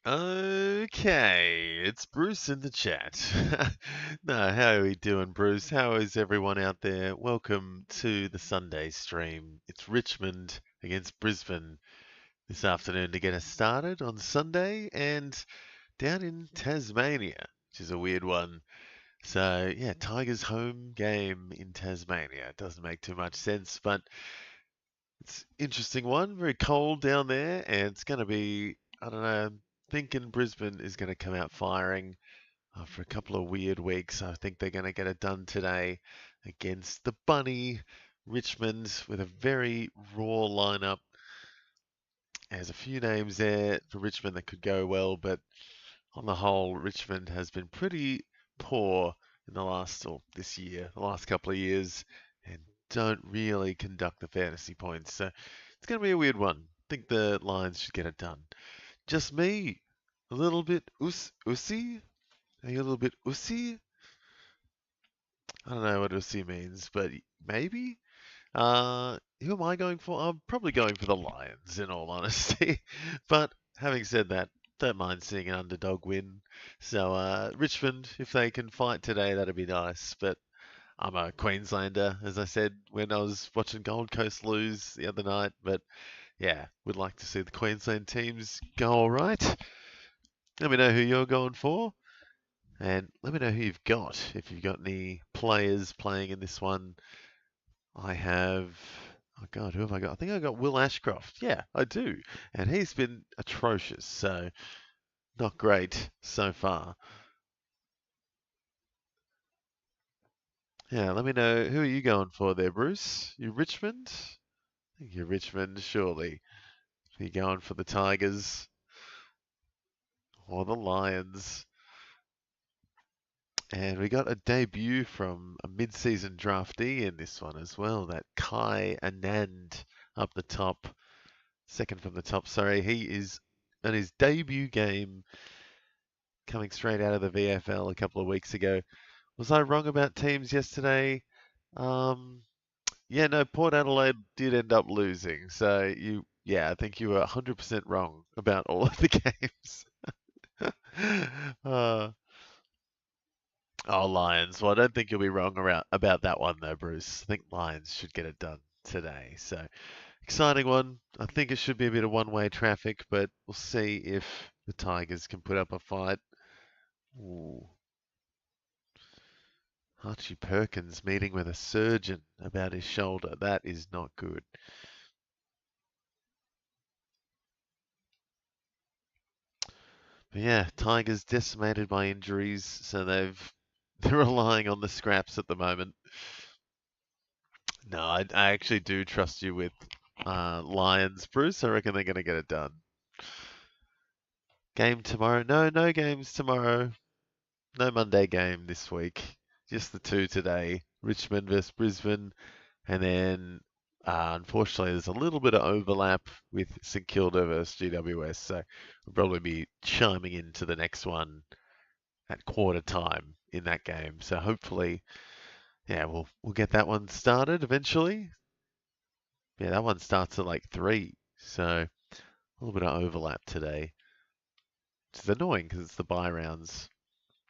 Okay, it's Bruce in the chat. No, how are we doing, Bruce? How is everyone out there? Welcome to the Sunday stream. It's Richmond against Brisbane this afternoon to get us started on Sunday and down in Tasmania, which is a weird one. So, yeah, Tigers' home game in Tasmania. It doesn't make too much sense, but it's an interesting one. Very cold down there, and it's going to be, I don't know, thinking Brisbane is going to come out firing after a couple of weird weeks. I think they're going to get it done today against the Bunny. Richmond with a very raw lineup. There's a few names there for Richmond that could go well, but on the whole, Richmond has been pretty poor in the last, or this year, the last couple of years, and don't really conduct the fantasy points. So it's going to be a weird one. I think the Lions should get it done. Just me, a little bit ussy. Are you a little bit ussy? I don't know what ussy means, but maybe. Who am I going for? I'm probably going for the Lions, in all honesty. But having said that, don't mind seeing an underdog win. So Richmond, if they can fight today, that'd be nice. But I'm a Queenslander, as I said when I was watching Gold Coast lose the other night. But yeah, would like to see the Queensland teams go all right. Let me know who you're going for. And let me know who you've got. If you've got any players playing in this one, I have. Oh God, who have I got? I think I got Will Ashcroft. Yeah, I do. And he's been atrocious, so not great so far. Yeah, let me know who are you going for there, Bruce? You Richmond? I think you're Richmond, surely. Are you going for the Tigers or the Lions? And we got a debut from a mid-season draftee in this one as well, that Kai Anand up the top. Second from the top, sorry. He is in his debut game coming straight out of the VFL a couple of weeks ago. Was I wrong about teams yesterday? Um, yeah, no, Port Adelaide did end up losing. So I think you were 100% wrong about all of the games. uh, oh, Lions. Well, I don't think you'll be wrong about that one, though, Bruce. I think Lions should get it done today. So, exciting one. I think it should be a bit of one-way traffic, but we'll see if the Tigers can put up a fight. Ooh. Archie Perkins meeting with a surgeon about his shoulder. That is not good. But yeah, Tigers decimated by injuries, so they're relying on the scraps at the moment. No, I actually do trust you with Lions, Bruce. I reckon they're going to get it done. Game tomorrow? No, no games tomorrow. No Monday game this week. Just the two today. Richmond versus Brisbane. And then, unfortunately, there's a little bit of overlap with St Kilda versus GWS. So we'll probably be chiming into the next one at quarter time in that game. So hopefully, yeah, we'll get that one started eventually. Yeah, that one starts at like 3. So a little bit of overlap today. Which is annoying because it's the bye rounds.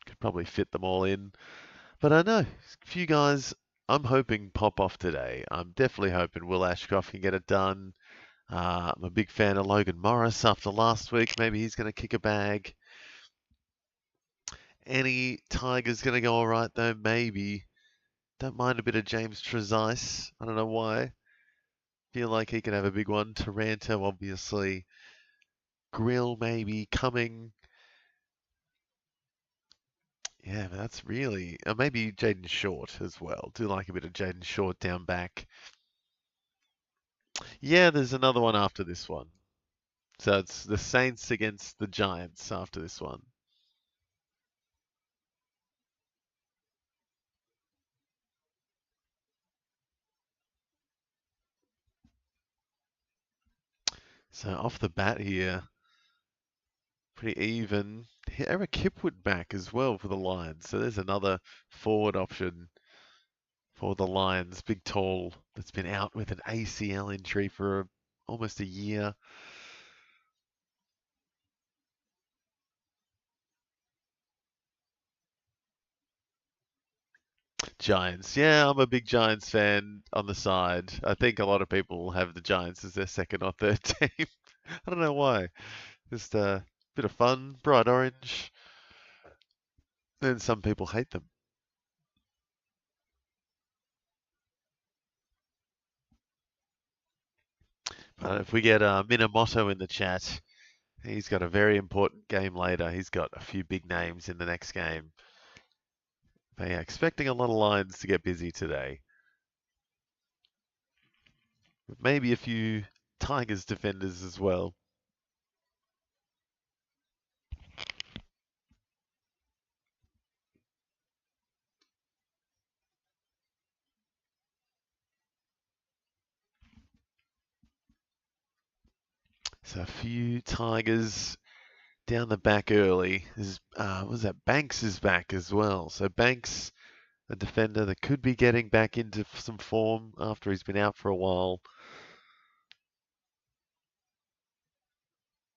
Could probably fit them all in. But I know, a few guys I'm hoping pop off today. I'm definitely hoping Will Ashcroft can get it done. I'm a big fan of Logan Morris after last week. Maybe he's going to kick a bag. Any Tigers going to go all right, though? Maybe. Don't mind a bit of James Trezise. I don't know why. Feel like he can have a big one. Taranto, obviously. Grill, maybe. Cumming. Yeah, but that's really... maybe Jaden Short as well. Do like a bit of Jaden Short down back. Yeah, there's another one after this one. So it's the Saints against the Giants after this one. So off the bat here, pretty even. Eric Hipwood back as well for the Lions. So there's another forward option for the Lions. Big tall that's been out with an ACL injury for almost a year. Giants. Yeah, I'm a big Giants fan on the side. I think a lot of people have the Giants as their second or third team. I don't know why. Just a bit of fun, bright orange. Then some people hate them. But if we get Minamoto in the chat, he's got a very important game later. He's got a few big names in the next game. They are expecting a lot of lines to get busy today. Maybe a few Tigers defenders as well. So a few Tigers down the back early. Was that Banks is back as well. So Banks, a defender that could be getting back into some form after he's been out for a while.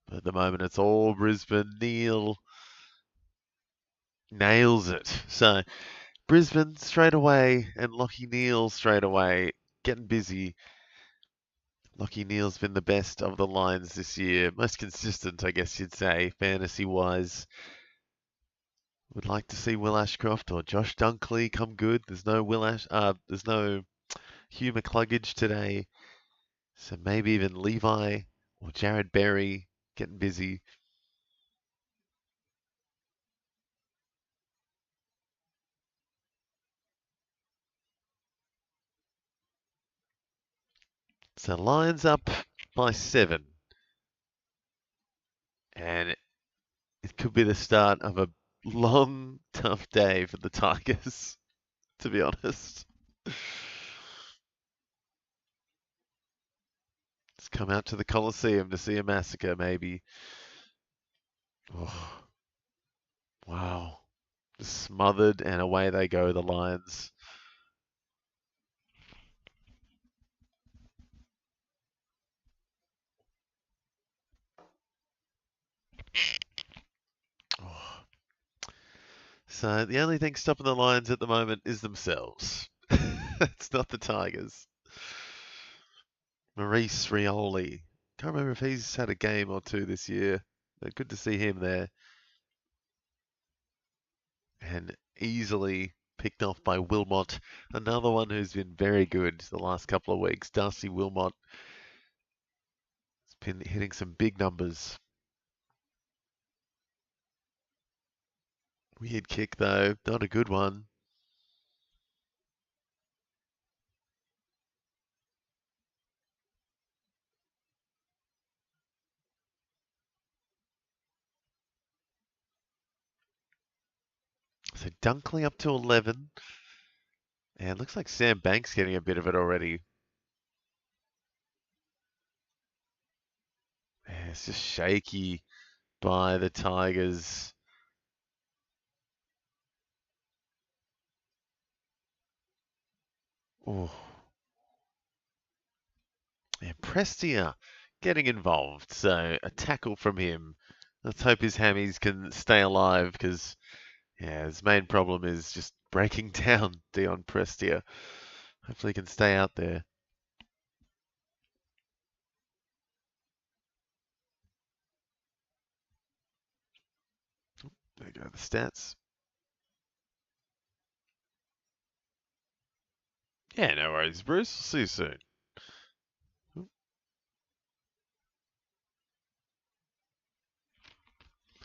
But at the moment, it's all Brisbane. Neil nails it. So Brisbane straight away and Lachie Neale straight away getting busy. Lachie Neale's been the best of the lines this year, most consistent, I guess you'd say, fantasy-wise. Would like to see Will Ashcroft or Josh Dunkley come good. There's no there's no Hugh McCluggage today, so maybe even Levi or Jared Berry getting busy. So Lions up by 7. And it could be the start of a long, tough day for the Tigers, to be honest. Let's come out to the Coliseum to see a massacre, maybe. Oh, wow. Just smothered, and away they go, the Lions. Oh. So the only thing stopping the Lions at the moment is themselves. It's not the Tigers. Maurice Rioli. Can't remember if he's had a game or two this year. But good to see him there. And easily picked off by Wilmot. Another one who's been very good the last couple of weeks. Darcy Wilmot has been hitting some big numbers. Weird kick though, not a good one. So Dunkley up to 11. And looks like Sam Banks getting a bit of it already. Yeah, it's just shaky by the Tigers. Oh. And Prestia getting involved. So a tackle from him. Let's hope his hammies can stay alive because, yeah, his main problem is just breaking down Dion Prestia. Hopefully he can stay out there. There you go, the stats. Yeah, no worries, Bruce. See you soon.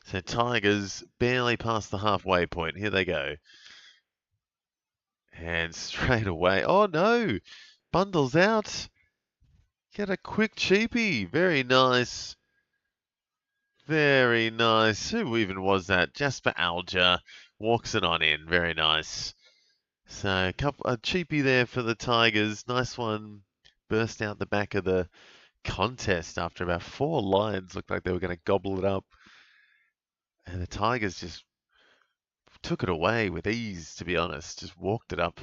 So Tigers barely past the halfway point. Here they go. And straight away. Oh no! Bundles out. Get a quick cheapie. Very nice. Very nice. Who even was that? Jasper Alger walks it on in. Very nice. So a cheapie there for the Tigers. Nice one. Burst out the back of the contest after about 4 lines. Looked like they were going to gobble it up. And the Tigers just took it away with ease, to be honest. Just walked it up.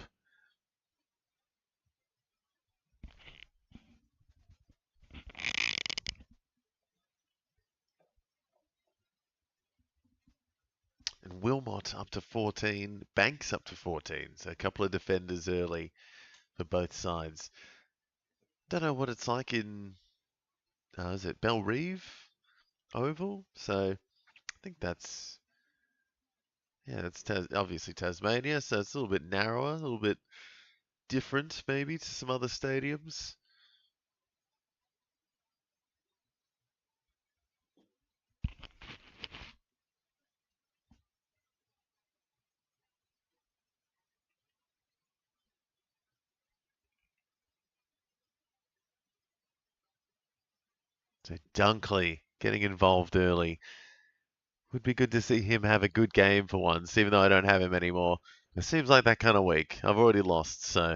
And Wilmot up to 14, Banks up to 14. So a couple of defenders early for both sides. Don't know what it's like in, is it Bellerive Oval? So I think that's, yeah, that's obviously Tasmania. So it's a little bit narrower, a little bit different maybe to some other stadiums. So Dunkley getting involved early. Would be good to see him have a good game for once, even though I don't have him anymore. It seems like that kind of week. I've already lost, so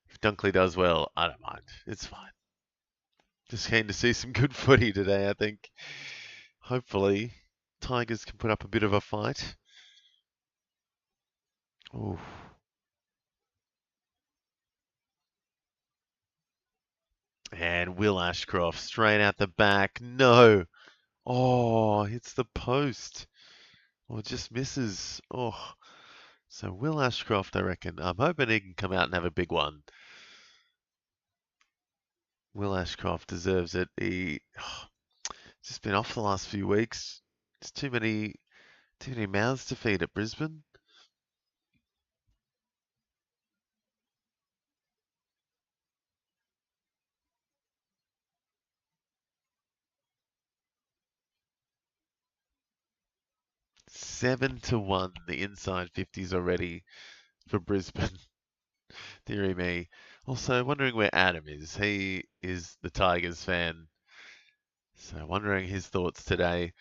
if Dunkley does well, I don't mind. It's fine. Just keen to see some good footy today, I think. Hopefully, Tigers can put up a bit of a fight. Ooh. And Will Ashcroft straight out the back. No. Oh, hits the post. Or just misses. Oh. So Will Ashcroft, I reckon. I'm hoping he can come out and have a big one. Will Ashcroft deserves it. He just been off the last few weeks. There's too many mouths to feed at Brisbane. Seven to one, the inside 50s already for Brisbane. Deary me. Also, wondering where Adam is. He is the Tigers fan. So, wondering his thoughts today.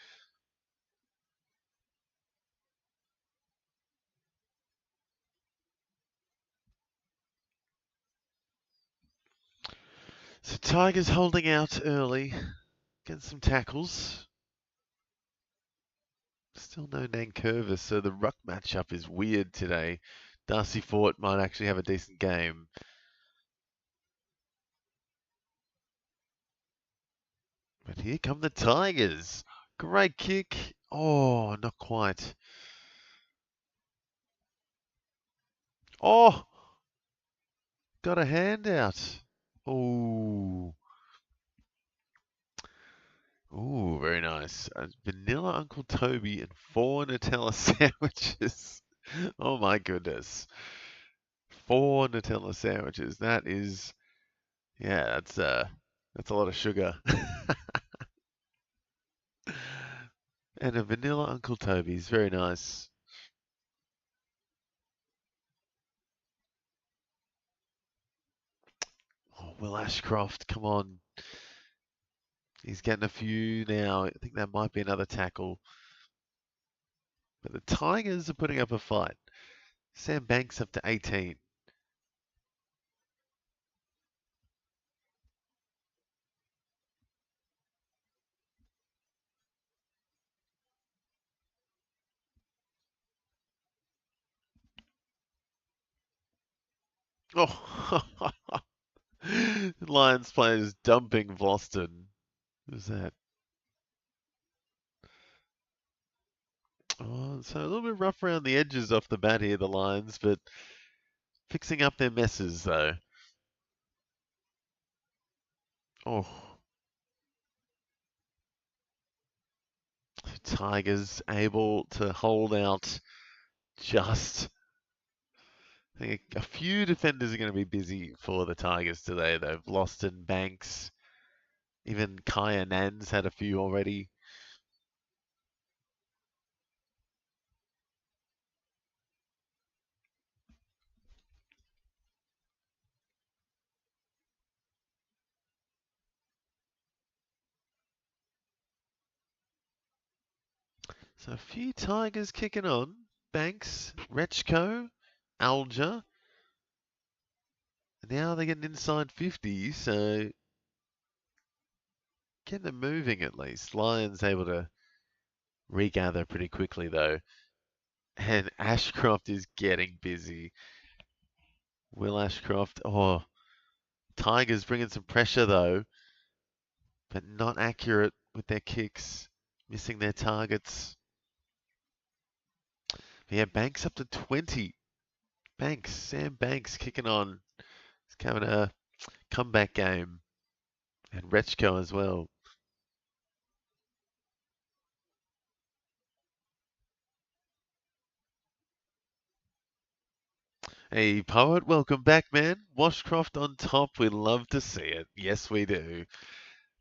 So, Tigers holding out early. Getting some tackles. Still no Nankervis, so the ruck matchup is weird today. Darcy Fort might actually have a decent game. But here come the Tigers. Great kick. Oh, not quite. Oh, got a handout. Oh. Ooh, very nice. Vanilla Uncle Toby and 4 Nutella sandwiches. Oh my goodness. 4 Nutella sandwiches. That is, yeah, that's a lot of sugar. And a vanilla Uncle Toby's, very nice. Oh, Will Ashcroft, come on. He's getting a few now. I think that might be another tackle. But the Tigers are putting up a fight. Sam Banks up to 18. Oh, Lions players dumping Vlosten. Who's that? Oh, so a little bit rough around the edges off the bat here, the Lions, but fixing up their messes though. Oh, Tigers able to hold out just. I think a few defenders are going to be busy for the Tigers today. They've lost in Banks. Even Kaya Nans had a few already. So a few Tigers kicking on. Banks, Rechko, Alger. Now they're getting inside 50, so getting them moving at least. Lions able to regather pretty quickly though. And Ashcroft is getting busy. Will Ashcroft, oh, Tigers bringing some pressure though, but not accurate with their kicks, missing their targets. Yeah, Banks up to 20. Sam Banks kicking on. He's having a comeback game. And Rechko as well. Hey, Poet, welcome back, man. Washcroft on top. We love to see it. Yes, we do.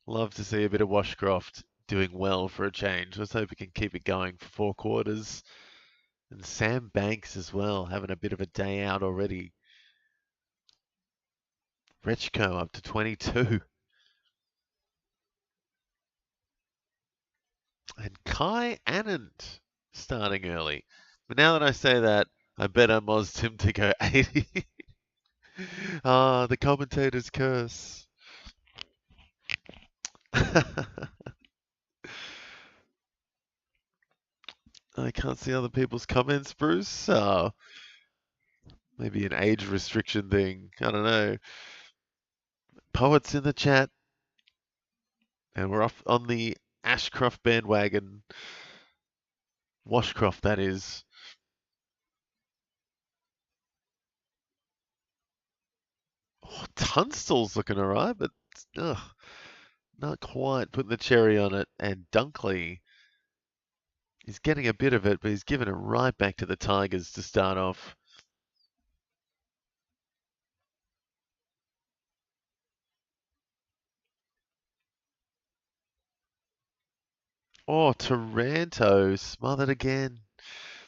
Love to see a bit of Washcroft doing well for a change. Let's hope we can keep it going for 4 quarters. And Sam Banks as well, having a bit of a day out already. Rechko up to 22. And Kai Anand starting early. But now that I say that, I bet I mozzed him to go 80. Ah, the commentator's curse. I can't see other people's comments, Bruce. Maybe an age restriction thing. I don't know. Poets in the chat, and we're off on the Ashcroft bandwagon. Washcroft, that is. Oh, Tunstall's looking alright, but ugh, not quite putting the cherry on it. And Dunkley is getting a bit of it, but he's giving it right back to the Tigers to start off. Oh, Taranto smothered again.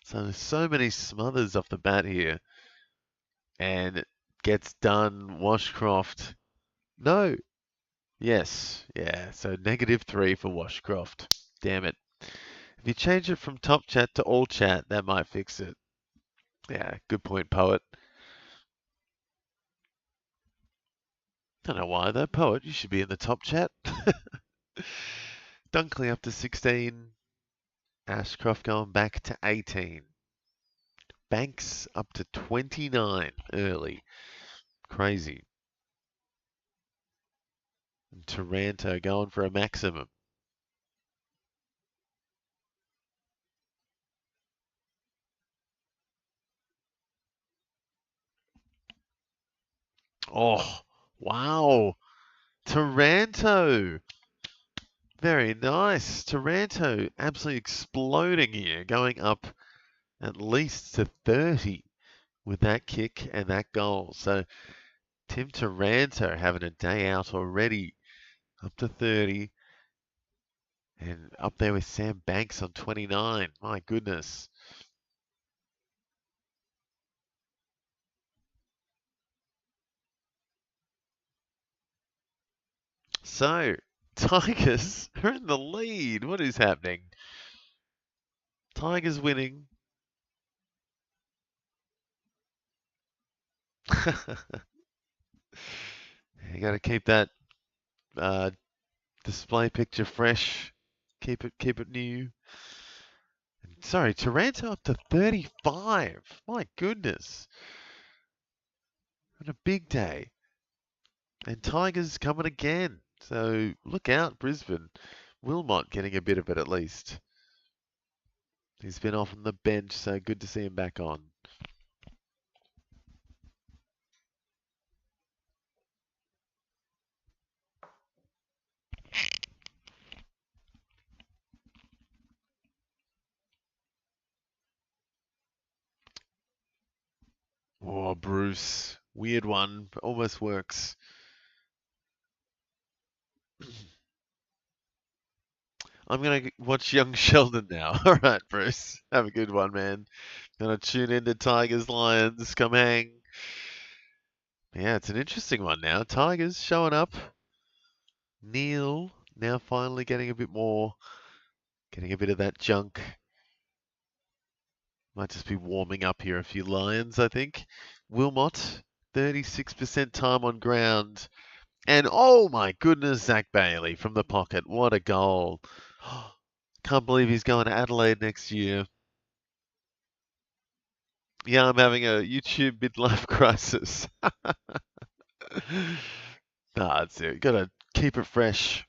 So many smothers off the bat here. And it gets done. Washcroft. No. Yes. Yeah. So -3 for Washcroft. Damn it. If you change it from top chat to all chat, that might fix it. Yeah. Good point, Poet. Don't know why though, Poet. You should be in the top chat. Dunkley up to 16. Ashcroft going back to 18. Banks up to 29 early. Crazy. And Taranto going for a maximum. Oh, wow. Taranto. Very nice. Taranto absolutely exploding here, going up at least to 30 with that kick and that goal. So Tim Taranto having a day out already, up to 30. And up there with Sam Banks on 29. My goodness. So, Tigers are in the lead. What is happening? Tigers winning. You got to keep that uh, display picture fresh. Keep it new. Sorry, Taranto up to 35. My goodness. What a big day. And Tigers coming again. So look out, Brisbane. Wilmot getting a bit of it at least. He's been off on the bench, so good to see him back on. Oh, Bruce. Weird one, but almost works. I'm going to watch Young Sheldon now. All right, Bruce. Have a good one, man. Gonna tune into Tigers Lions. Come hang. Yeah, it's an interesting one now. Tigers showing up. Neil now finally getting a bit more, getting a bit of that junk. Might just be warming up here a few Lions, I think. Wilmot, 36% time on ground. And oh my goodness, Zach Bailey from the pocket. What a goal. Can't believe he's going to Adelaide next year. Yeah, I'm having a YouTube midlife crisis. Nah, it's it. Got to keep it fresh.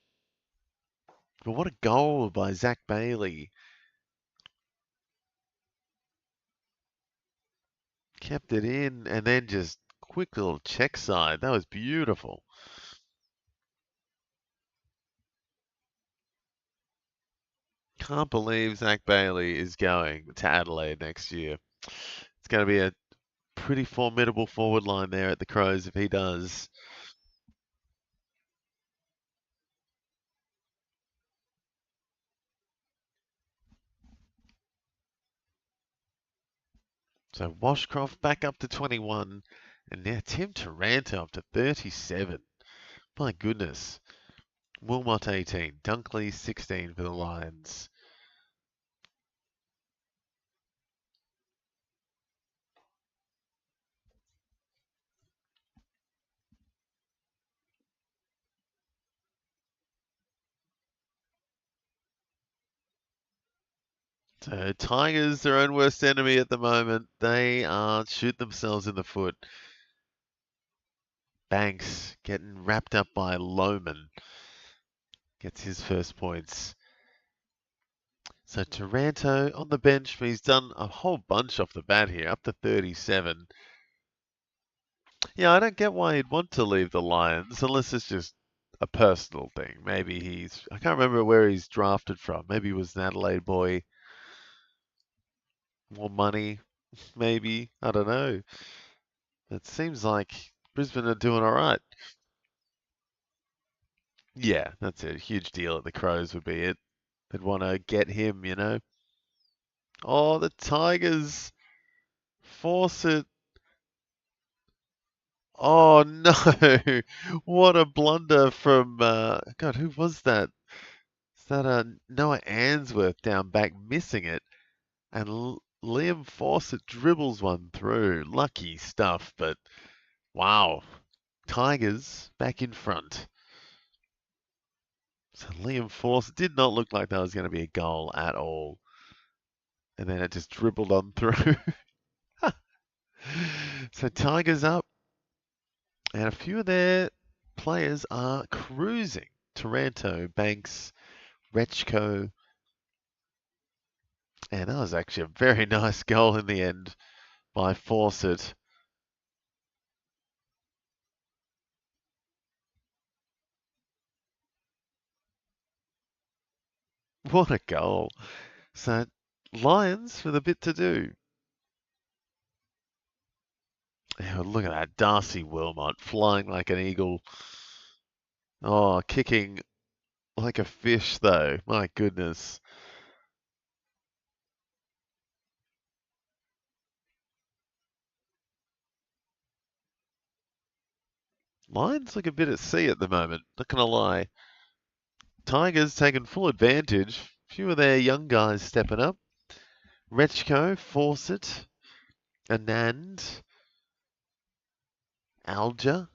But what a goal by Zach Bailey. Kept it in and then just quick little check side. That was beautiful. Can't believe Zach Bailey is going to Adelaide next year. It's going to be a pretty formidable forward line there at the Crows if he does. So Washcroft back up to 21, and now Tim Taranto up to 37. My goodness. Wilmot 18, Dunkley 16 for the Lions. So Tigers, their own worst enemy at the moment. They are shooting themselves in the foot. Banks getting wrapped up by Lohman. Gets his first points. So Taranto on the bench, but he's done a whole bunch off the bat here, up to 37. Yeah, I don't get why he'd want to leave the Lions, unless it's just a personal thing. Maybe I can't remember where he's drafted from. Maybe he was an Adelaide boy. More money, maybe. I don't know. It seems like Brisbane are doing all right. Yeah, that's it. A huge deal at the Crows would be it. They'd want to get him, you know. Oh, the Tigers force it. Oh no! What a blunder from God. Who was that? Is that Noah Answorth down back missing it, and Liam Fawcett dribbles one through. Lucky stuff, but wow. Tigers back in front. So Liam Fawcett did not look like that was going to be a goal at all. And then it just dribbled on through. So Tigers up. And a few of their players are cruising. Taranto, Banks, Rechko. And that was actually a very nice goal in the end by Fawcett. What a goal. So Lions with a bit to do. Oh, look at that. Darcy Wilmot flying like an eagle. Oh, kicking like a fish, though. My goodness. Lions look a bit at sea at the moment, not going to lie. Tigers taking full advantage. A few of their young guys stepping up. Rechko, Fawcett, Anand, Alger.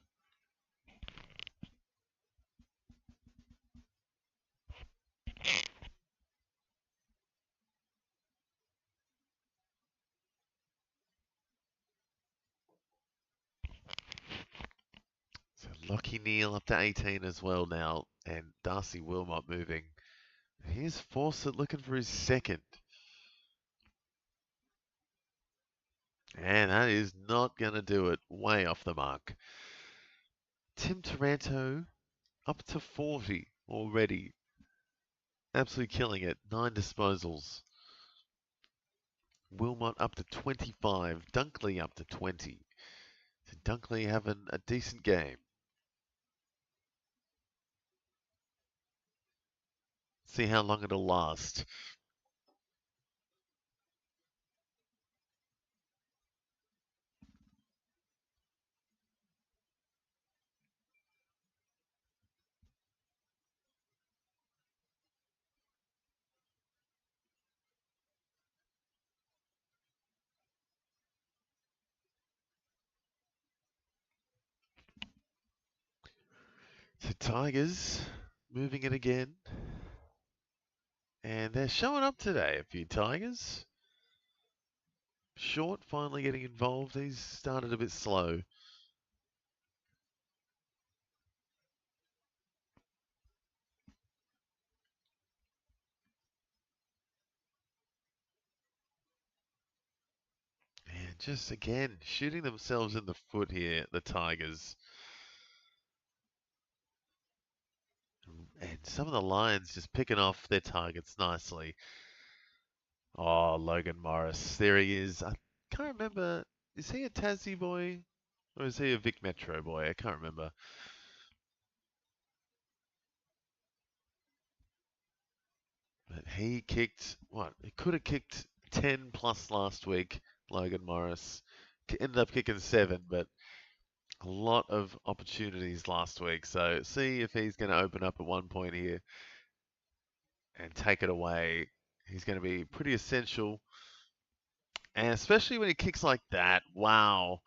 So Lockie Neal up to 18 as well now, and Darcy Wilmot moving. Here's Fawcett looking for his second. And that is not going to do it. Way off the mark. Tim Taranto up to 40 already. Absolutely killing it. 9 disposals. Wilmot up to 25. Dunkley up to 20. So Dunkley having a decent game. See how long it'll last. So Tigers moving it again. And they're showing up today, a few Tigers. Short finally getting involved. He's started a bit slow. And just again, shooting themselves in the foot here, the Tigers. And some of the Lions just picking off their targets nicely. Oh, Logan Morris. There he is. I can't remember. Is he a Tassie boy? Or is he a Vic Metro boy? I can't remember. But he kicked, what? He could have kicked 10 plus last week, Logan Morris. Ended up kicking 7, but a lot of opportunities last week. So see if he's going to open up at one point here and take it away. He's going to be pretty essential. And especially when he kicks like that. Wow.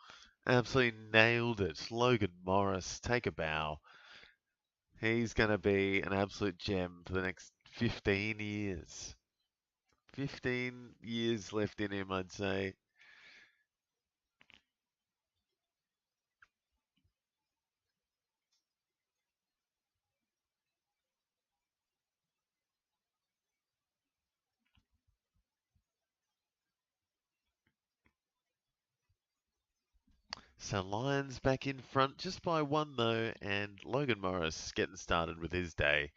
Absolutely nailed it. Logan Morris, take a bow. He's going to be an absolute gem for the next 15 years. 15 years left in him, I'd say. So Lions back in front just by 1 though, and Logan Morris getting started with his day.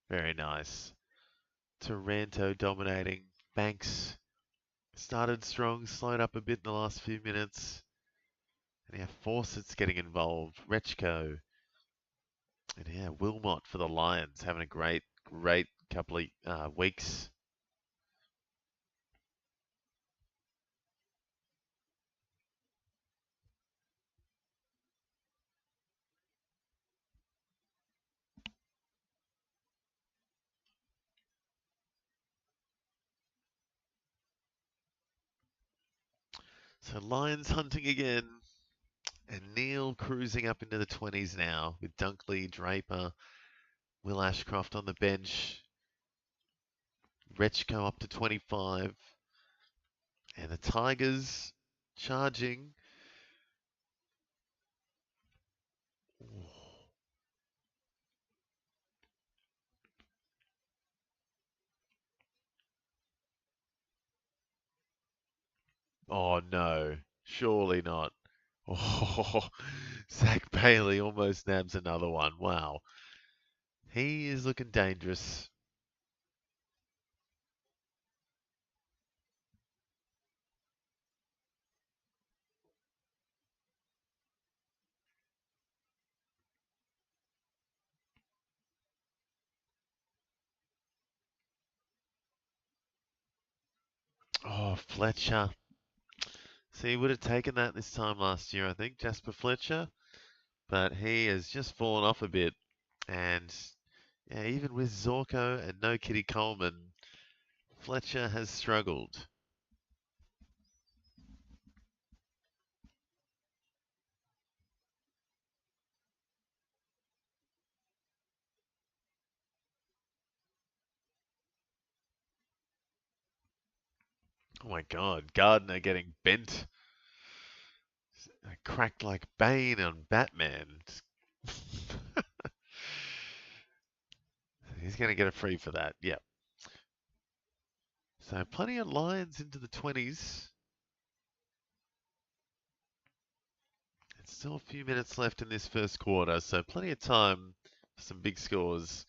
Very nice. Taranto dominating. Banks started strong, slowed up a bit in the last few minutes. And yeah, Fawcett's getting involved. Rechko. And yeah, Wilmot for the Lions having a great couple of weeks. So Lions hunting again. And Neil cruising up into the 20s now with Dunkley, Draper, Will Ashcroft on the bench. Rechko up to 25. And the Tigers charging. Oh no, surely not. Oh, Zach Bailey almost nabs another one. Wow. He is looking dangerous. Oh, Fletcher. See, he would have taken that this time last year, I think, Jasper Fletcher. But he has just fallen off a bit. And yeah, even with Zorko and no Kitty Coleman, Fletcher has struggled. Oh my God, Gardner getting bent, cracked like Bane on Batman. He's going to get a free for that. Yep. So plenty of Lions into the 20s. It's still a few minutes left in this first quarter, so plenty of time for some big scores.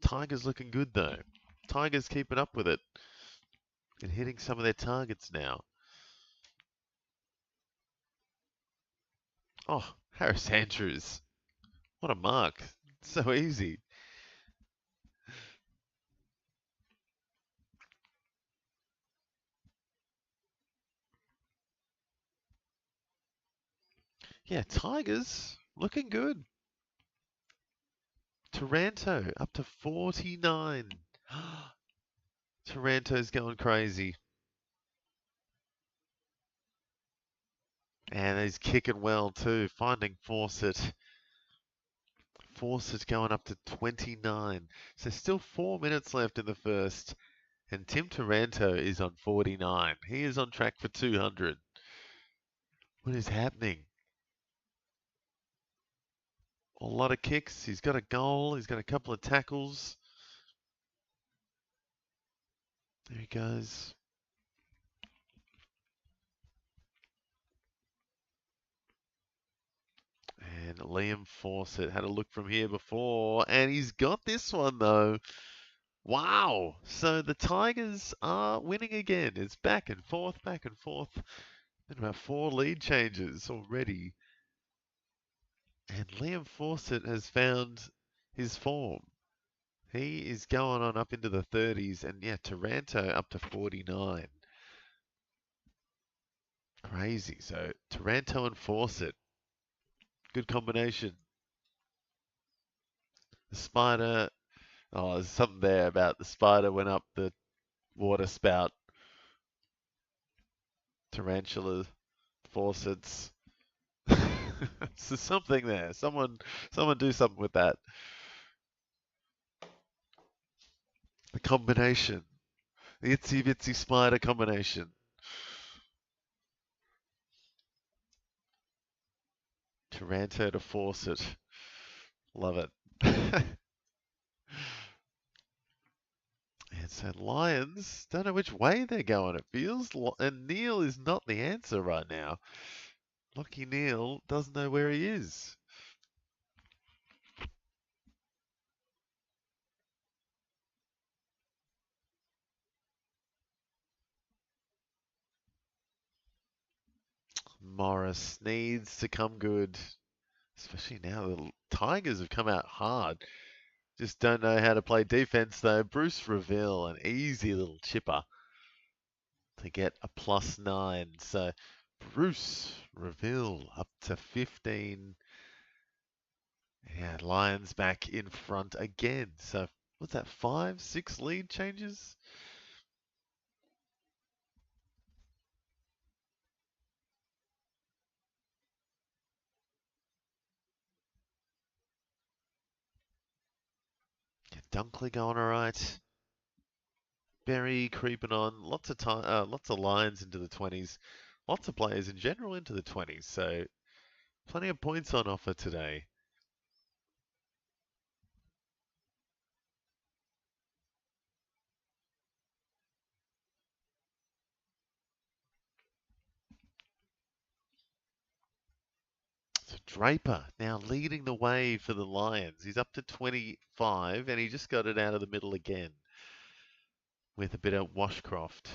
Tigers looking good though. Tigers keeping up with it and hitting some of their targets now. Oh, Harris Andrews. What a mark. So easy. Yeah, Tigers looking good. Taranto up to 49. Taranto's going crazy. And he's kicking well too, finding Fawcett. Fawcett going up to 29. So still 4 minutes left in the first. And Tim Taranto is on 49. He is on track for 200. What is happening? A lot of kicks. He's got a goal. He's got a couple of tackles. There he goes. And Liam Fawcett had a look from here before, and he's got this one though. Wow! So the Tigers are winning again. It's back and forth, back and forth. Been about 4 lead changes already. And Liam Fawcett has found his form. He is going on up into the 30s, and yeah, Taranto up to 49. Crazy. So Taranto and Fawcett, good combination. The Spider, oh, there's something there about the Spider went up the water spout. Tarantula, Fawcett's. So something there. Someone do something with that. The combination. The itsy bitsy spider combination. Taranto to Fawcett. Love it. And so Lions, don't know which way they're going. It feels, and Neil is not the answer right now. Lucky Neil doesn't know where he is. Morris needs to come good, especially now the Tigers have come out hard. Just don't know how to play defense though. Bruce Reville, an easy little chipper to get a +9. So Bruce Reville up to 15. Yeah, Lions back in front again. So what's that, 5, 6 lead changes? Yeah, Dunkley going all right. Berry creeping on. Lots of Lions into the 20s. Lots of players in general into the 20s. So plenty of points on offer today. So Draper now leading the way for the Lions. He's up to 25 and he just got it out of the middle again with a bit of Washcroft.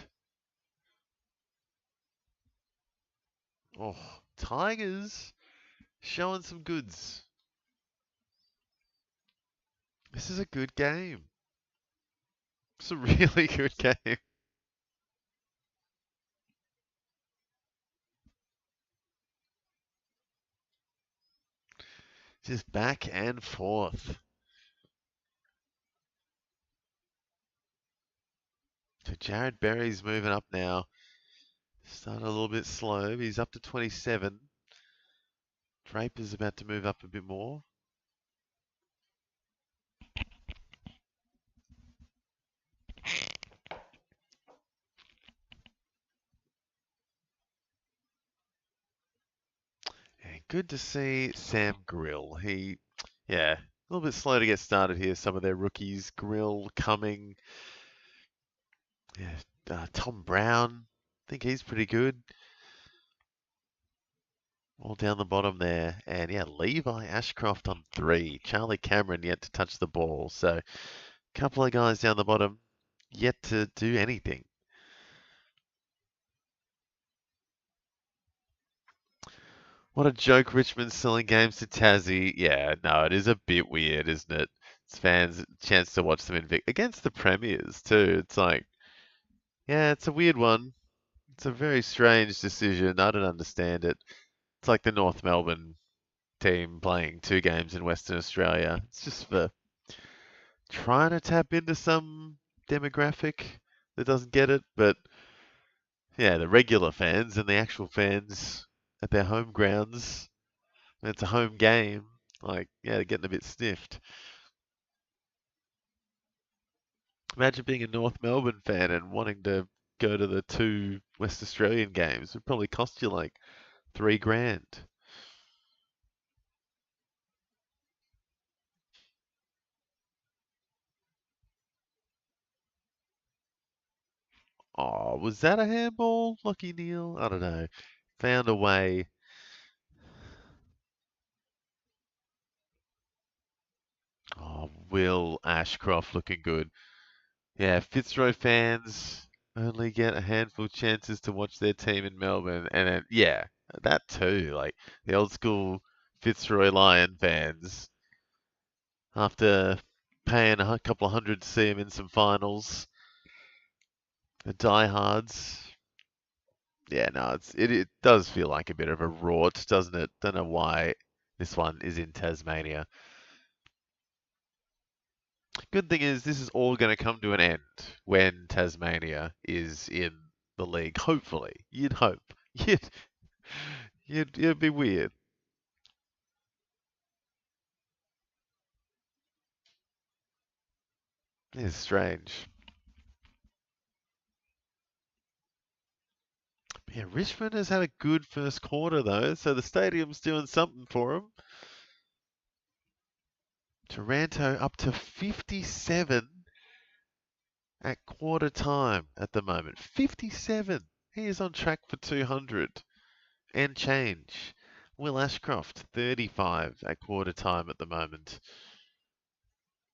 Oh, Tigers showing some goods. This is a good game. It's a really good game. Just back and forth. So Jared Berry's moving up now. Started a little bit slow. He's up to 27. Draper's about to move up a bit more. And good to see Sam Grill. Yeah, a little bit slow to get started here. Some of their rookies, Grill, Cumming, yeah, Tom Brown. I think he's pretty good. All down the bottom there. And yeah, Levi Ashcroft on 3. Charlie Cameron yet to touch the ball. So a couple of guys down the bottom yet to do anything. What a joke, Richmond selling games to Tassie. Yeah, no, it is a bit weird, isn't it? It's fans a chance to watch them against the Premiers too. It's like, yeah, it's a weird one. It's a very strange decision. I don't understand it. It's like the North Melbourne team playing 2 games in Western Australia. It's just for trying to tap into some demographic that doesn't get it. But yeah, the regular fans and the actual fans at their home grounds, when it's a home game, like, yeah, they're getting a bit sniffed. Imagine being a North Melbourne fan and wanting to go to the 2 West Australian games. It would probably cost you like 3 grand. Oh, was that a handball, Lucky Neil? I don't know. Found a way. Oh, Will Ashcroft looking good. Yeah, Fitzroy fans only get a handful of chances to watch their team in Melbourne, and then, yeah, that too. Like the old school Fitzroy Lion fans, after paying a couple of hundred to see him in some finals, the diehards. Yeah, no, it does feel like a bit of a rort, doesn't it? Don't know why this one is in Tasmania. Good thing is this is all going to come to an end when Tasmania is in the league. Hopefully, you'd hope. You'd, it'd be weird. It's strange. Yeah, Richmond has had a good first quarter though, so the stadium's doing something for them. Taranto up to 57 at quarter time at the moment. 57. He is on track for 200 and change. Will Ashcroft 35 at quarter time at the moment.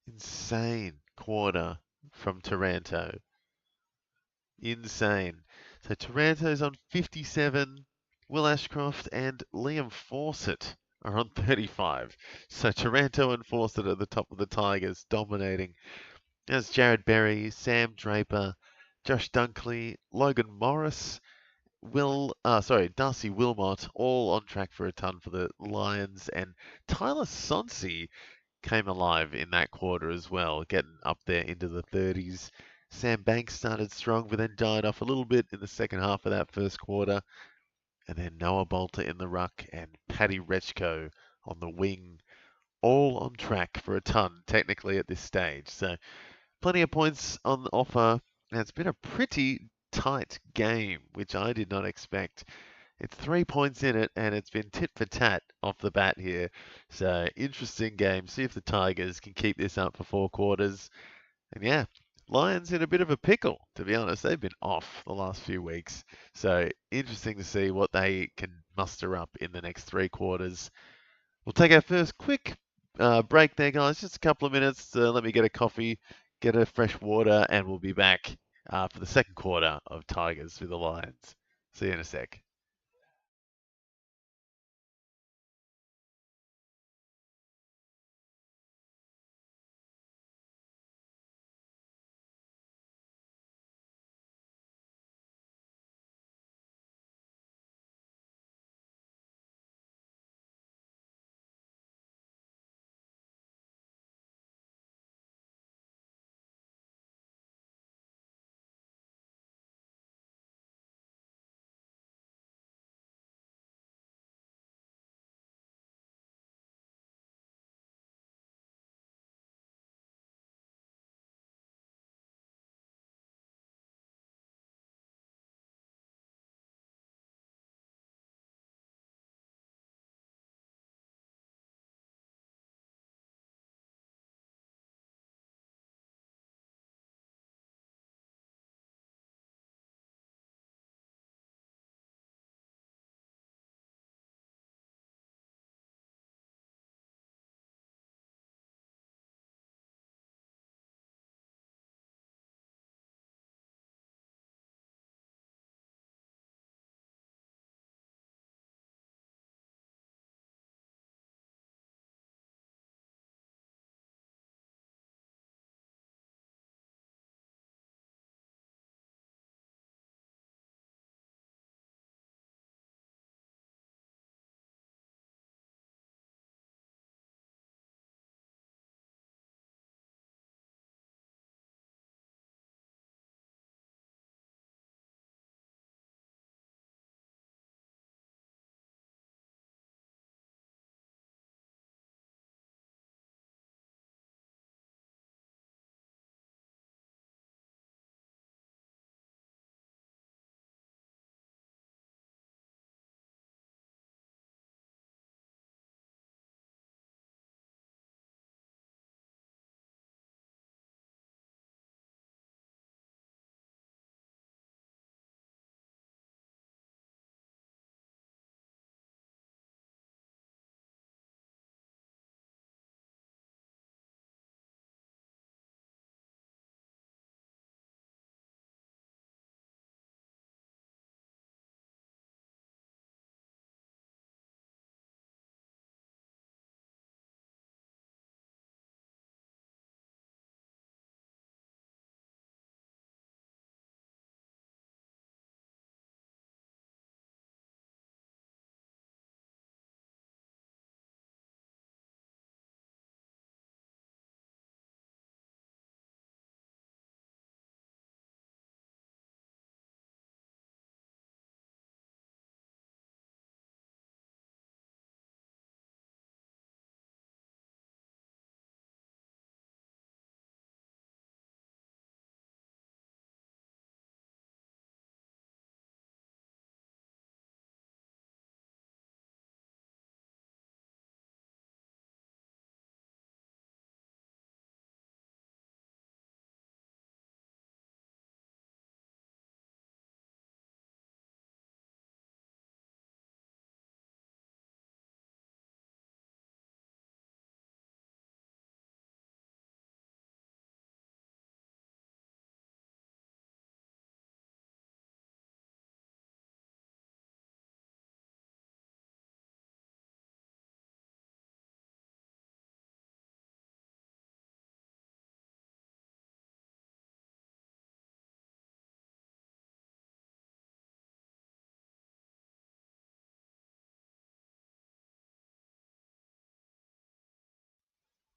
Insane quarter from Taranto. Insane. So Taranto's on 57. Will Ashcroft and Liam Fawcett are on 35. So Taranto and Fawcett at the top of the Tigers, dominating. As Jared Berry, Sam Draper, Josh Dunkley, Logan Morris, Darcy Wilmot, all on track for a ton for the Lions, and Tyler Sonsi came alive in that quarter as well, getting up there into the 30s. Sam Banks started strong, but then died off a little bit in the second half of that first quarter. And then Noah Bolter in the ruck and Paddy Rechko on the wing, all on track for a ton, technically, at this stage. So plenty of points on offer. And it's been a pretty tight game, which I did not expect. It's 3 points in it, and it's been tit for tat off the bat here. So, interesting game. See if the Tigers can keep this up for 4 quarters. And yeah, Lions in a bit of a pickle, to be honest. They've been off the last few weeks. So, interesting to see what they can muster up in the next 3 quarters. We'll take our first quick break there, guys. Just a couple of minutes. Let me get a coffee, get a fresh water, and we'll be back for the second quarter of Tigers with the Lions. See you in a sec.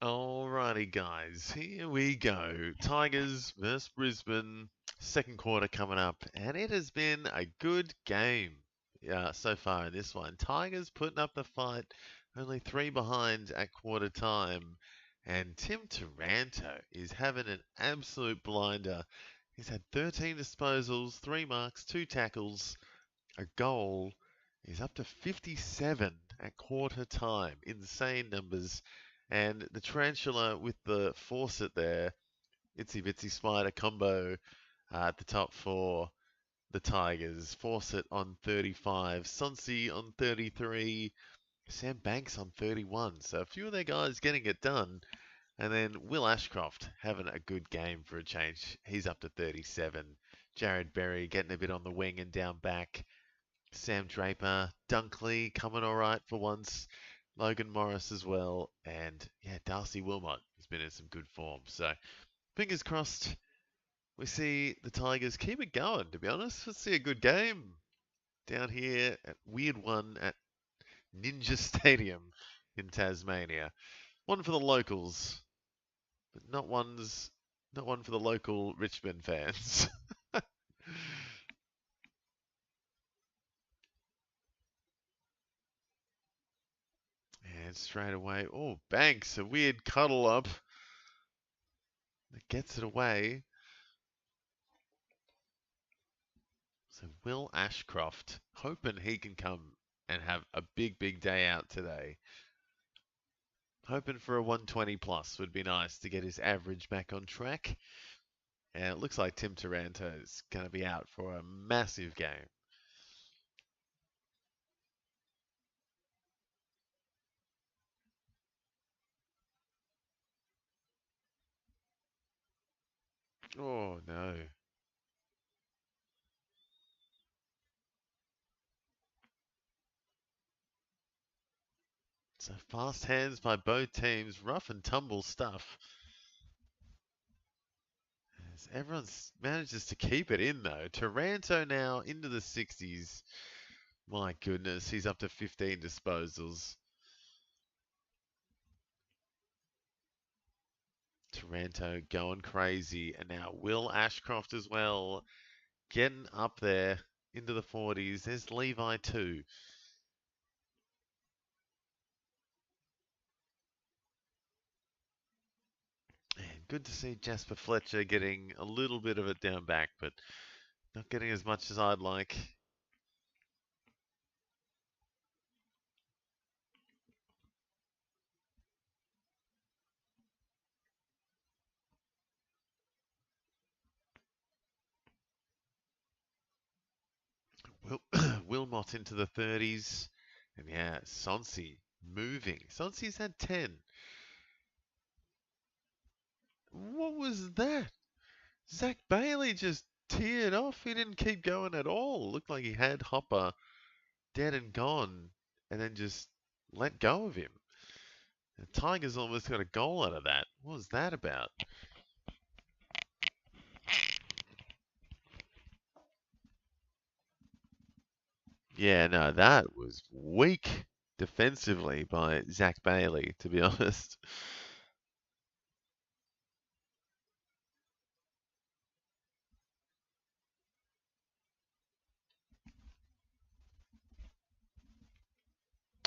Alrighty, guys, here we go. Tigers versus Brisbane, second quarter coming up, and it has been a good game so far in this one. Tigers putting up the fight, only three behind at quarter time, and Tim Taranto is having an absolute blinder. He's had 13 disposals, 3 marks, 2 tackles, a goal. He's up to 57 at quarter time. Insane numbers. And the tarantula with the faucet there, itsy bitsy spider combo at the top for the Tigers. Fawcett on 35, Sonsi on 33, Sam Banks on 31. So a few of their guys getting it done. And then Will Ashcroft having a good game for a change. He's up to 37. Jared Berry getting a bit on the wing and down back. Sam Draper, Dunkley coming all right for once. Logan Morris as well. And yeah, Darcy Wilmot has been in some good form. So fingers crossed we see the Tigers keep it going, to be honest. Let's see a good game down here at Weird One at Ninja Stadium in Tasmania. One for the locals, but not one for the local Richmond fans. And straight away, oh, Banks, a weird cuddle up that gets it away. So Will Ashcroft, hoping he can come and have a big day out today. Hoping for a 120 plus would be nice to get his average back on track. And it looks like Tim Taranto is going to be out for a massive game. Oh no. So fast hands by both teams, rough and tumble stuff. As everyone manages to keep it in though. Taranto now into the 60s. My goodness, he's up to 15 disposals. Taranto going crazy. And now Will Ashcroft as well. Getting up there into the 40s. There's Levi too. And good to see Jasper Fletcher getting a little bit of it down back, but not getting as much as I'd like. Wilmot into the 30s. And yeah, Sonsi moving. Sonsi's had 10. What was that? Zach Bailey just teared off. He didn't keep going at all. Looked like he had Hopper dead and gone and then just let go of him. The Tigers almost got a goal out of that. What was that about? Yeah, no, that was weak defensively by Zach Bailey, to be honest.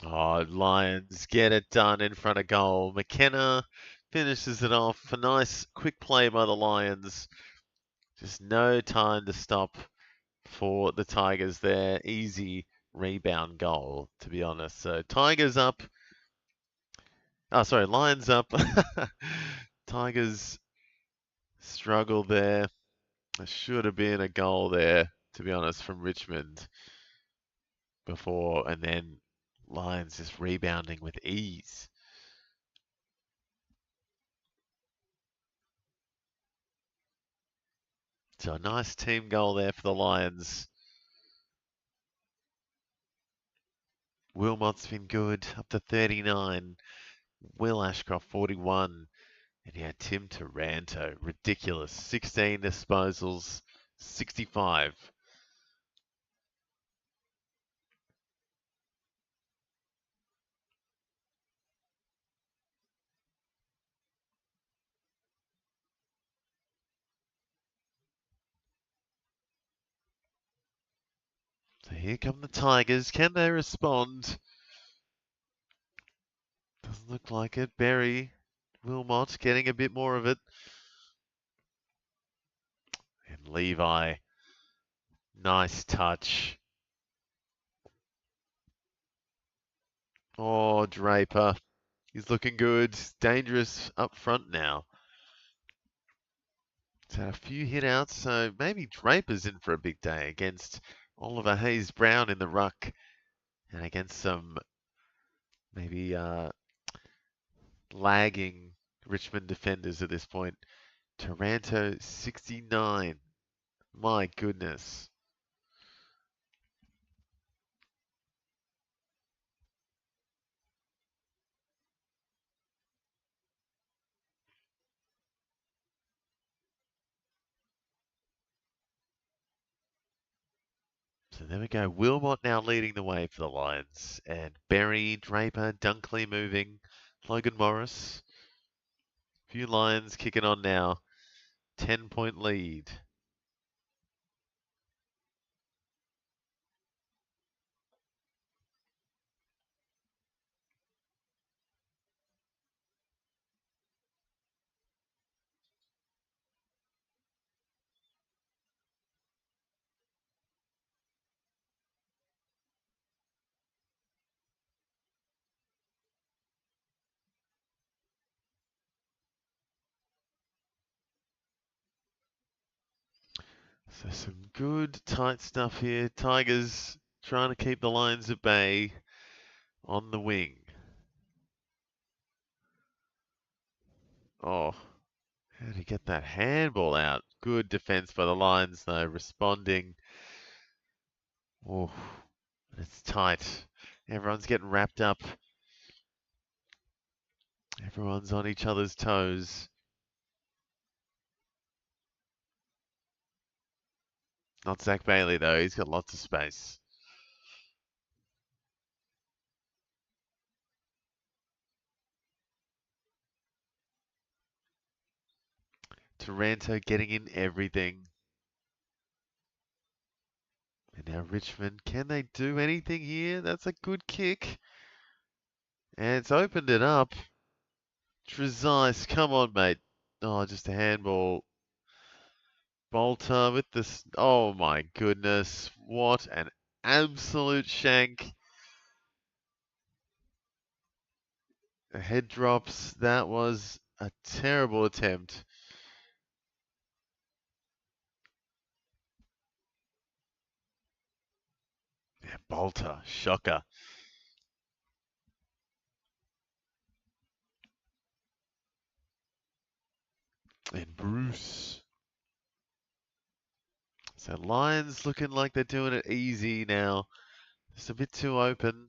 Oh, Lions get it done in front of goal. McKenna finishes it off. A nice quick play by the Lions. Just no time to stop for the Tigers there. Easy rebound goal, to be honest. So Tigers up. Oh, sorry, Lions up. Tigers struggle there. There should have been a goal there, to be honest, from Richmond before, and then Lions just rebounding with ease. So a nice team goal there for the Lions. Wilmot's been good, up to 39. Will Ashcroft, 41. And yeah, Tim Taranto, ridiculous. 16 disposals, 65. here come the Tigers. Can they respond? Doesn't look like it. Berry, Wilmot getting a bit more of it. And Levi, nice touch. Oh, Draper, he's looking good. Dangerous up front now. He's had a few hit outs, so maybe Draper's in for a big day against Oliver Hayes-Brown in the ruck and against some maybe lagging Richmond defenders at this point. Taranto 69. My goodness. So there we go. Wilmot now leading the way for the Lions. And Berry, Draper, Dunkley moving. Logan Morris. Few Lions kicking on now. 10-point lead. So some good tight stuff here. Tigers trying to keep the Lions at bay on the wing. Oh, how did he get that handball out? Good defense by the Lions though, responding. Oh, it's tight. Everyone's getting wrapped up. Everyone's on each other's toes. Not Zach Bailey though, he's got lots of space. Taranto getting in everything. And now Richmond, can they do anything here? That's a good kick. And it's opened it up. Trezise, come on, mate. Oh, just a handball. Bolter with this. Oh my goodness. What an absolute shank. The head drops. That was a terrible attempt. Yeah, Bolter, shocker. And Bruce. So Lions looking like they're doing it easy now. Just a bit too open.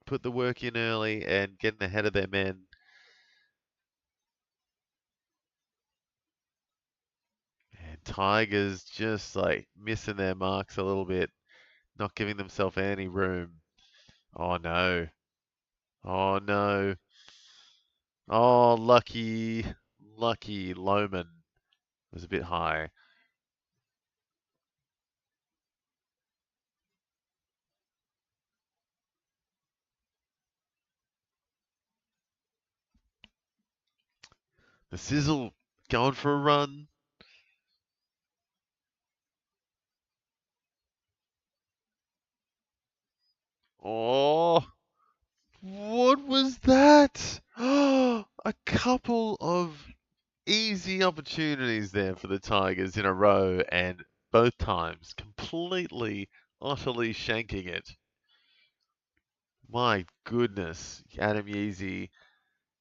Put the work in early and getting ahead of their men. And Tigers just like missing their marks a little bit. Not giving themselves any room. Oh no. Oh no. Oh, lucky Loman was a bit high. The Sizzle going for a run. Oh, what was that? A couple of easy opportunities there for the Tigers in a row, and both times completely, utterly shanking it. My goodness, Adam Yeezy,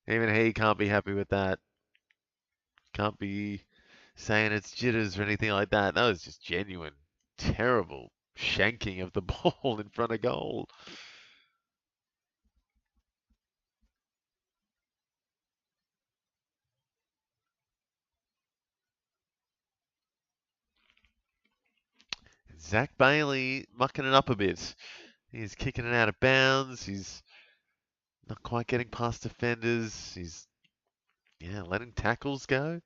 even he can't be happy with that. Can't be saying it's jitters or anything like that. That was just genuine, terrible shanking of the ball in front of goal. Zach Bailey mucking it up a bit. He's kicking it out of bounds. He's not quite getting past defenders. He's letting tackles go.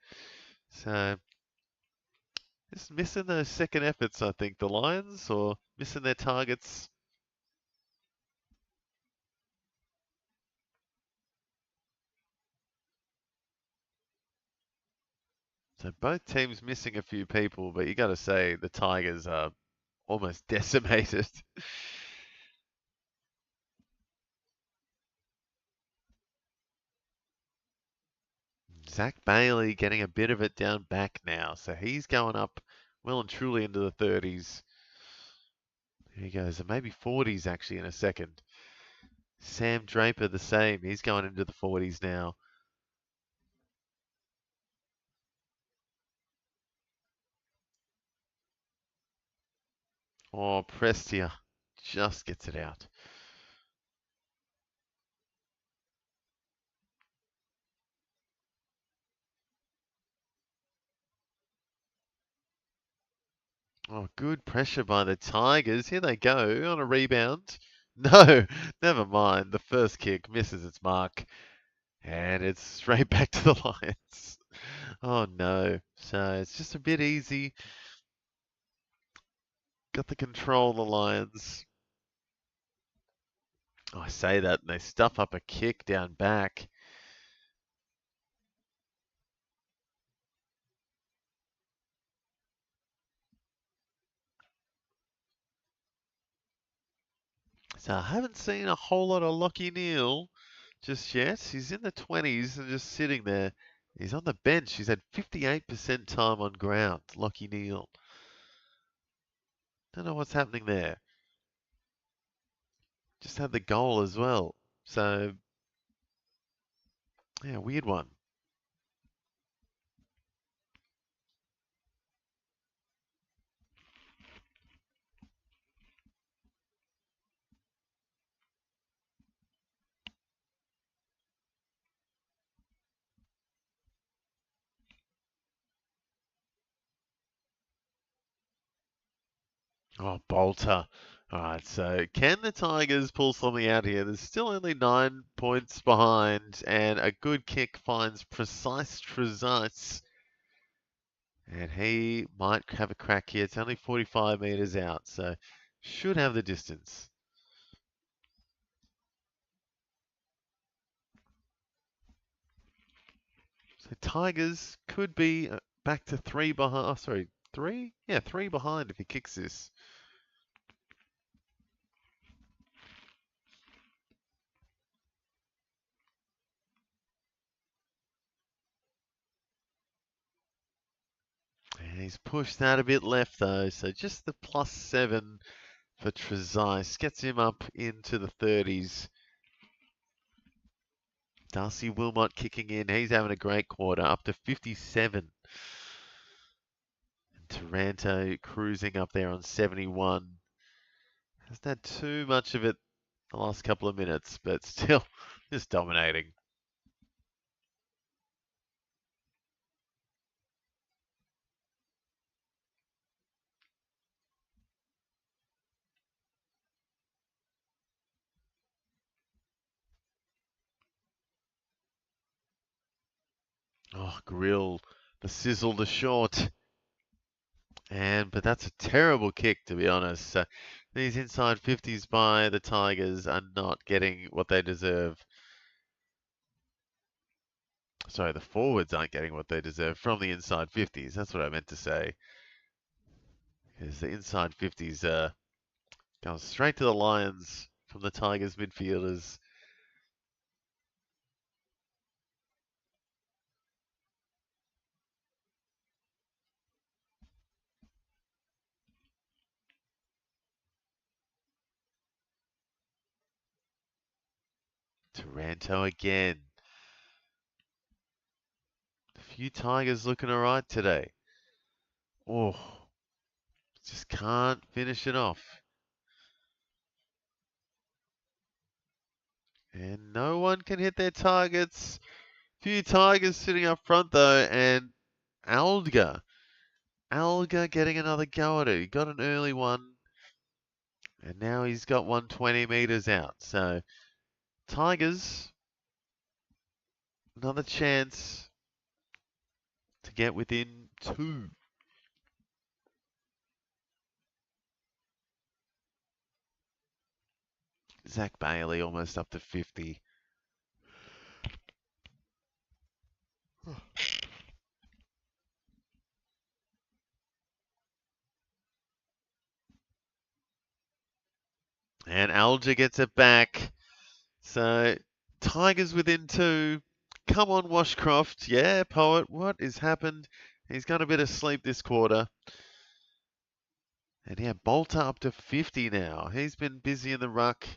So Just missing those second efforts, I think, the Lions, or missing their targets. So both teams missing a few people, but you got to say the Tigers are almost decimated. Zach Bailey getting a bit of it down back now, so he's going up well and truly into the 30s. There he goes, and maybe 40s actually in a second. Sam Draper the same, he's going into the 40s now. Oh, Prestia just gets it out. Oh, good pressure by the Tigers. Here they go on a rebound. No, never mind. The first kick misses its mark, and it's straight back to the Lions. Oh no. So it's just a bit easy. Got the control, the Lions. Oh, I say that, and they stuff up a kick down back. So I haven't seen a whole lot of Lockie Neal just yet. He's in the 20s and just sitting there. He's on the bench. He's had 58% time on ground, Lockie Neal. Don't know what's happening there. Just had the goal as well. So, yeah, weird one. Oh, Bolter. All right, so can the Tigers pull something out here? There's still only 9 points behind, and a good kick finds precise Trezise. And he might have a crack here. It's only 45 metres out, so should have the distance. So Tigers could be back to three behind. Oh, sorry, three? Yeah, three behind if he kicks this. And he's pushed that a bit left though, so just the +7 for Trezise gets him up into the 30s. Darcy Wilmot kicking in. He's having a great quarter, up to 57. And Taranto cruising up there on 71. Hasn't had too much of it the last couple of minutes, but still just dominating. Oh, Grill, the sizzle, the short. But that's a terrible kick, to be honest. These inside 50s by the Tigers are not getting what they deserve. Sorry, the forwards aren't getting what they deserve from the inside 50s. That's what I meant to say. Because the inside 50s going straight to the Lions from the Tigers midfielders. Taranto again. A few Tigers looking alright today. Oh, just can't finish it off. And no one can hit their targets. Few Tigers sitting up front though, and Alga. Alga getting another go at it. He got an early one, and now he's got one 20 metres out. So, Tigers, another chance to get within 2. Zach Bailey almost up to 50. And Alger gets it back. So Tigers within 2. Come on, Washcroft. Yeah, Poet, what has happened? He's got a bit of sleep this quarter. And yeah, Bolter up to 50 now. He's been busy in the ruck,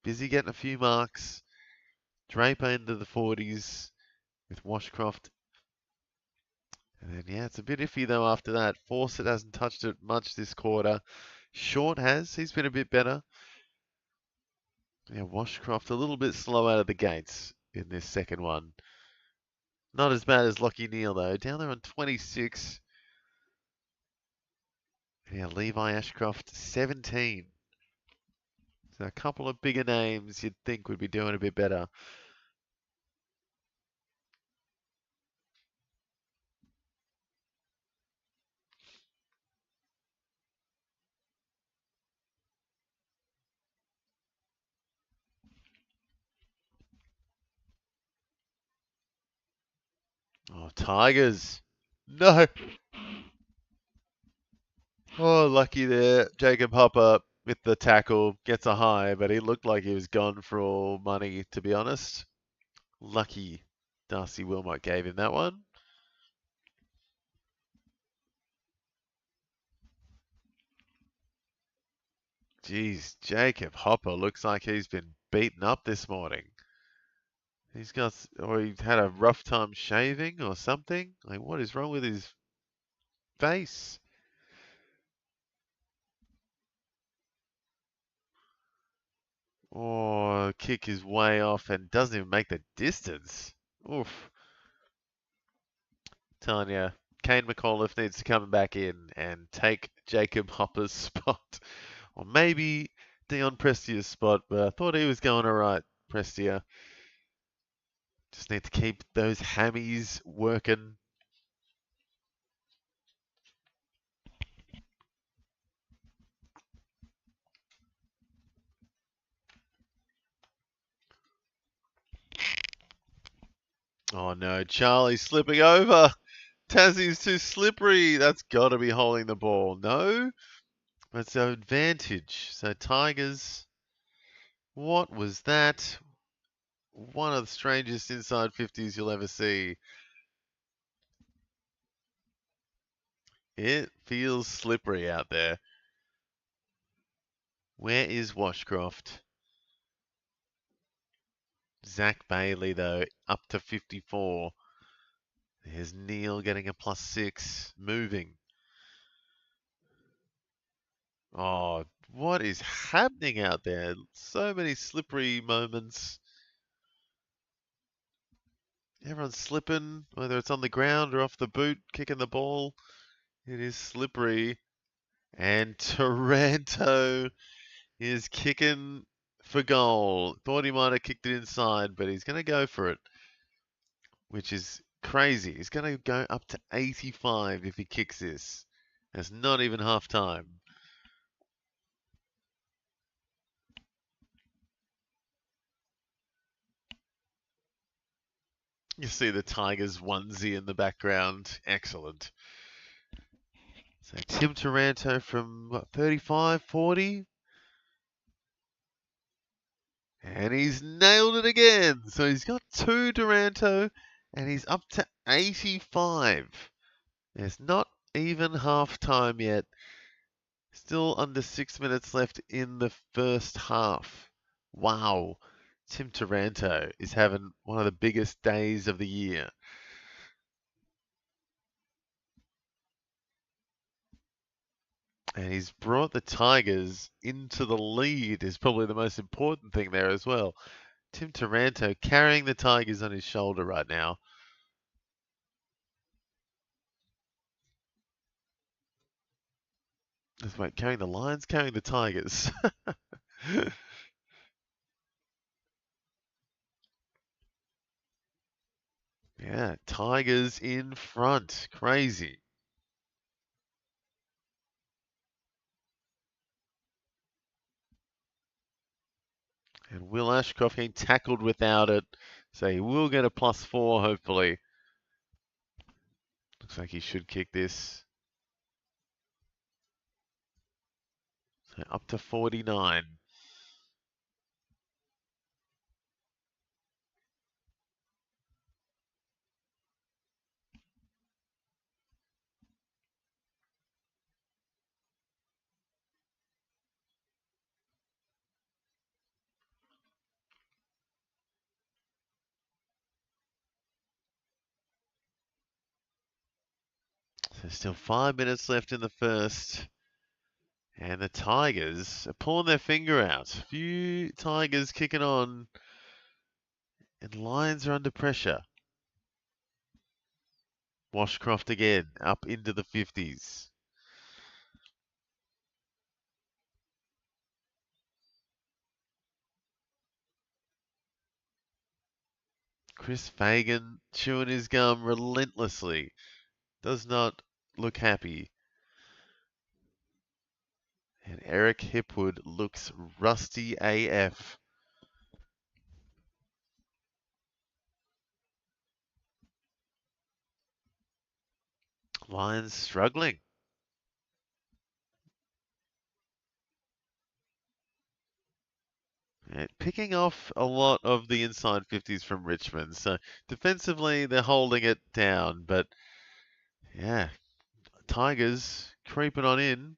busy getting a few marks. Draper into the 40s with Washcroft. And then, yeah, it's a bit iffy though after that. Fawcett hasn't touched it much this quarter. Short has. He's been a bit better. Yeah, Washcroft a little bit slow out of the gates in this second one. Not as bad as Lockie Neal though. Down there on 26. Yeah, Levi Ashcroft 17. So a couple of bigger names you'd think would be doing a bit better. Oh, Tigers. No. Oh, lucky there. Jacob Hopper with the tackle gets a high, but he looked like he was gone for all money, to be honest. Lucky Darcy Wilmot gave him that one. Geez, Jacob Hopper looks like he's been beaten up this morning. He's got, or he had a rough time shaving or something. Like, what is wrong with his face? Oh, kick is way off and doesn't even make the distance. Oof. Telling you, Kane McAuliffe needs to come back in and take Jacob Hopper's spot. Or maybe Dion Prestia's spot, but I thought he was going alright, Prestia. Just need to keep those hammies working. Oh no, Charlie's slipping over. Tassie's too slippery. That's got to be holding the ball. No? That's an advantage. So Tigers, what was that? One of the strangest inside 50s you'll ever see. It feels slippery out there. Where is Washcroft? Zach Bailey, though, up to 54. There's Neil getting a +6. Moving. Oh, what is happening out there? So many slippery moments. Everyone's slipping, whether it's on the ground or off the boot, kicking the ball. It is slippery. And Taranto is kicking for goal. Thought he might have kicked it inside, but he's going to go for it, which is crazy. He's going to go up to 85 if he kicks this. That's not even half time. You see the Tigers onesie in the background. Excellent. So Tim Taranto from what, 35, 40? And he's nailed it again. So he's got 2 Taranto and he's up to 85. There's not even half time yet. Still under 6 minutes left in the first half. Wow. Tim Taranto is having one of the biggest days of the year. And he's brought the Tigers into the lead is probably the most important thing there as well. Tim Taranto carrying the Tigers on his shoulder right now. Wait, carrying the Lions, carrying the Tigers. Yeah, Tigers in front. Crazy. And Will Ashcroft getting tackled without it. So he will get a +4, hopefully. Looks like he should kick this. So up to 49. So still 5 minutes left in the first. And the Tigers are pulling their finger out. A few Tigers kicking on. And Lions are under pressure. Washcroft again, up into the 50s. Chris Fagan chewing his gum relentlessly. Does not look happy. And Eric Hipwood looks rusty AF. Lions struggling. And picking off a lot of the inside 50s from Richmond. So defensively, they're holding it down. But yeah, Tigers creeping on in.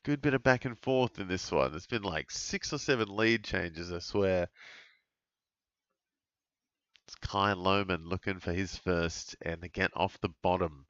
Good bit of back and forth in this one. There's been like 6 or 7 lead changes, I swear. It's Kai Lohman looking for his first, and again off the bottom.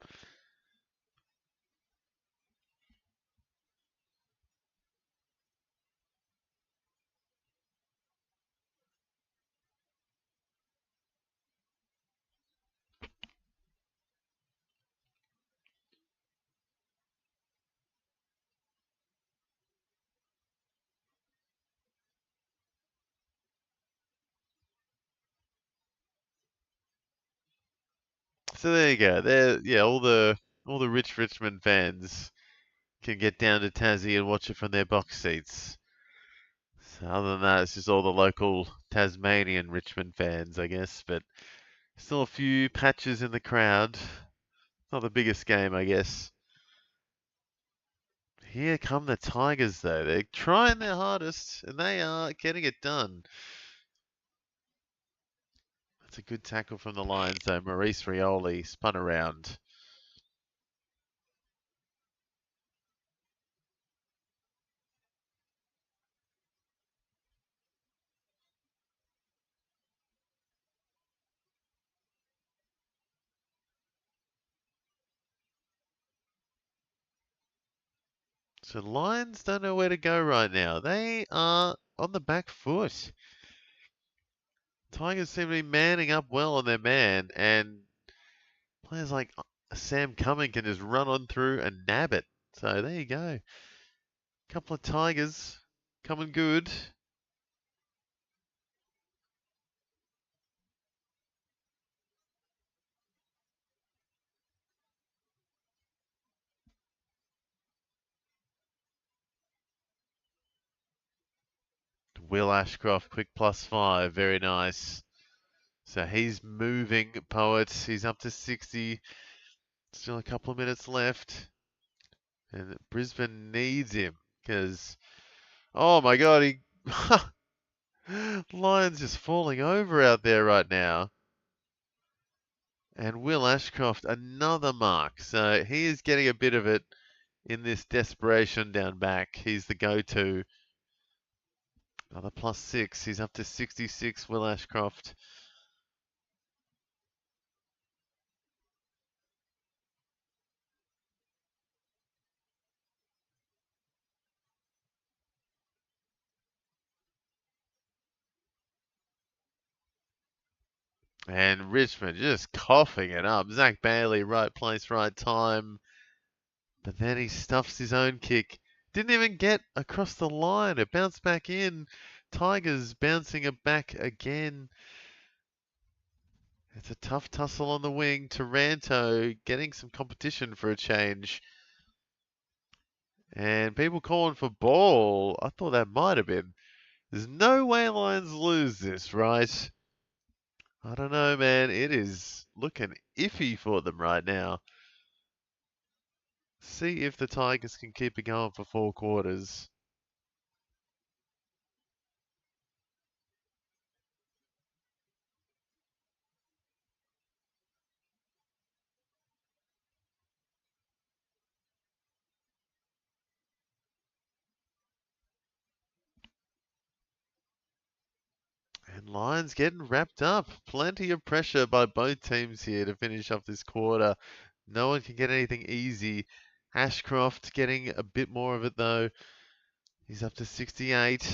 So there you go. There, yeah, all the rich Richmond fans can get down to Tassie and watch it from their box seats. So other than that, it's just all the local Tasmanian Richmond fans, I guess. But still a few patches in the crowd. Not the biggest game, I guess. Here come the Tigers, though. They're trying their hardest, and they are getting it done. That's a good tackle from the Lions, though. Maurice Rioli spun around. So Lions don't know where to go right now. They are on the back foot. Tigers seem to be manning up well on their man, and players like Sam Cumming can just run on through and nab it. So there you go. Couple of Tigers coming good. Will Ashcroft, quick +5, very nice. So he's moving, Poet. He's up to 60. Still a couple of minutes left. And Brisbane needs him because, oh my God, he Lions just falling over out there right now. And Will Ashcroft, another mark. So he is getting a bit of it in this desperation down back. He's the go-to. Another +6. He's up to 66, Will Ashcroft. And Richmond just coughing it up. Zach Bailey, right place, right time. But then he stuffs his own kick. Didn't even get across the line. It bounced back in. Tigers bouncing it back again. It's a tough tussle on the wing. Taranto getting some competition for a change. And people calling for ball. I thought that might have been There's no way Lions lose this, right? I don't know, man. It is looking iffy for them right now. See if the Tigers can keep it going for 4 quarters. And Lions getting wrapped up. Plenty of pressure by both teams here to finish off this quarter. No one can get anything easy. Ashcroft getting a bit more of it though. He's up to 68.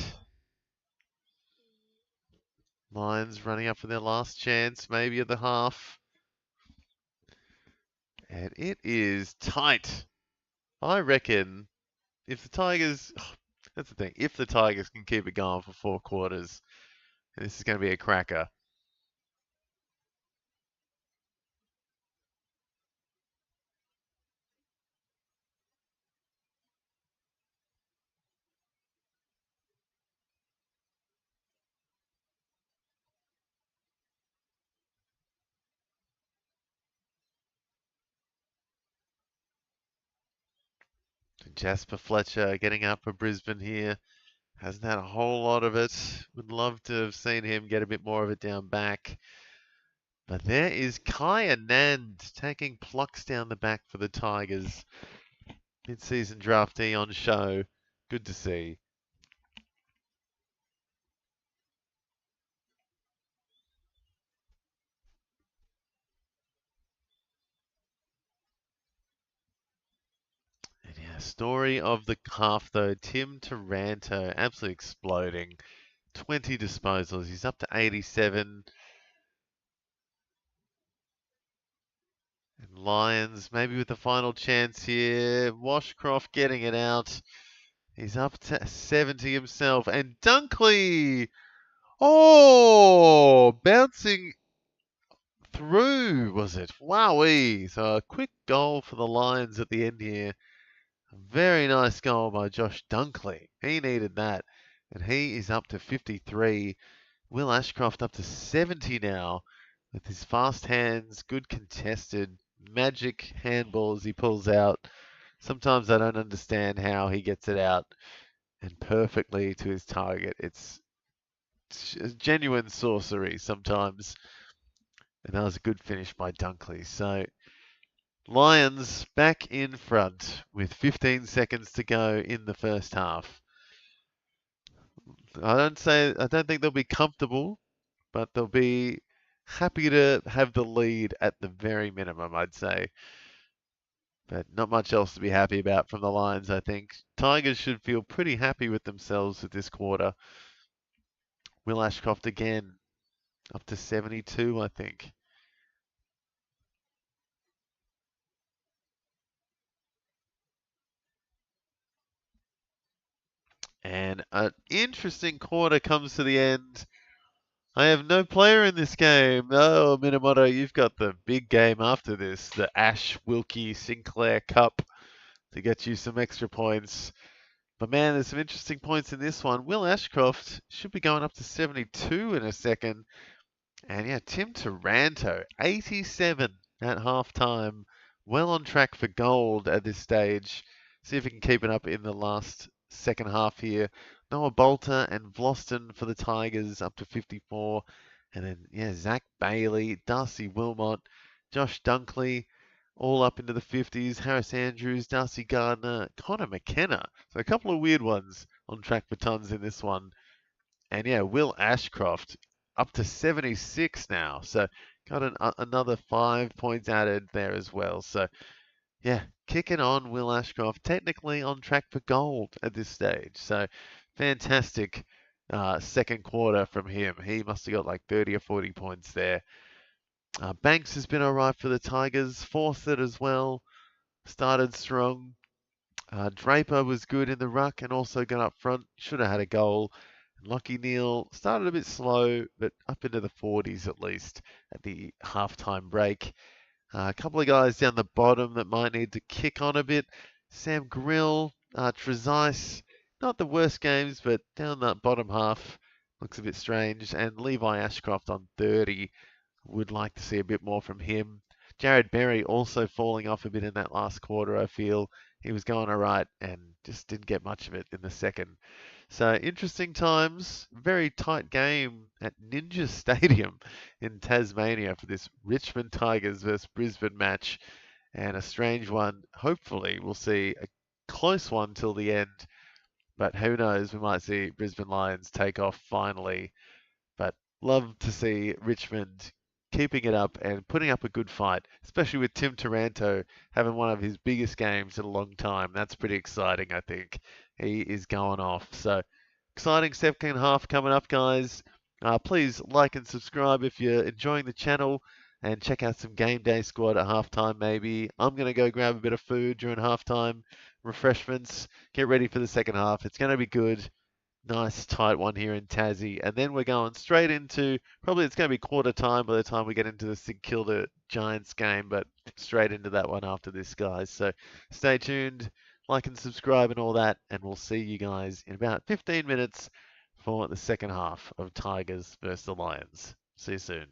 Lions running up for their last chance, maybe at the half. And it is tight. I reckon if the Tigers, that's the thing, if the Tigers can keep it going for 4 quarters, this is going to be a cracker. Jasper Fletcher getting up for Brisbane here. Hasn't had a whole lot of it. Would love to have seen him get a bit more of it down back. But there is Kai Anand taking plucks down the back for the Tigers. Mid-season draftee on show. Good to see. And yeah, story of the half though. Tim Taranto absolutely exploding. 20 disposals. He's up to 87. And Lions maybe with the final chance here. Washcroft getting it out. He's up to 70 himself. And Dunkley! Oh! Bouncing through, was it? Wowee! So a quick goal for the Lions at the end here. A very nice goal by Josh Dunkley. He needed that. And he is up to 53. Will Ashcroft up to 70 now with his fast hands, good contested, magic handballs he pulls out. Sometimes I don't understand how he gets it out and perfectly to his target. It's genuine sorcery sometimes. And that was a good finish by Dunkley. So Lions back in front with 15 seconds to go in the first half. I don't think they'll be comfortable, but they'll be happy to have the lead at the very minimum, I'd say. But not much else to be happy about from the Lions, I think. Tigers should feel pretty happy with themselves with this quarter. Will Ashcroft again, up to 72, I think. And an interesting quarter comes to the end. I have no player in this game. Oh, Minamoto, you've got the big game after this, the Ash Wilkie Sinclair Cup to get you some extra points. But man, there's some interesting points in this one. Will Ashcroft should be going up to 72 in a second. And yeah, Tim Taranto, 87 at halftime. Well on track for gold at this stage. See if he can keep it up in the last second half here. Noah Bolter and Vloston for the Tigers up to 54. And then, yeah, Zach Bailey, Darcy Wilmot, Josh Dunkley, all up into the 50s. Harris Andrews, Darcy Gardner, Connor McKenna. So a couple of weird ones on track for tons in this one. And yeah, Will Ashcroft up to 76 now. So got another 5 points added there as well. So yeah, kicking on Will Ashcroft, technically on track for gold at this stage. So fantastic second quarter from him. He must have got like 30 or 40 points there. Banks has been alright for the Tigers. Fawcett as well. Started strong. Draper was good in the ruck and also got up front. Should have had a goal. Lockie Neal started a bit slow, but up into the 40s at least at the halftime break. A couple of guys down the bottom that might need to kick on a bit. Sam Grill, Trezise, not the worst games, but down that bottom half looks a bit strange. And Levi Ashcroft on 30. Would like to see a bit more from him. Jared Berry also falling off a bit in that last quarter, I feel. He was going all right and just didn't get much of it in the second. So interesting times. Very tight game at Ninja Stadium in Tasmania for this Richmond Tigers versus Brisbane match. And a strange one. Hopefully, we'll see a close one till the end. But who knows? We might see Brisbane Lions take off finally, but love to see Richmond keeping it up and putting up a good fight, especially with Tim Taranto having one of his biggest games in a long time. That's pretty exciting, I think. He is going off. So exciting second half coming up, guys. Please like and subscribe if you're enjoying the channel and check out some game day squad at halftime maybe. I'm going to go grab a bit of food during halftime, refreshments, get ready for the second half. It's going to be good. Nice tight one here in Tassie. And then we're going straight into, probably it's going to be quarter time by the time we get into the St Kilda Giants game, but straight into that one after this, guys. So stay tuned, like and subscribe and all that, and we'll see you guys in about 15 minutes for the second half of Tigers versus the Lions. See you soon.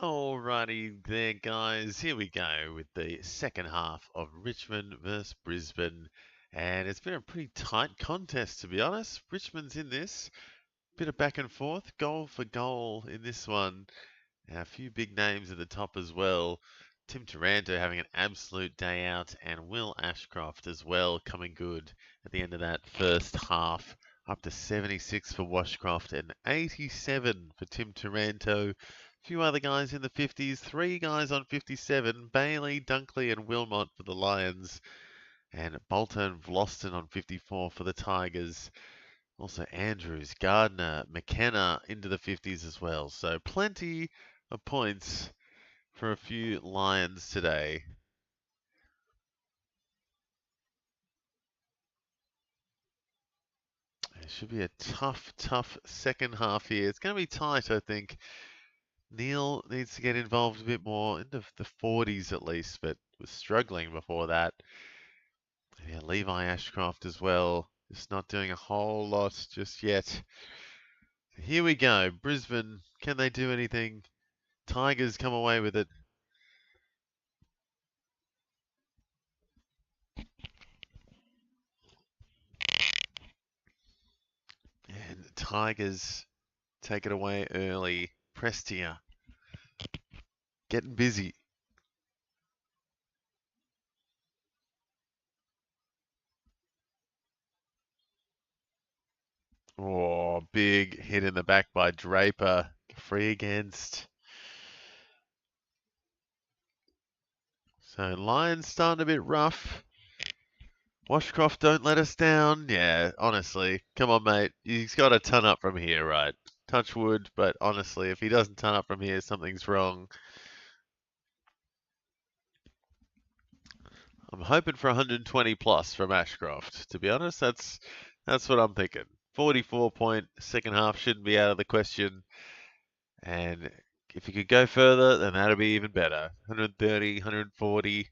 Alrighty there, guys. Here we go with the second half of Richmond versus Brisbane. And it's been a pretty tight contest, to be honest. Richmond's in this. Bit of back and forth, goal for goal in this one. A few big names at the top as well. Tim Taranto having an absolute day out, and Will Ashcroft as well coming good at the end of that first half. Up to 76 for Washcroft and 87 for Tim Taranto. A few other guys in the 50s, three guys on 57, Bailey, Dunkley and Wilmot for the Lions, and Bolton Vlosten on 54 for the Tigers. Also Andrews, Gardner, McKenna into the 50s as well. So plenty of points for a few Lions today. It should be a tough second half here. It's going to be tight, I think. Neil needs to get involved a bit more, into the 40s at least, but was struggling before that. Yeah, Levi Ashcroft as well. Just not doing a whole lot just yet. Here we go. Brisbane, can they do anything? Tigers come away with it. And Tigers take it away early. Prestia getting busy. Oh, big hit in the back by Draper. Free against. So Lions starting a bit rough. Washcroft, don't let us down. Yeah, honestly. Come on, mate. He's got to ton up from here, right? Touch wood, but honestly, if he doesn't ton up from here, something's wrong. I'm hoping for 120 plus from Ashcroft. To be honest, that's what I'm thinking. 44 point second half shouldn't be out of the question. And if he could go further, then that'd be even better. 130, 140.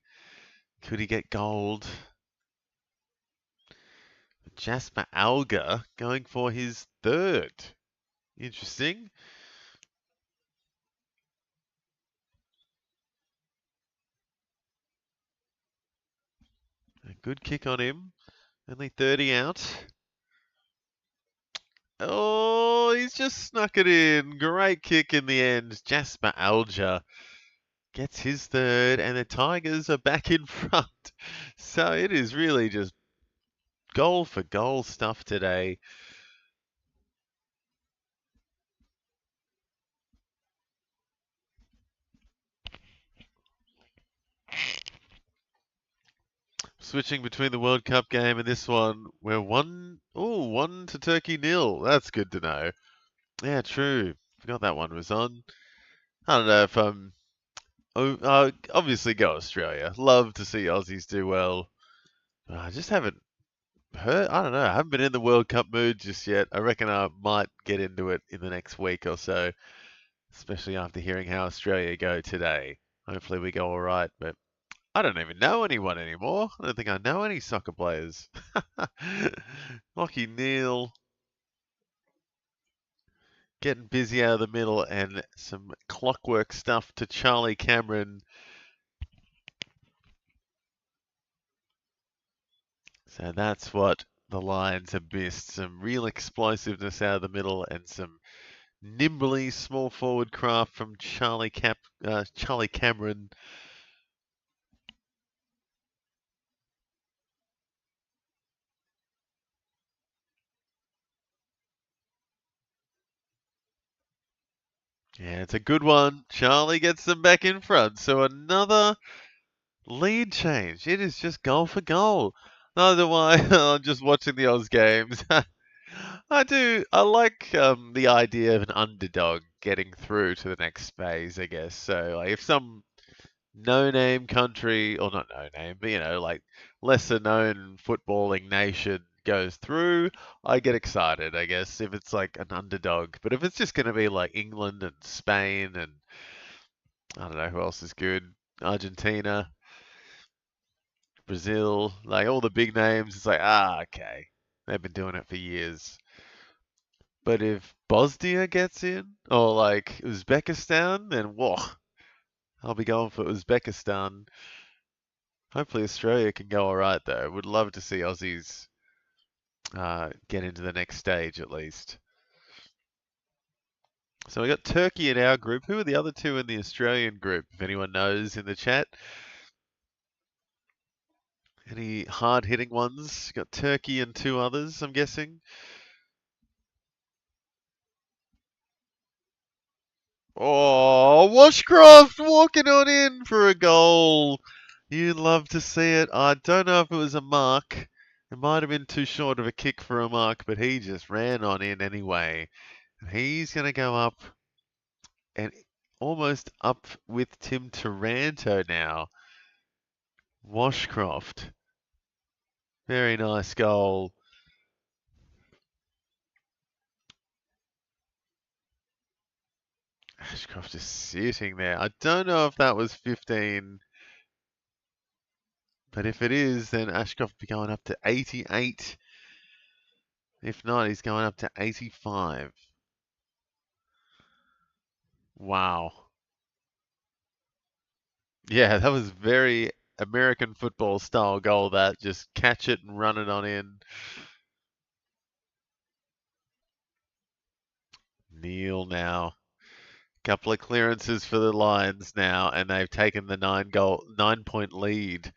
Could he get gold? Jasper Alga going for his third. Interesting. A good kick on him. Only 30 out. Oh, he's just snuck it in. Great kick in the end. Jasper Alga gets his third, and the Tigers are back in front. So it is really just goal for goal stuff today. Switching between the World Cup game and this one, we're one to Turkey 0. That's good to know. Yeah, true. Forgot that one was on. I don't know if obviously go Australia. Love to see Aussies do well. But I just haven't heard. I don't know. I haven't been in the World Cup mood just yet. I reckon I might get into it in the next week or so, especially after hearing how Australia go today. Hopefully we go all right, but I don't even know anyone anymore. I don't think I know any soccer players. Lockie Neal getting busy out of the middle, and some clockwork stuff to Charlie Cameron. So that's what the Lions have missed. Some real explosiveness out of the middle and some nimbly small forward craft from Charlie Cameron. Yeah, it's a good one. Charlie gets them back in front. So another lead change. It is just goal for goal. Neither why I'm just watching the Oz games. I like the idea of an underdog getting through to the next phase, I guess. So like if some no-name country, or not no-name, but like lesser-known footballing nation goes through, I get excited, I guess, if it's like an underdog. But if it's just going to be like England and Spain and I don't know who else is good, Argentina, Brazil, like all the big names, it's like, okay, they've been doing it for years. But if Bosnia gets in, or like Uzbekistan, then whoa, I'll be going for Uzbekistan. Hopefully Australia can go all right though. Would love to see Aussies get into the next stage at least. So we got Turkey in our group. Who are the other two in the Australian group? If anyone knows in the chat. Any hard-hitting ones? Got Turkey and two others, I'm guessing. Oh, Washcroft walking on in for a goal. You'd love to see it. I don't know if it was a mark. It might have been too short of a kick for a mark, but he just ran on in anyway. He's going to go up and almost up with Tim Taranto now. Washcroft. Very nice goal. Ashcroft just sitting there. I don't know if that was 15, but if it is, then Ashcroft will be going up to 88. If not, he's going up to 85. Wow. Yeah, that was very American football style goal, that. Just catch it and run it on in. Neil now. Couple of clearances for the Lions now, and they've taken the 9-point lead.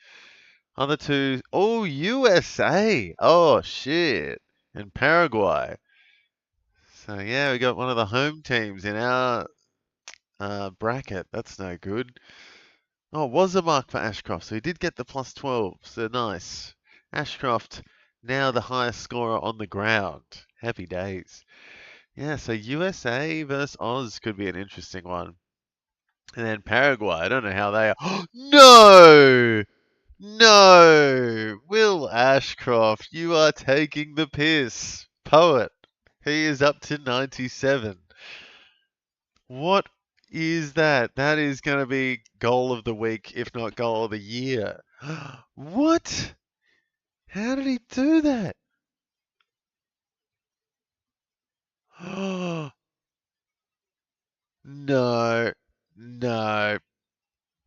Other two, oh, USA. Oh, shit. And Paraguay. So, yeah, we got one of the home teams in our bracket. That's no good. Oh, it was a mark for Ashcroft, so he did get the plus 12. So, nice. Ashcroft, now the highest scorer on the ground. Happy days. Yeah, so USA versus Oz could be an interesting one. And then Paraguay, I don't know how they are. No! No! Will Ashcroft, you are taking the piss. Poet, he is up to 97. What is that? That is going to be goal of the week, if not goal of the year. What? How did he do that? No, no.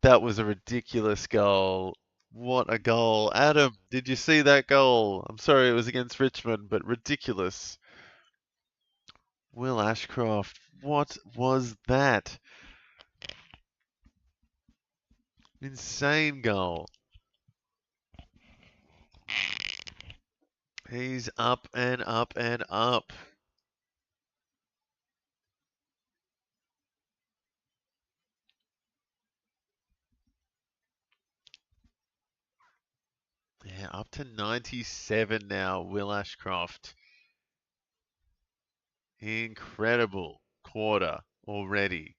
That was a ridiculous goal. What a goal. Adam, did you see that goal? I'm sorry it was against Richmond, but ridiculous. Will Ashcroft, what was that? Insane goal. He's up and up and up. Yeah, up to 97 now, Will Ashcroft. Incredible quarter already.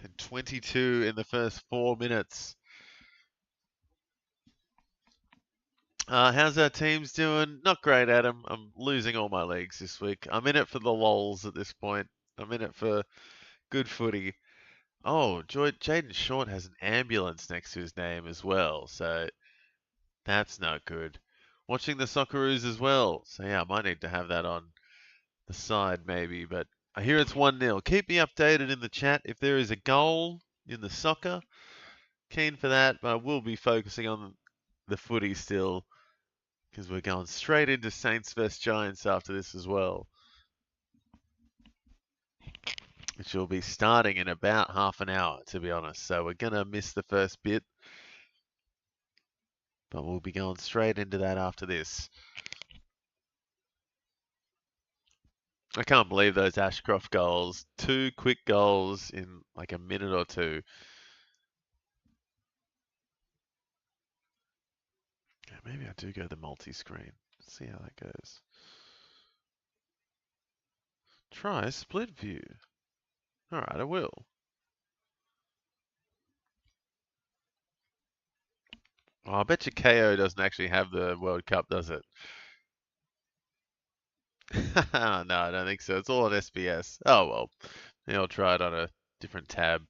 And 22 in the first 4 minutes. How's our teams doing? Not great, Adam. I'm losing all my leagues this week. I'm in it for the lols at this point. I'm in it for good footy. Oh, Jaden Short has an ambulance next to his name as well, so that's not good. Watching the Socceroos as well, so yeah, I might need to have that on the side maybe, but I hear it's 1-0. Keep me updated in the chat if there is a goal in the soccer. Keen for that, but I will be focusing on the footy still, because we're going straight into Saints vs Giants after this as well, which will be starting in about half an hour, to be honest. So we're going to miss the first bit, but we'll be going straight into that after this. I can't believe those Ashcroft goals. 2 quick goals in like a minute or two. Yeah, maybe I do go the multi-screen. See how that goes. Try split view. Alright, I will. Oh, I bet you KO doesn't actually have the World Cup, does it? No, I don't think so. It's all on SBS. Oh well. Maybe I'll try it on a different tab.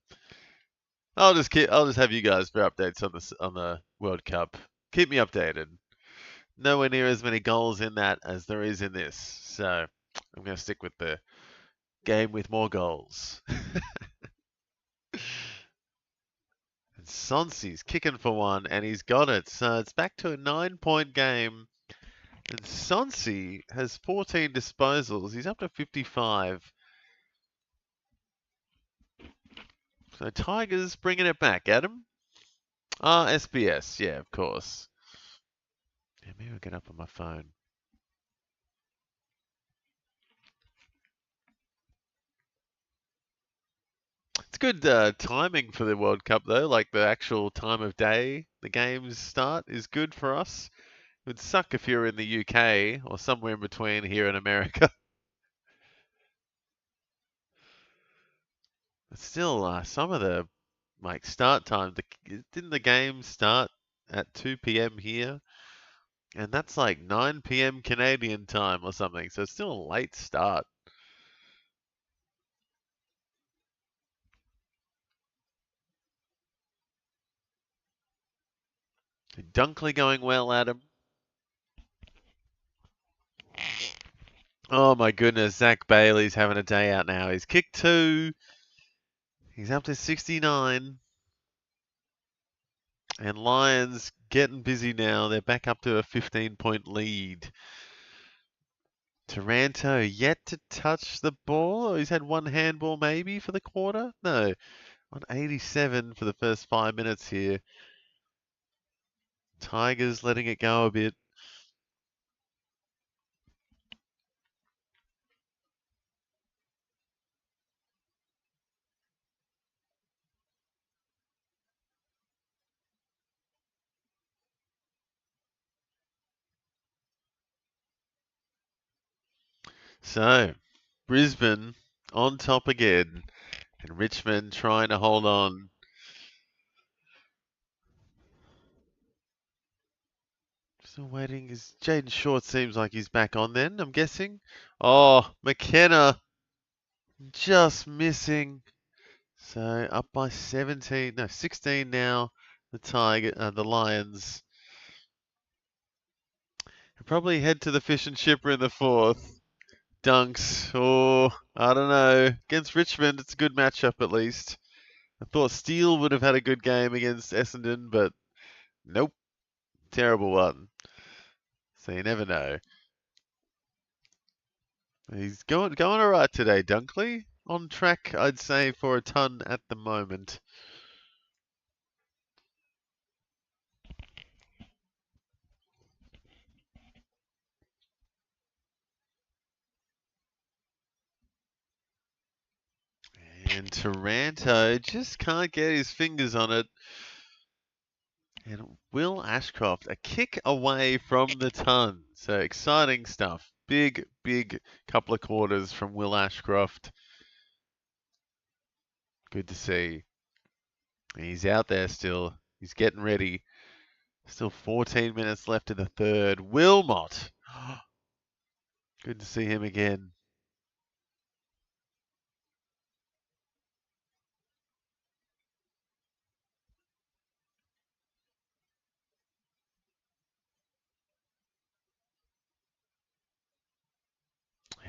I'll just have you guys for updates on the World Cup. Keep me updated. Nowhere near as many goals in that as there is in this. So I'm going to stick with the game with more goals. Sonsi's kicking for one, and he's got it. So it's back to a 9-point game. And Sonsi has 14 disposals. He's up to 55. So Tigers bringing it back. Adam? SBS. Yeah, of course. Yeah, maybe I'll get up on my phone. It's good timing for the World Cup, though. Like the actual time of day the games start is good for us. It would suck if you're in the UK or somewhere in between here in America. But still, some of the start time. Didn't the game start at 2 p.m. here? And that's like 9 p.m. Canadian time or something. So it's still a late start. Dunkley going well, Adam. Oh my goodness, Zach Bailey's having a day out now. He's kicked 2. He's up to 69. And Lions getting busy now. They're back up to a 15-point lead. Taranto yet to touch the ball. He's had one handball maybe for the quarter. No, on 87 for the first 5 minutes here. Tigers letting it go a bit. So, Brisbane on top again, and Richmond trying to hold on. Still waiting. Is Jaden Short seems like he's back on then, I'm guessing. Oh, McKenna just missing. So up by 17, no, 16 now. The Lions. He'll probably head to the fish and chipper in the fourth. Dunks. Oh, I don't know. Against Richmond, it's a good matchup at least. I thought Steele would have had a good game against Essendon, but nope. Terrible one. So you never know. He's going all right today, Dunkley. On track, I'd say, for a ton at the moment. And Taranto just can't get his fingers on it. And Will Ashcroft, a kick away from the ton. So exciting stuff. Big, big couple of quarters from Will Ashcroft. Good to see. And he's out there still. He's getting ready. Still 14 minutes left in the third. Wilmot. Good to see him again.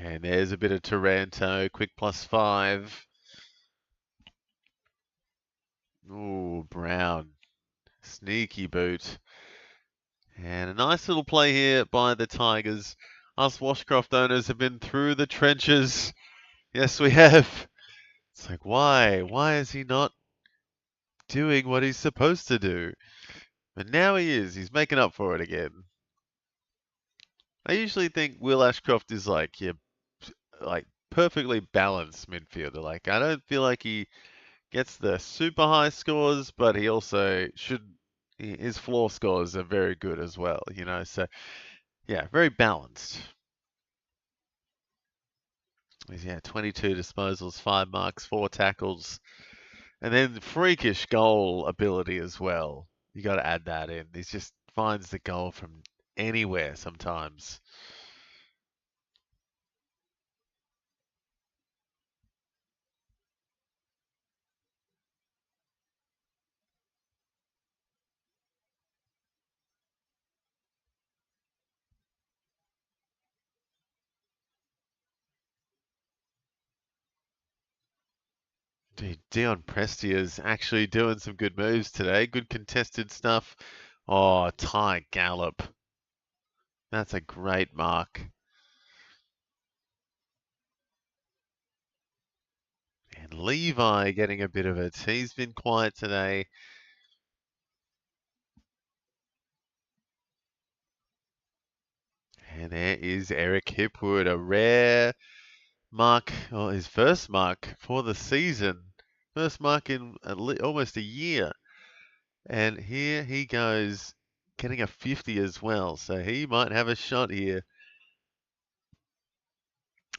And there's a bit of Taranto. Quick +5. Ooh, Brown. Sneaky boot. And a nice little play here by the Tigers. Us Washcroft owners have been through the trenches. Yes, we have. It's like, why? Why is he not doing what he's supposed to do? But now he is. He's making up for it again. I usually think Will Ashcroft is like, yeah, like perfectly balanced midfielder. Like, I don't feel like he gets the super high scores, but he also should. His floor scores are very good as well, you know. So, yeah, very balanced. Yeah, 22 disposals, 5 marks, 4 tackles, and then freakish goal ability as well. You got to add that in. He just finds the goal from anywhere sometimes. Dude, Dion Prestia's actually doing some good moves today. Good contested stuff. Oh, Ty Gallop. That's a great mark. And Levi getting a bit of it. He's been quiet today. And there is Eric Hipwood, a rare mark, or his first mark for the season. First mark in almost a year. And here he goes, getting a 50 as well. So he might have a shot here.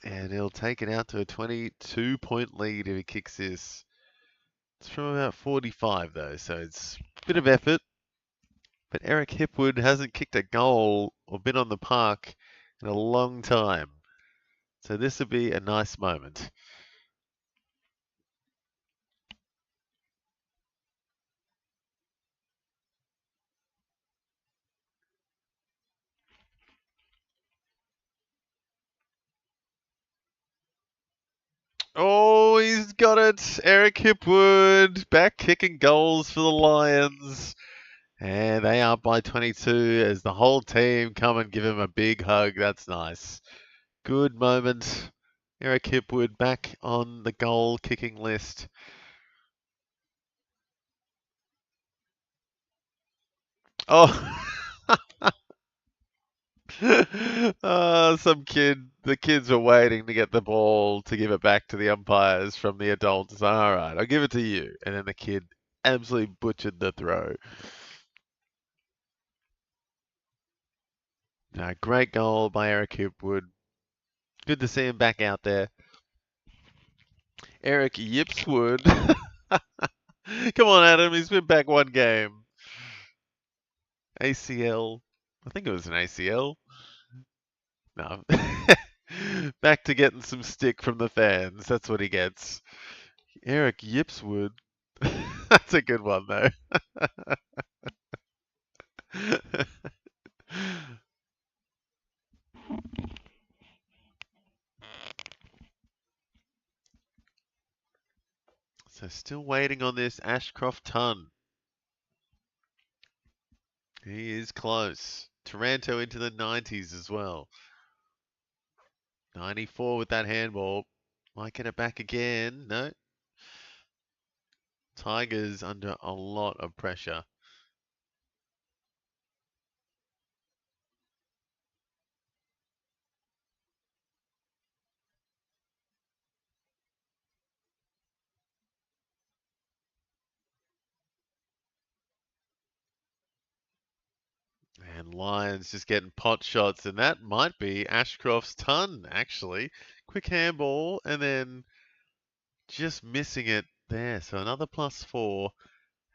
And he'll take it out to a 22-point lead if he kicks this. It's from about 45 though, so it's a bit of effort. But Eric Hipwood hasn't kicked a goal or been on the park in a long time. So this will be a nice moment. Oh, he's got it. Eric Hipwood back kicking goals for the Lions. And they are by 22 as the whole team come and give him a big hug. That's nice. Good moment. Eric Hipwood back on the goal kicking list. Oh, the kids were waiting to get the ball to give it back to the umpires from the adults. All right, I'll give it to you. And then the kid absolutely butchered the throw. Great goal by Eric Hipwood. Good to see him back out there. Eric Yipswood. Come on, Adam. He's been back one game. ACL. I think it was an ACL. No. Back to getting some stick from the fans. That's what he gets. Eric Yipswood. That's a good one, though. So still waiting on this Ashcroft ton. He is close. Taranto into the 90s as well. 94 with that handball. Might get it back again. No. Tigers under a lot of pressure. And Lions just getting pot shots, and that might be Ashcroft's ton, actually. Quick handball, and then just missing it there. So another +4.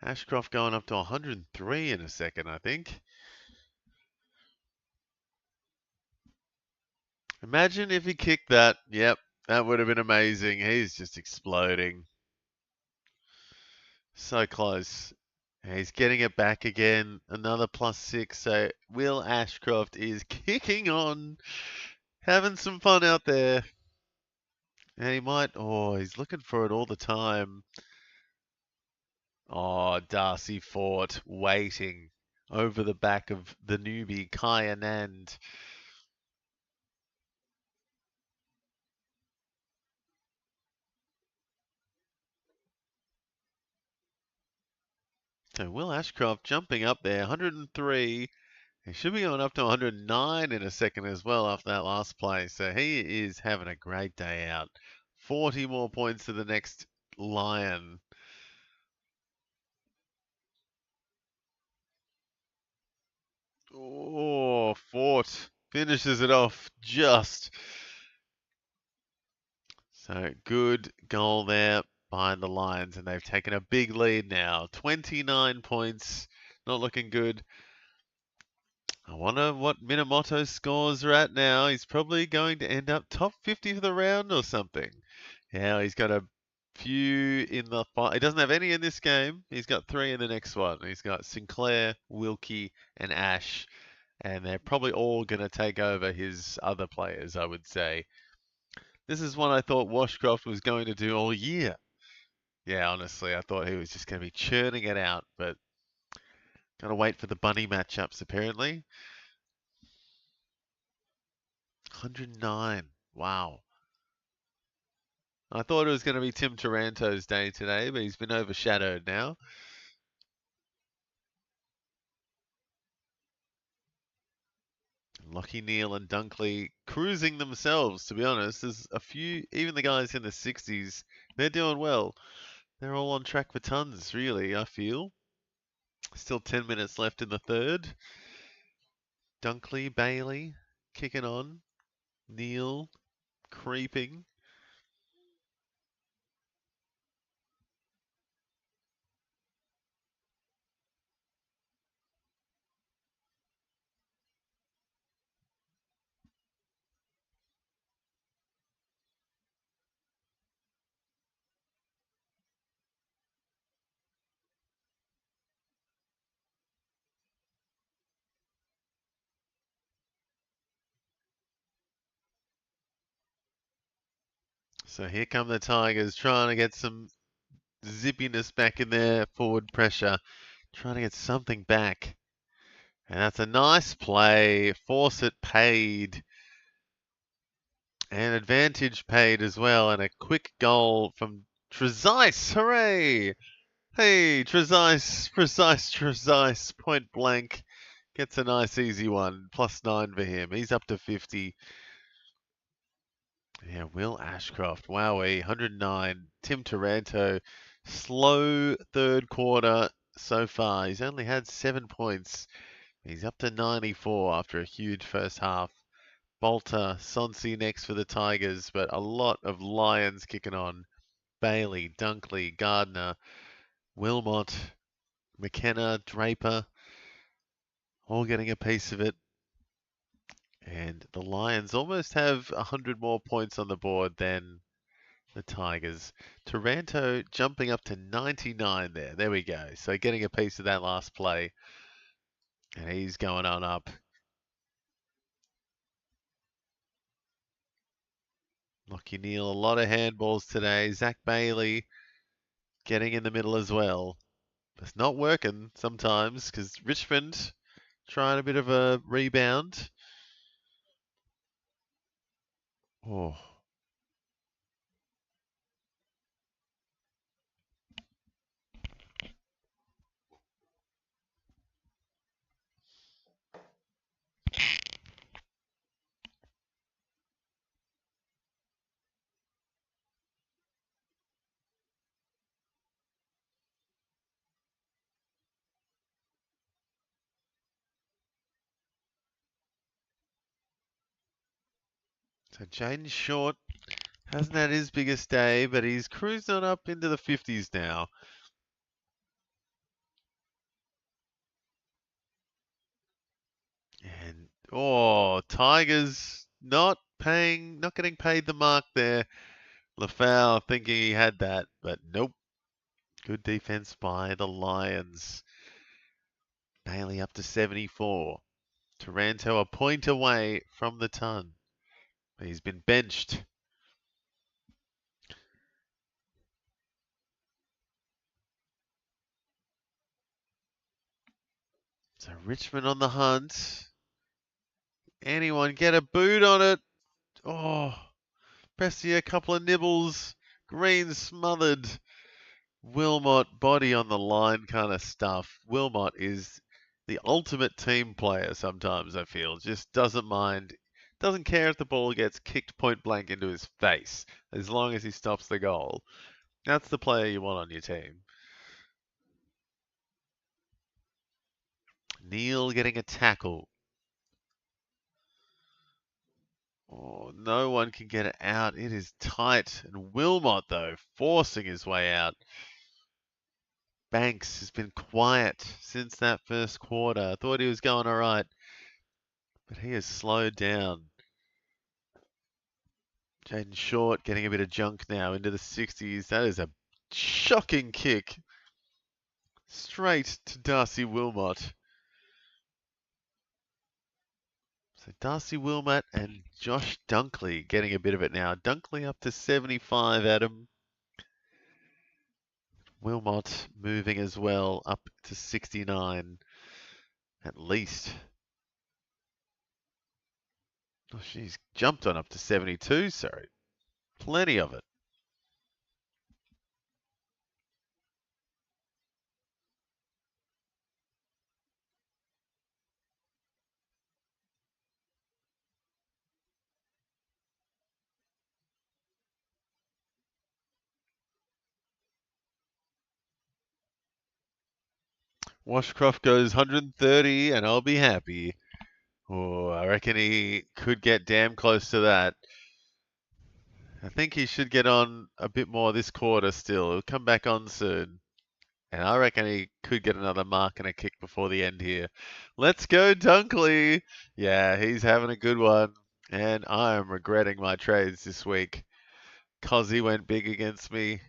Ashcroft going up to 103 in a second, I think. Imagine if he kicked that. Yep, that would have been amazing. He's just exploding. So close. He's getting it back again. Another +6. So Will Ashcroft is kicking on. Having some fun out there. And he might. Oh, he's looking for it all the time. Oh, Darcy Fort waiting over the back of the newbie, Kai Anand. So Will Ashcroft jumping up there, 103. He should be going up to 109 in a second as well after that last play. So he is having a great day out. 40 more points to the next Lion. Oh, Fort finishes it off just. So good goal there by the Lions, and they've taken a big lead now. 29 points. Not looking good. I wonder what Minamoto's scores are at now. He's probably going to end up top 50 for the round or something. Yeah, he's got a few in the fight. He doesn't have any in this game. He's got 3 in the next one. He's got Sinclair, Wilkie, and Ash. And they're probably all going to take over his other players, I would say. This is one I thought Washcroft was going to do all year. Yeah, honestly, I thought he was just going to be churning it out, but got to wait for the bunny matchups apparently. 109. Wow. I thought it was going to be Tim Taranto's day today, but he's been overshadowed now. Lockie Neal and Dunkley cruising themselves, to be honest. There's a few, even the guys in the 60s, they're doing well. They're all on track for tons, really, I feel. Still 10 minutes left in the third. Dunkley, Bailey, kicking on. Neal, creeping. So here come the Tigers trying to get some zippiness back in their forward pressure. Trying to get something back. And that's a nice play. Force it paid. And advantage paid as well. And a quick goal from Trezise. Hooray! Hey, Trezise. Point blank. Gets a nice easy one. +9 for him. He's up to 50. Yeah, Will Ashcroft. Wowee. 109. Tim Taranto. Slow third quarter so far. He's only had 7 points. He's up to 94 after a huge first half. Bolter, Sonsi next for the Tigers, but a lot of Lions kicking on. Bailey, Dunkley, Gardner, Wilmot, McKenna, Draper, all getting a piece of it. And the Lions almost have 100 more points on the board than the Tigers. Taranto jumping up to 99 there. There we go. So getting a piece of that last play. And he's going on up. Lockie Neal, a lot of handballs today. Zach Bailey getting in the middle as well. It's not working sometimes because Richmond trying a bit of a rebound. Oh, so Jaden Short hasn't had his biggest day, but he's cruising on up into the 50s now. And Tigers not getting paid the mark there. Lafau thinking he had that, but nope. Good defense by the Lions. Bailey up to 74. Taranto a point away from the ton. He's been benched. So Richmond on the hunt. Anyone get a boot on it? Oh, Bessie a couple of nibbles. Green smothered. Wilmot body on the line kind of stuff. Wilmot is the ultimate team player sometimes, I feel. Just doesn't mind. Doesn't care if the ball gets kicked point blank into his face, as long as he stops the goal. That's the player you want on your team. Neal getting a tackle. Oh, no one can get it out. It is tight. And Wilmot, though, forcing his way out. Banks has been quiet since that first quarter. I thought he was going all right, but he has slowed down. Jaden Short getting a bit of junk now into the 60s. That is a shocking kick. Straight to Darcy Wilmot. So Darcy Wilmot and Josh Dunkley getting a bit of it now. Dunkley up to 75, Adam. Wilmot moving as well up to 69 at least. Oh, she's jumped on up to 72, sorry. Plenty of it. Washcroft goes 130 and I'll be happy. Oh, I reckon he could get damn close to that. I think he should get on a bit more this quarter still. He'll come back on soon. And I reckon he could get another mark and a kick before the end here. Let's go, Dunkley. Yeah, he's having a good one. And I am regretting my trades this week. Cozzy went big against me.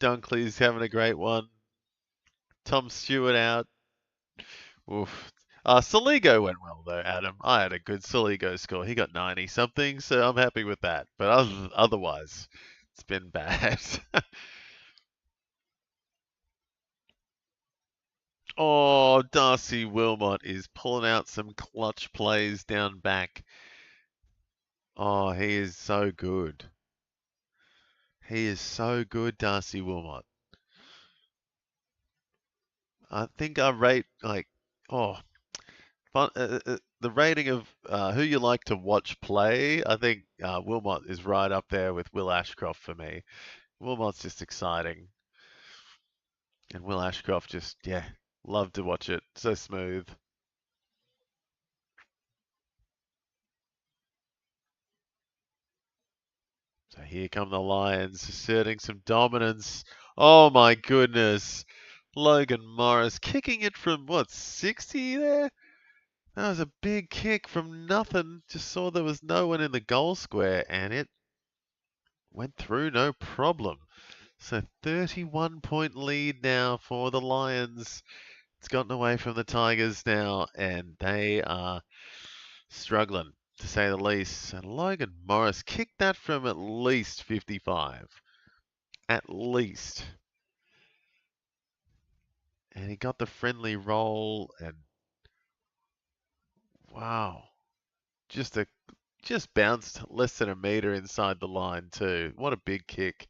Dunkley's having a great one. Tom Stewart out. Oof. Soligo went well though, Adam. I had a good Soligo score. He got 90 something, so I'm happy with that. But otherwise, it's been bad. Oh, Darcy Wilmot is pulling out some clutch plays down back. Oh, he is so good. He is so good, Darcy Wilmot. I think I rate oh, the rating of who you like to watch play. I think Wilmot is right up there with Will Ashcroft for me. Wilmot's just exciting, and Will Ashcroft just love to watch it. So smooth. So here come the Lions asserting some dominance. Oh my goodness. Logan Morris kicking it from what, 60 there? That was a big kick from nothing. Just saw there was no one in the goal square and it went through no problem. So 31-point lead now for the Lions. It's gotten away from the Tigers now and they are struggling, to say the least. And Logan Morris kicked that from at least 55. At least. And he got the friendly roll and wow. Just bounced less than a meter inside the line too. What a big kick.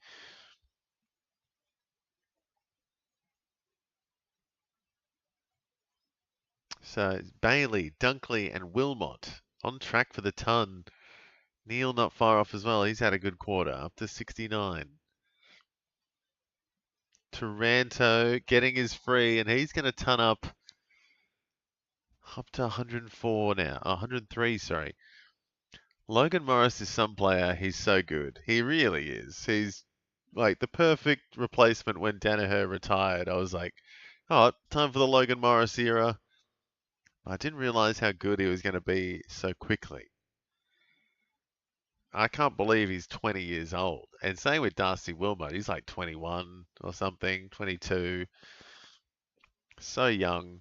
So Bailey, Dunkley and Wilmot on track for the ton. Neil not far off as well. He's had a good quarter, up to 69. Taranto getting his free, and he's going to ton up to 104 now. 103, sorry. Logan Morris is some player. He's so good. He really is. He's like the perfect replacement when Danaher retired. I was like, oh, time for the Logan Morris era. I didn't realize how good he was going to be so quickly. I can't believe he's 20 years old. And same with Darcy Wilmot. He's like 21 or something, 22. So young.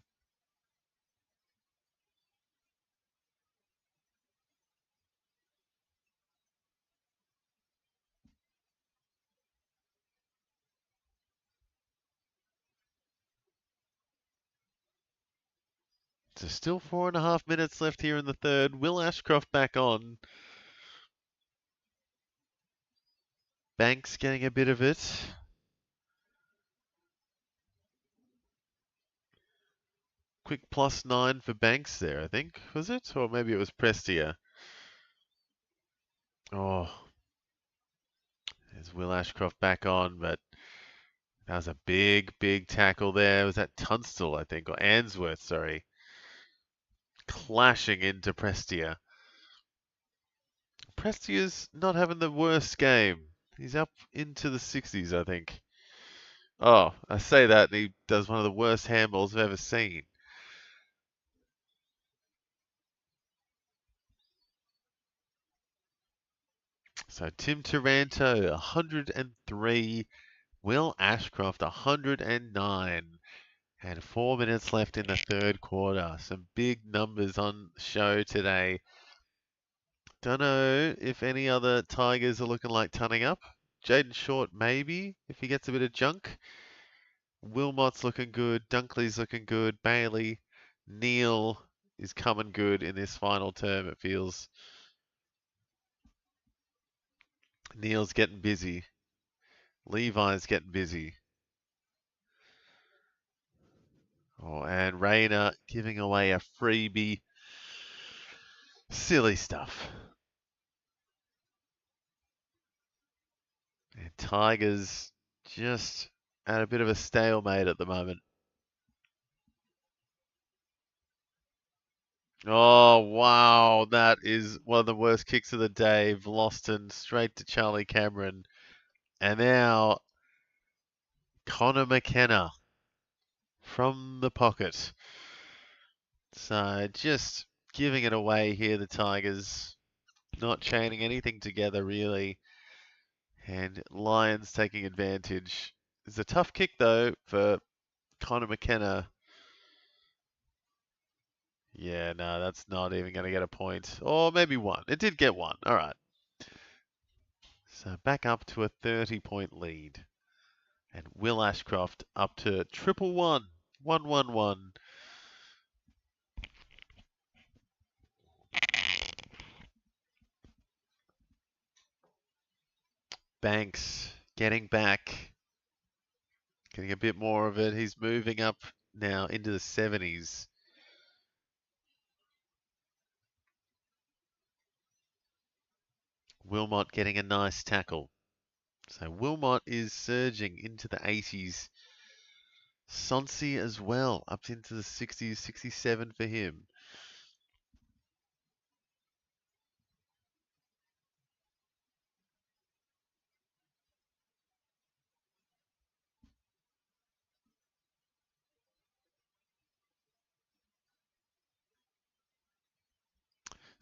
So still 4.5 minutes left here in the third. Will Ashcroft back on. Banks getting a bit of it. Quick +9 for Banks there, I think. Was it? Or maybe it was Prestia. Oh, there's Will Ashcroft back on, but that was a big, big tackle there. Was that Tunstall, I think, or Answorth, sorry. Clashing into Prestia. Prestia's not having the worst game. He's up into the 60s, I think. Oh, I say that, and he does one of the worst handballs I've ever seen. So Tim Taranto, 103. Will Ashcroft, 109. And 4 minutes left in the third quarter. Some big numbers on the show today. Don't know if any other Tigers are looking like tunning up. Jaden Short, maybe, if he gets a bit of junk. Wilmot's looking good. Dunkley's looking good. Bailey. Neil is coming good in this final term, it feels. Neil's getting busy. Levi's getting busy. Oh, and Rayner giving away a freebie. Silly stuff. And Tigers just at a bit of a stalemate at the moment. Oh, wow. That is one of the worst kicks of the day. Vloston straight to Charlie Cameron. And now Connor McKenna from the pocket. So just giving it away here, the Tigers. Not chaining anything together, really. And Lions taking advantage. It's a tough kick, though, for Connor McKenna. Yeah, no, that's not even going to get a point. Or maybe one. It did get one. All right. So back up to a 30-point lead. And Will Ashcroft up to 111. 111. Banks getting back. Getting a bit more of it. He's moving up now into the 70s. Wilmot getting a nice tackle. So Wilmot is surging into the 80s. Sonsi as well, up into the 60s, 67 for him.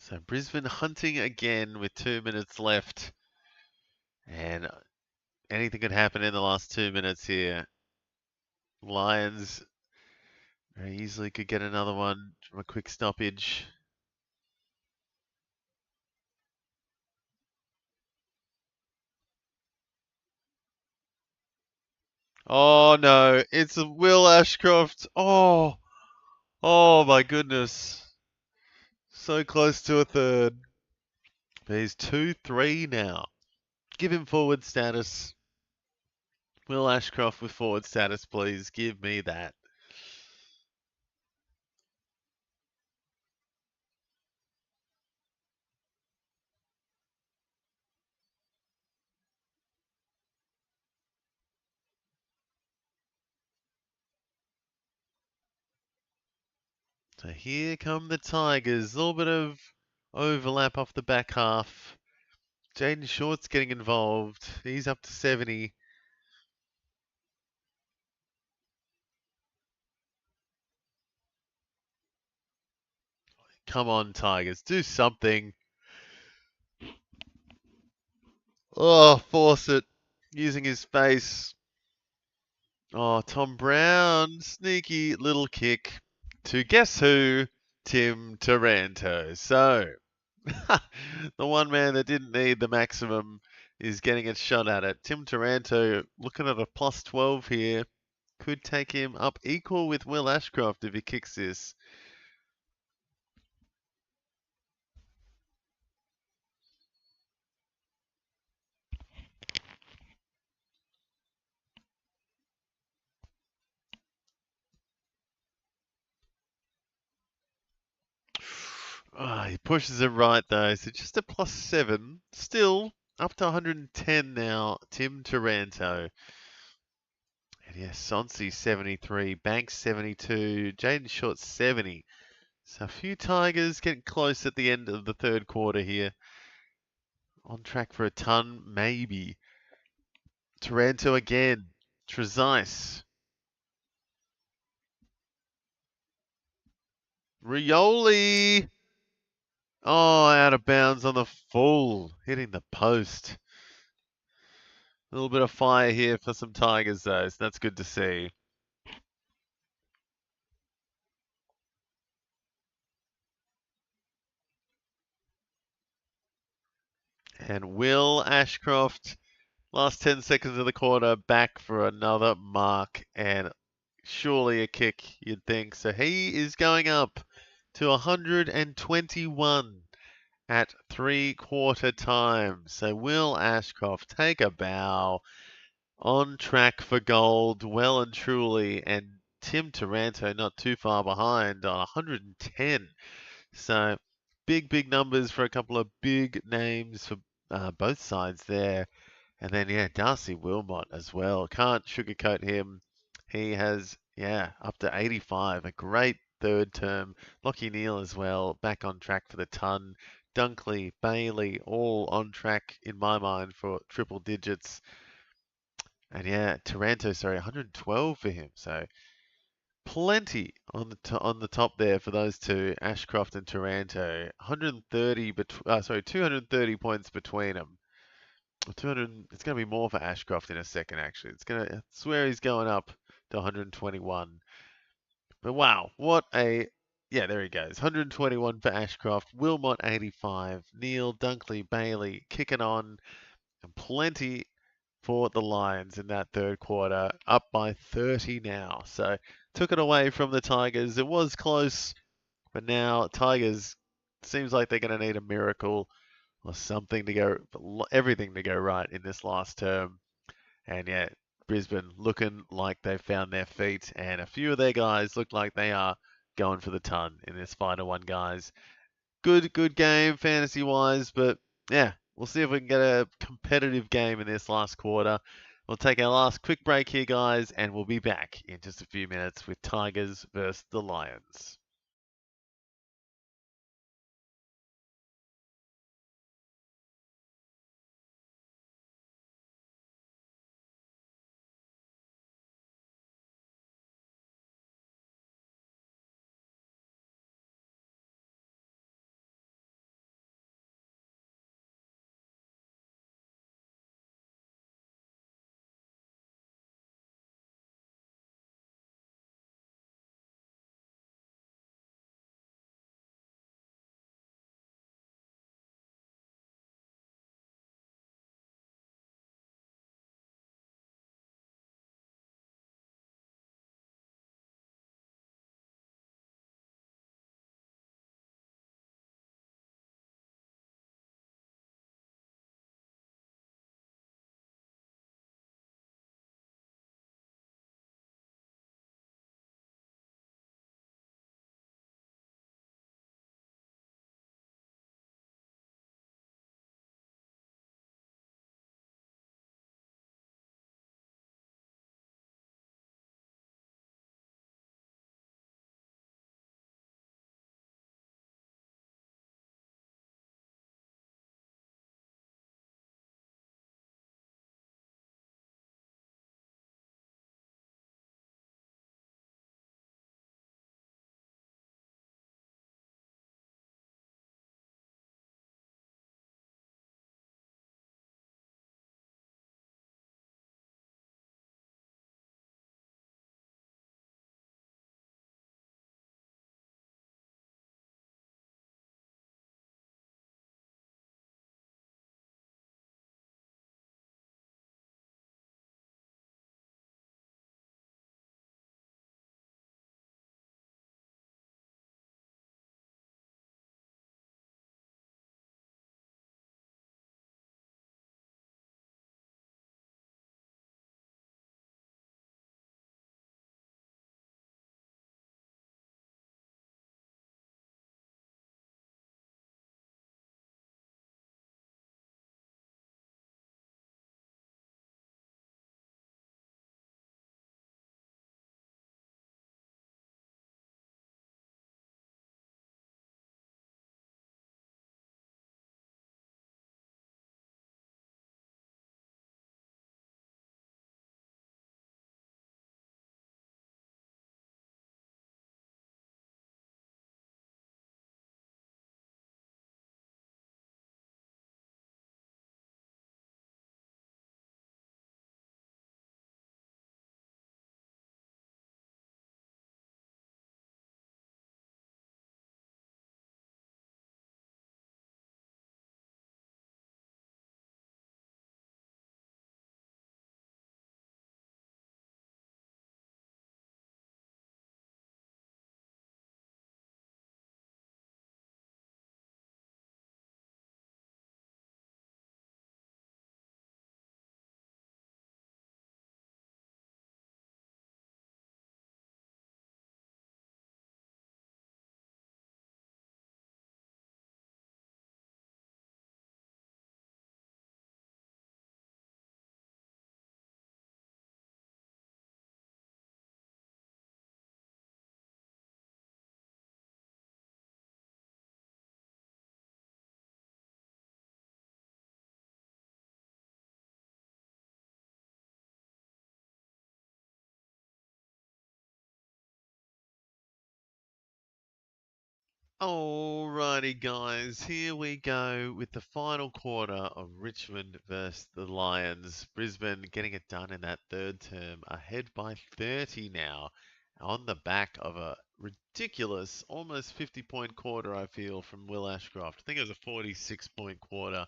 So Brisbane hunting again with 2 minutes left. And anything could happen in the last 2 minutes here. Lions very easily could get another one from a quick stoppage. Oh no, it's Will Ashcroft. Oh, oh my goodness. So close to a third. But he's 2-3 now. Give him forward status. Will Ashcroft with forward status, please. Give me that. So here come the Tigers. A little bit of overlap off the back half. Jaden Short's getting involved. He's up to 70. Come on, Tigers. Do something. Oh, force it. Using his face. Oh, Tom Brown. Sneaky little kick to guess who? Tim Taranto. So, the one man that didn't need the maximum is getting a shot at it. Tim Taranto looking at a plus 12 here. Could take him up equal with Will Ashcroft if he kicks this. Oh, he pushes it right though, so just a plus 7. Still up to 110 now, Tim Taranto. And yes, Sonsi 73, Banks 72, Jaden Short 70. So a few Tigers getting close at the end of the third quarter here. On track for a ton, maybe. Taranto again. Trezise. Rioli. Oh, out of bounds on the full. Hitting the post. A little bit of fire here for some Tigers, though, so that's good to see. And Will Ashcroft Last 10 seconds of the quarter, back for another mark, and surely a kick, you'd think. So he is going up to 121 at three-quarter time. So will Ashcroft take a bow? On track for gold, well and truly, and Tim Taranto not too far behind on 110. So big numbers for a couple of big names for both sides there. And then, yeah, Darcy Wilmot as well. Can't sugarcoat him. He has, yeah, up to 85. A great third term. Lockie Neal as well, back on track for the ton. Dunkley, Bailey, all on track in my mind for triple digits. And yeah, Taranto, sorry, 112 for him. So plenty on on the top there for those two, Ashcroft and Taranto. 130 sorry, 230 points between them. 200. It's going to be more for Ashcroft in a second. Actually, I swear he's going up to 121. But wow, what a yeah, there he goes. 121 for Ashcroft. Wilmot 85. Neil, Dunkley, Bailey kicking on, and plenty for the Lions in that third quarter, up by 30 now. So took it away from the Tigers. It was close, but now Tigers seems like they're going to need a miracle or something to go, everything to go right in this last term. And yeah, Brisbane looking like they've found their feet, and a few of their guys look like they are going for the ton in this final one, guys. Good game fantasy wise, but yeah, we'll see if we can get a competitive game in this last quarter. We'll take our last quick break here, guys, and we'll be back in just a few minutes with Tigers versus the Lions. Alrighty, guys, here we go with the final quarter of Richmond versus the Lions. Brisbane getting it done in that third term, ahead by 30 now, on the back of a ridiculous, almost 50-point quarter, I feel, from Will Ashcroft. I think it was a 46-point quarter.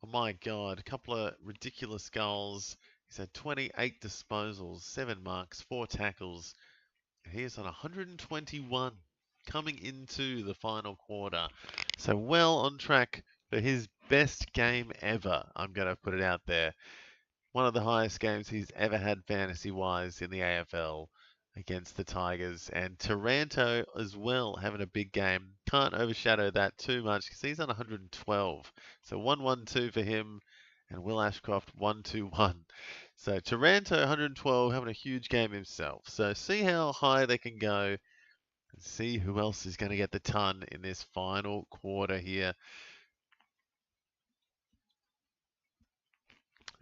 Oh my God, a couple of ridiculous goals. He's had 28 disposals, 7 marks, 4 tackles. He is on 121 coming into the final quarter. So well on track for his best game ever. I'm going to put it out there. One of the highest games he's ever had fantasy-wise in the AFL against the Tigers. And Taranto as well having a big game. Can't overshadow that too much because he's on 112. So 112 for him and Will Ashcroft 121. So Taranto 112 having a huge game himself. So see how high they can go and see who else is going to get the ton in this final quarter here.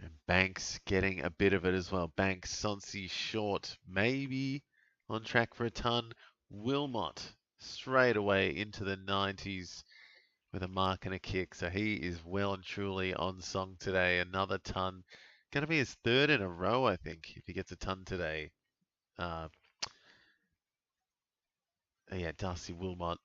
And Banks getting a bit of it as well. Banks, Sonsi short, maybe on track for a ton. Wilmot straight away into the 90s with a mark and a kick. So he is well and truly on song today. Another ton. Going to be his third in a row, I think, if he gets a ton today. Yeah, Darcy Wilmot.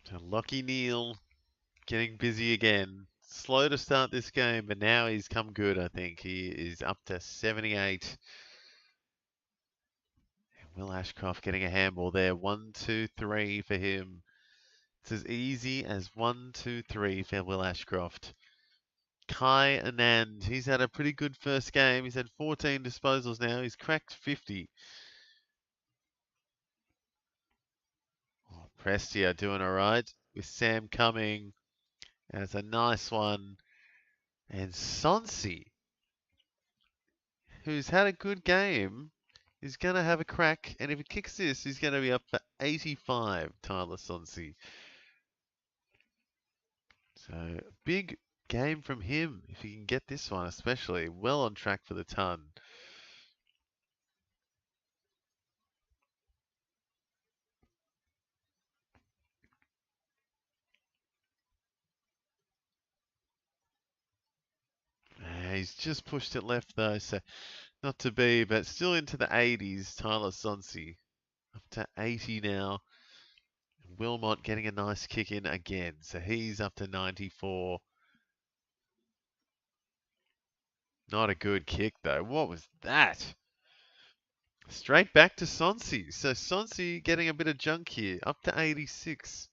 So Lockie Neal getting busy again. Slow to start this game, but now he's come good, I think. He is up to 78. And Will Ashcroft getting a handball there. 1, 2, 3 for him. It's as easy as 1, 2, 3 for Will Ashcroft. Kai Anand, he's had a pretty good first game. He's had 14 disposals now. He's cracked 50. Oh, Prestia doing all right with Sam Cumming. And it's a nice one. And Sonsi, who's had a good game, is going to have a crack. And if he kicks this, he's going to be up for 85, Tyler Sonsi. So, big game from him, if he can get this one especially. Well on track for the ton. He's just pushed it left though, so not to be, but still into the 80s, Tyler Sonsi. Up to 80 now. Wilmot getting a nice kick in again, so he's up to 94. Not a good kick though. What was that? Straight back to Sonsi. So Sonsi getting a bit of junk here, up to 86.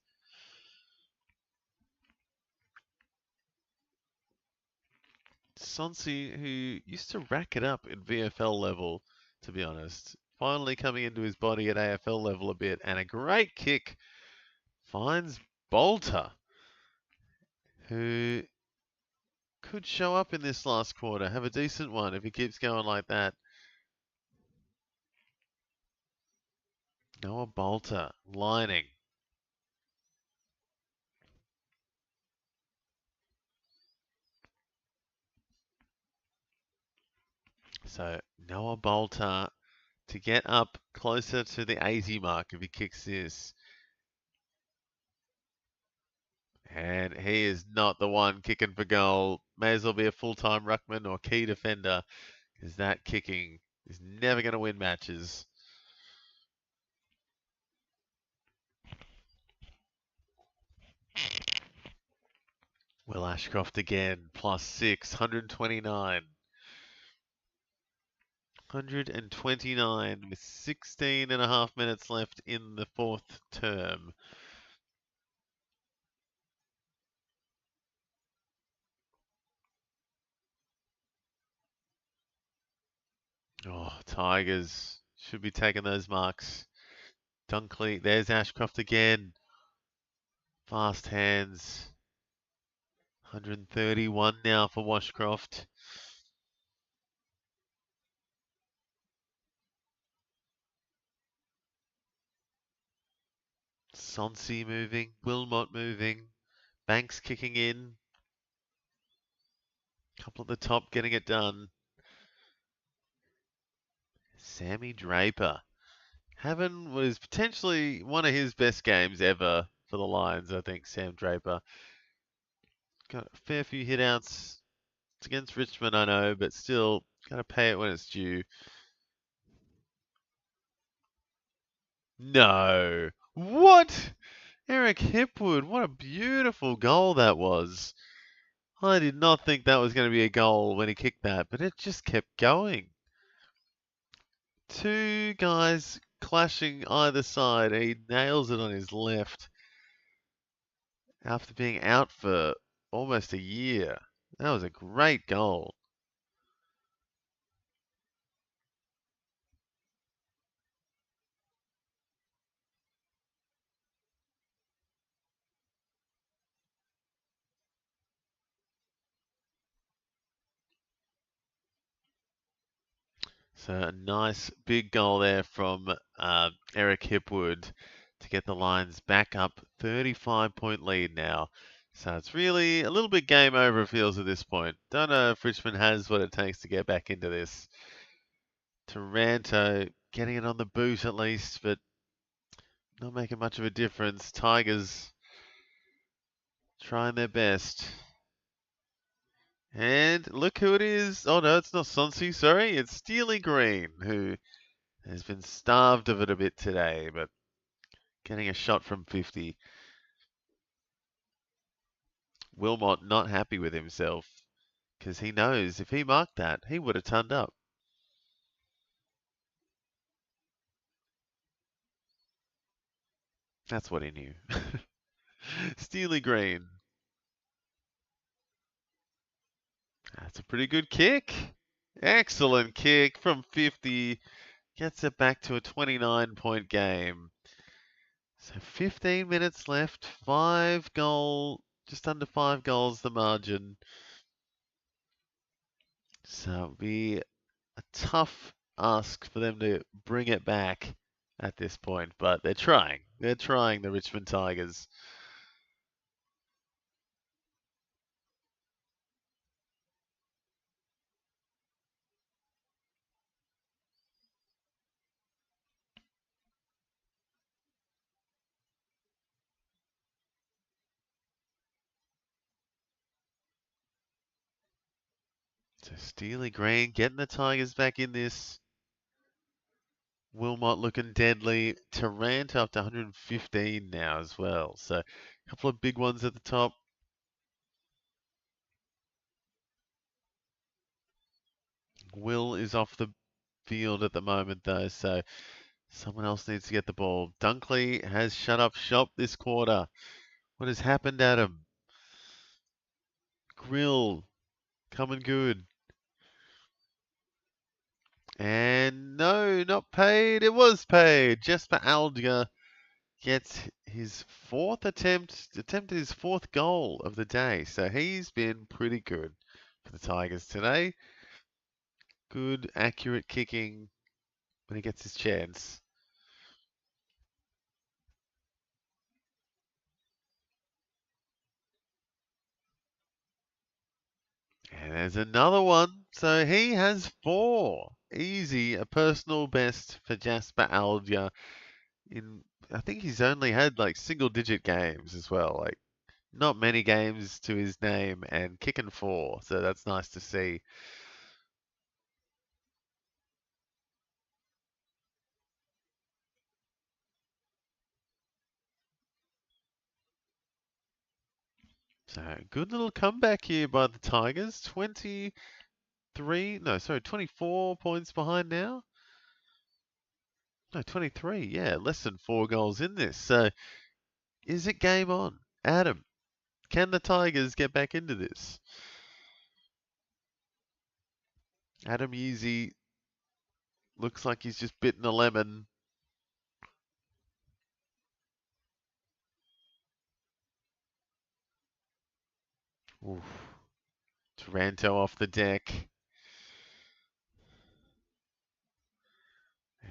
Sonsi, who used to rack it up at VFL level, to be honest, finally coming into his body at AFL level a bit, and a great kick finds Bolter, who could show up in this last quarter, have a decent one if he keeps going like that. Noah Bolter lining. So Noah Bolter to get up closer to the 80 mark if he kicks this. And he is not the one kicking for goal. May as well be a full-time ruckman or key defender, because that kicking is never going to win matches. Will Ashcroft again, +6, 129. 129 with 16 and a half minutes left in the fourth term. Oh, Tigers should be taking those marks. Dunkley, there's Ashcroft again. Fast hands. 131 now for Washcroft. Sonsi moving. Wilmot moving. Banks kicking in. Couple at the top getting it done. Sammy Draper. Having what is potentially one of his best games ever for the Lions, I think, Sam Draper. Got a fair few hitouts. It's against Richmond, I know, but still, got to pay it when it's due. No. What? Eric Hipwood, what a beautiful goal that was. I did not think that was going to be a goal when he kicked that, but it just kept going. Two guys clashing either side. He nails it on his left after being out for almost a year. That was a great goal. So a nice big goal there from Eric Hipwood to get the Lions back up 35-point lead now. So it's really a little bit game over, it feels at this point. Don't know if Richmond has what it takes to get back into this. Taranto getting it on the boot at least, but not making much of a difference. Tigers trying their best. And look who it is. Oh no, it's not Sonsi, sorry. It's Steely Green, who has been starved of it a bit today, but getting a shot from 50. Wilmot not happy with himself because he knows if he marked that, he would have turned up. That's what he knew. Steely Green. That's a pretty good kick. Excellent kick from 50. Gets it back to a 29-point game. So 15 minutes left. Just under 5 goals the margin. So it'll be a tough ask for them to bring it back at this point, but they're trying. They're trying, the Richmond Tigers. So Steely Green getting the Tigers back in this. Wilmot looking deadly. Taranto up to 115 now as well. So a couple of big ones at the top. Will is off the field at the moment though, so someone else needs to get the ball. Dunkley has shut up shop this quarter. What has happened, Adam? Grill coming good. And no, not paid. It was paid. Jesper Aldiger gets his attempted his fourth goal of the day. So he's been pretty good for the Tigers today. Good, accurate kicking when he gets his chance. And there's another one. So he has 4. Easy, a personal best for Jasper Aldia. I think he's only had like single digit games as well. Like not many games to his name and kicking 4. So that's nice to see. So good little comeback here by the Tigers. 24 points behind now. No, 23. Yeah, less than 4 goals in this. So is it game on? Adam, can the Tigers get back into this? Adam Yeasy Looks like he's just bitten a lemon. Oof. Taranto off the deck.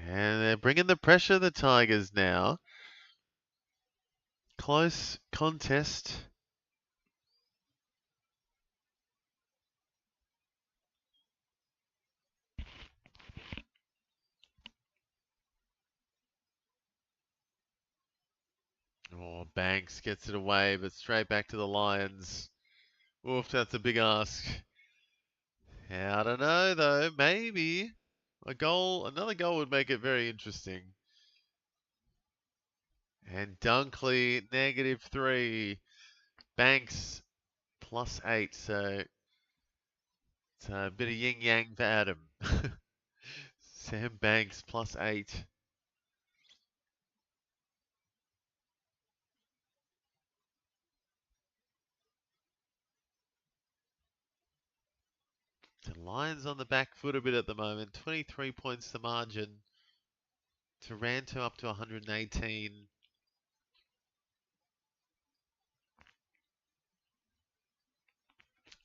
And they're bringing the pressure, the Tigers now. Close contest. Oh, Banks gets it away, but straight back to the Lions. Oof, that's a big ask. I don't know though. Maybe another goal would make it very interesting. And Dunkley -3. Banks +8. So it's a bit of yin yang for Adam. Sam Banks +8. The Lions on the back foot a bit at the moment. 23 points the margin. Taranto up to 118.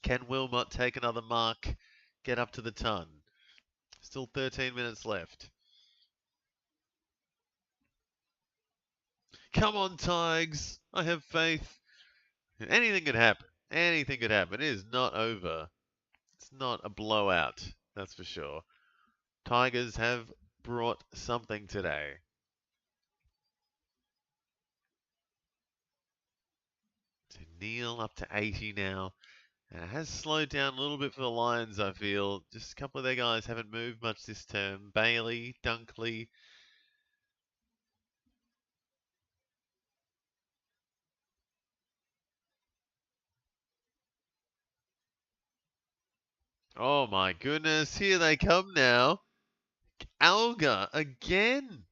Can Wilmot take another mark? Get up to the ton. Still 13 minutes left. Come on, Tigers. I have faith. Anything could happen. Anything could happen. It is not over. It's not a blowout, that's for sure. Tigers have brought something today. So Neil up to 80 now. And it has slowed down a little bit for the Lions, I feel. Just a couple of their guys haven't moved much this term. Bailey, Dunkley. Oh my goodness, here they come now. Alga again.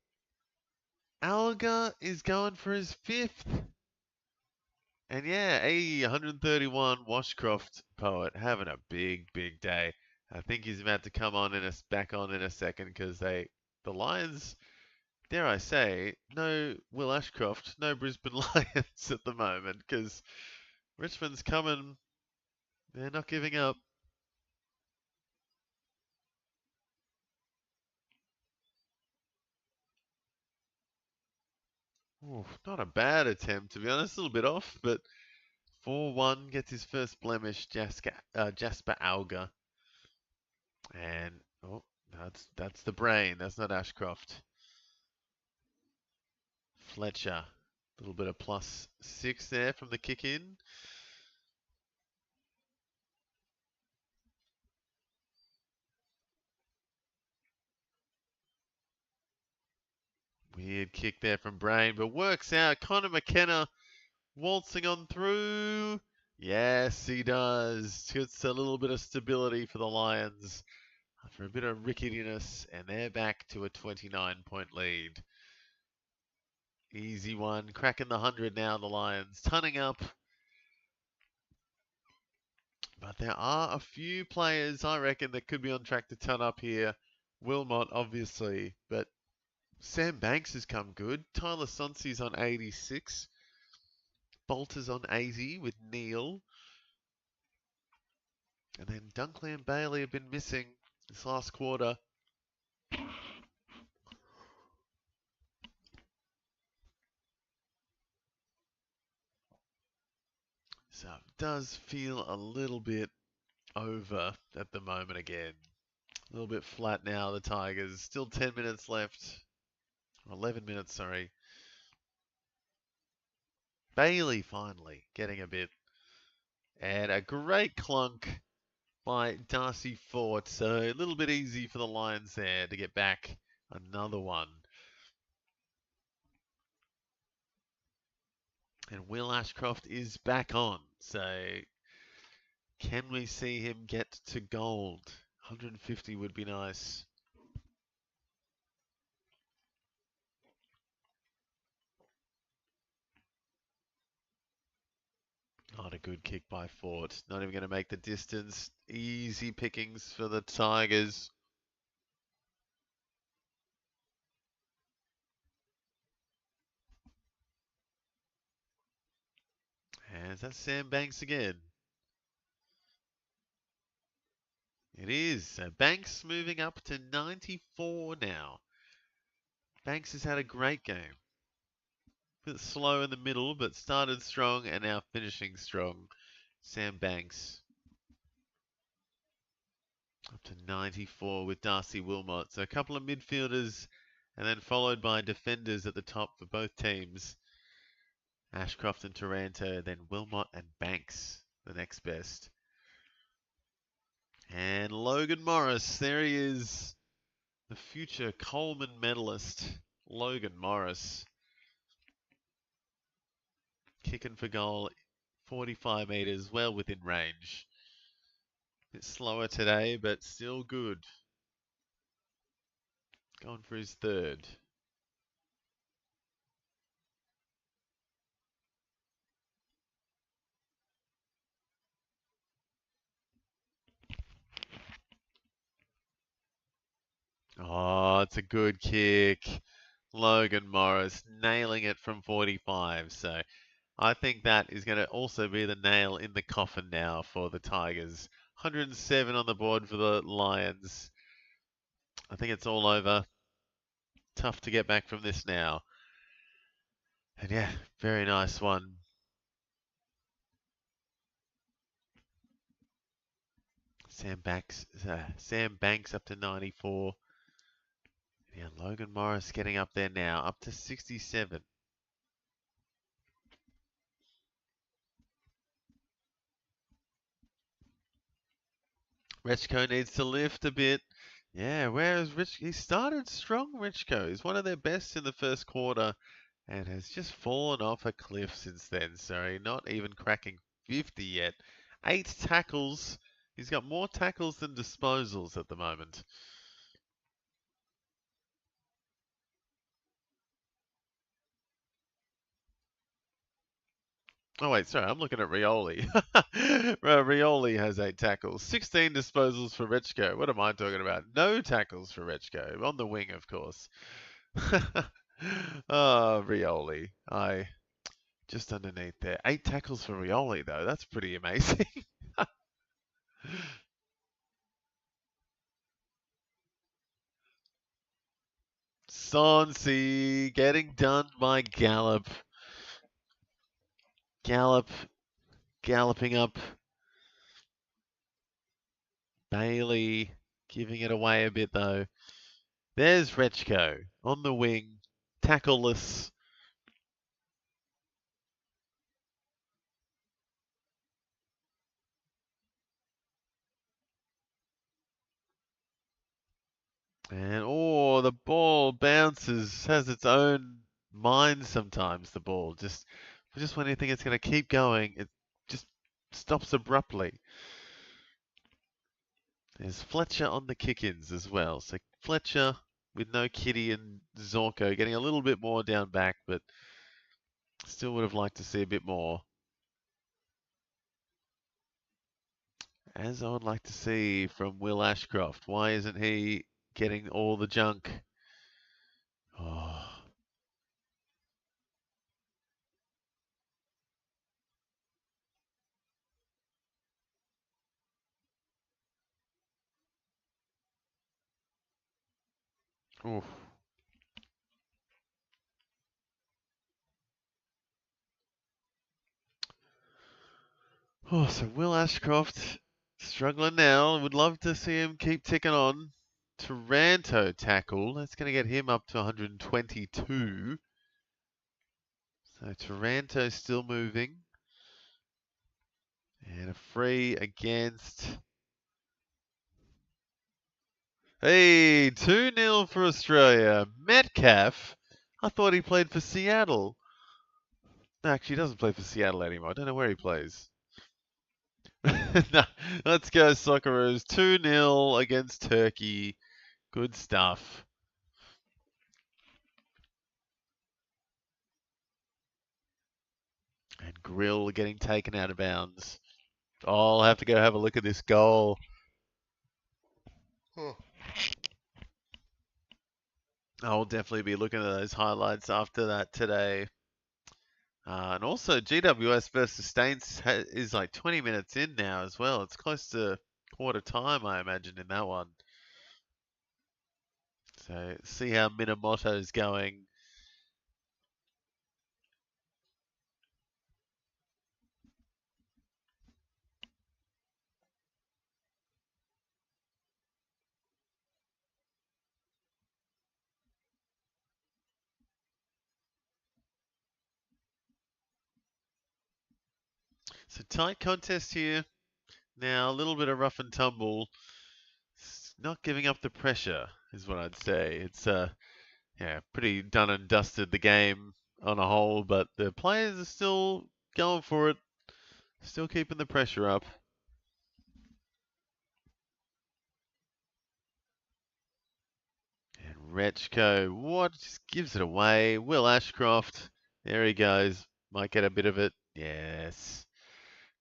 Alga is going for his 5th. And yeah, 131 Washcroft poet having a big, big day. I think he's about to come on back on in a second because the Lions, dare I say, no Will Ashcroft, no Brisbane Lions at the moment because Richmond's coming. They're not giving up. Ooh, not a bad attempt to be honest, a little bit off, but 4-1 gets his first blemish, Jasper Alga. And oh, that's the brain. That's not Ashcroft. Fletcher, a little bit of +6 there from the kick in. Weird kick there from Brain, but works out. Connor McKenna waltzing on through. Yes, he does. Gets a little bit of stability for the Lions after a bit of ricketiness, and they're back to a 29-point lead. Easy one. Cracking the 100 now, the Lions. Tunning up. But there are a few players, I reckon, that could be on track to ton up here. Wilmot, obviously, but Sam Banks has come good. Tyler Sonsi's on 86. Bolter's on 80 with Neil. And then Dunkley and Bailey have been missing this last quarter. So it does feel a little bit over at the moment again. A little bit flat now, the Tigers. Still 10 minutes left. 11 minutes, sorry. Bailey finally getting a bit. And a great clunk by Darcy Fort. So a little bit easy for the Lions there to get back another one. And Will Ashcroft is back on. So can we see him get to gold? 150 would be nice. Not a good kick by Fort. Not even going to make the distance. Easy pickings for the Tigers. is that Sam Banks again? It is. So Banks moving up to 94 now. Banks has had a great game. A bit slow in the middle, but started strong and now finishing strong. Sam Banks up to 94 with Darcy Wilmot. So a couple of midfielders and then followed by defenders at the top for both teams. Ashcroft and Taranto, then Wilmot and Banks, the next best. And Logan Morris, there he is. The future Coleman medalist, Logan Morris. Kicking for goal, 45 metres, well within range. Bit slower today, but still good. Going for his third. Oh, it's a good kick. Logan Morris nailing it from 45. So I think that is going to also be the nail in the coffin now for the Tigers. 107 on the board for the Lions. I think it's all over. Tough to get back from this now. And yeah, very nice one. Sam Banks up to 94. Yeah, Logan Morris getting up there now, up to 67. Richco needs to lift a bit. Yeah, whereas he started strong, Richco. He's one of their best in the first quarter and has just fallen off a cliff since then. Sorry, not even cracking 50 yet. 8 tackles. He's got more tackles than disposals at the moment. Oh, wait, sorry, I'm looking at Rioli. Rioli has 8 tackles, 16 disposals for Richco. What am I talking about? No tackles for Richco. On the wing, of course. Oh, Rioli. Just underneath there. 8 tackles for Rioli, though. That's pretty amazing. Sonsi getting done by Gallop. Galloping up. Bailey giving it away a bit, though. There's Rechko on the wing, tackleless. And oh, the ball bounces, has its own mind sometimes, the ball. Just when you think it's going to keep going, it just stops abruptly. There's Fletcher on the kick-ins as well. So Fletcher with no Kitty and Zorko getting a little bit more down back, but still would have liked to see a bit more. As I would like to see from Will Ashcroft. Why isn't he getting all the junk? Oh. Oof. Oh, so Will Ashcroft struggling now. Would love to see him keep ticking on. Taranto tackle. That's going to get him up to 122. So Taranto still moving. And a free against. Hey, 2-0 for Australia. Metcalf. I thought he played for Seattle. No, actually, he doesn't play for Seattle anymore. I don't know where he plays. No, let's go, Socceroos. 2-0 against Turkey. Good stuff. And Grill getting taken out of bounds. Oh, I'll have to go have a look at this goal. I'll definitely be looking at those highlights after that today. And also GWS versus Saints is like 20 minutes in now as well. It's close to quarter time, I imagine, in that one. So see how Minamoto's going. So tight contest here. Now a little bit of rough and tumble. Not giving up the pressure is what I'd say. It's yeah, pretty done and dusted the game on a whole, but the players are still going for it, still keeping the pressure up. And Rechko, what? Just gives it away. Will Ashcroft, there he goes. Might get a bit of it. Yes.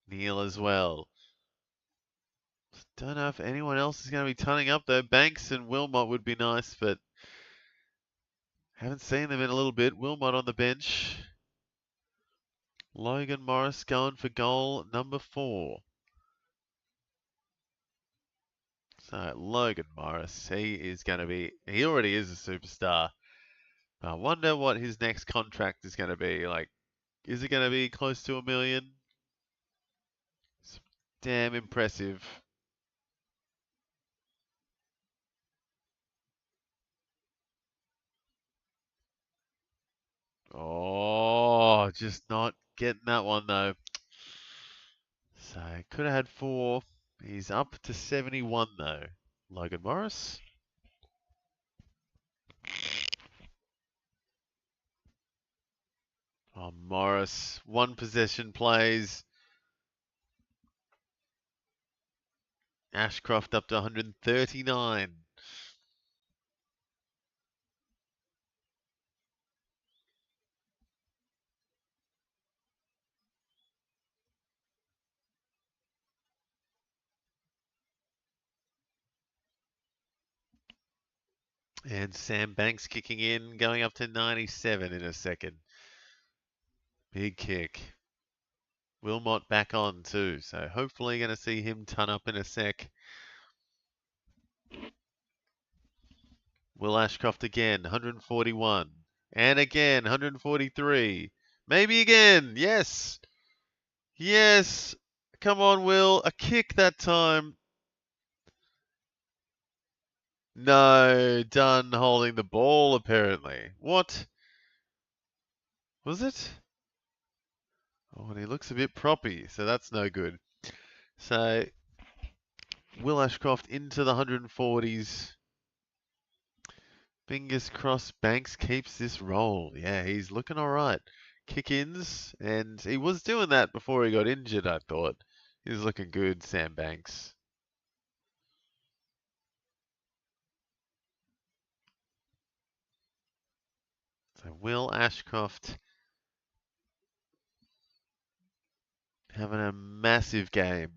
Neil as well. Don't know if anyone else is going to be turning up though. Banks and Wilmot would be nice, but haven't seen them in a little bit. Wilmot on the bench. Logan Morris going for goal number 4. So Logan Morris, he already is a superstar. I wonder what his next contract is going to be. Like, is it going to be close to $1 million? It's damn impressive. Oh, just not getting that one though. So could have had 4. He's up to 71 though. Logan Morris. Oh, Morris, 1 possession plays. Ashcroft up to 139. And Sam Banks kicking in, going up to 97 in a second. Big kick. Wilmot back on too, so hopefully going to see him ton up in a sec. Will Ashcroft again, 141. And again, 143. Maybe again. Yes. Yes. Come on, Will. A kick that time. No, done holding the ball apparently. What? Was it? Oh, and he looks a bit proppy, so that's no good. So, Will Ashcroft into the 140s. Fingers crossed Banks keeps this roll. Yeah, he's looking all right. Kick-ins, and he was doing that before he got injured, I thought. He was looking good, Sam Banks. So Will Ashcroft having a massive game.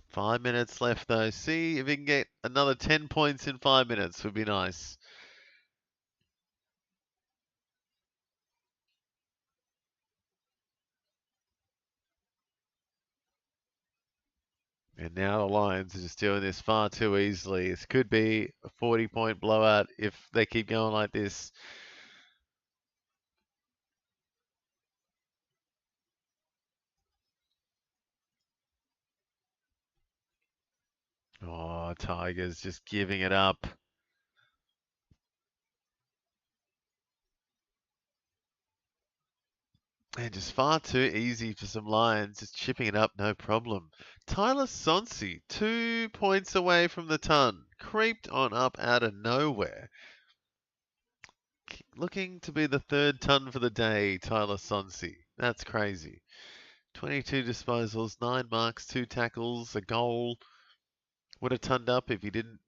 5 minutes left though. See if he can get another 10 points in 5 minutes would be nice. And now the Lions are just doing this far too easily. This could be a 40-point blowout if they keep going like this. Oh, Tigers just giving it up. And just far too easy for some Lions, just chipping it up, no problem. Tyler Sonsi, 2 points away from the ton, creeped on up out of nowhere. Looking to be the 3rd ton for the day, Tyler Sonsi. That's crazy. 22 disposals, 9 marks, 2 tackles, a goal. Would have tonned up if he didn't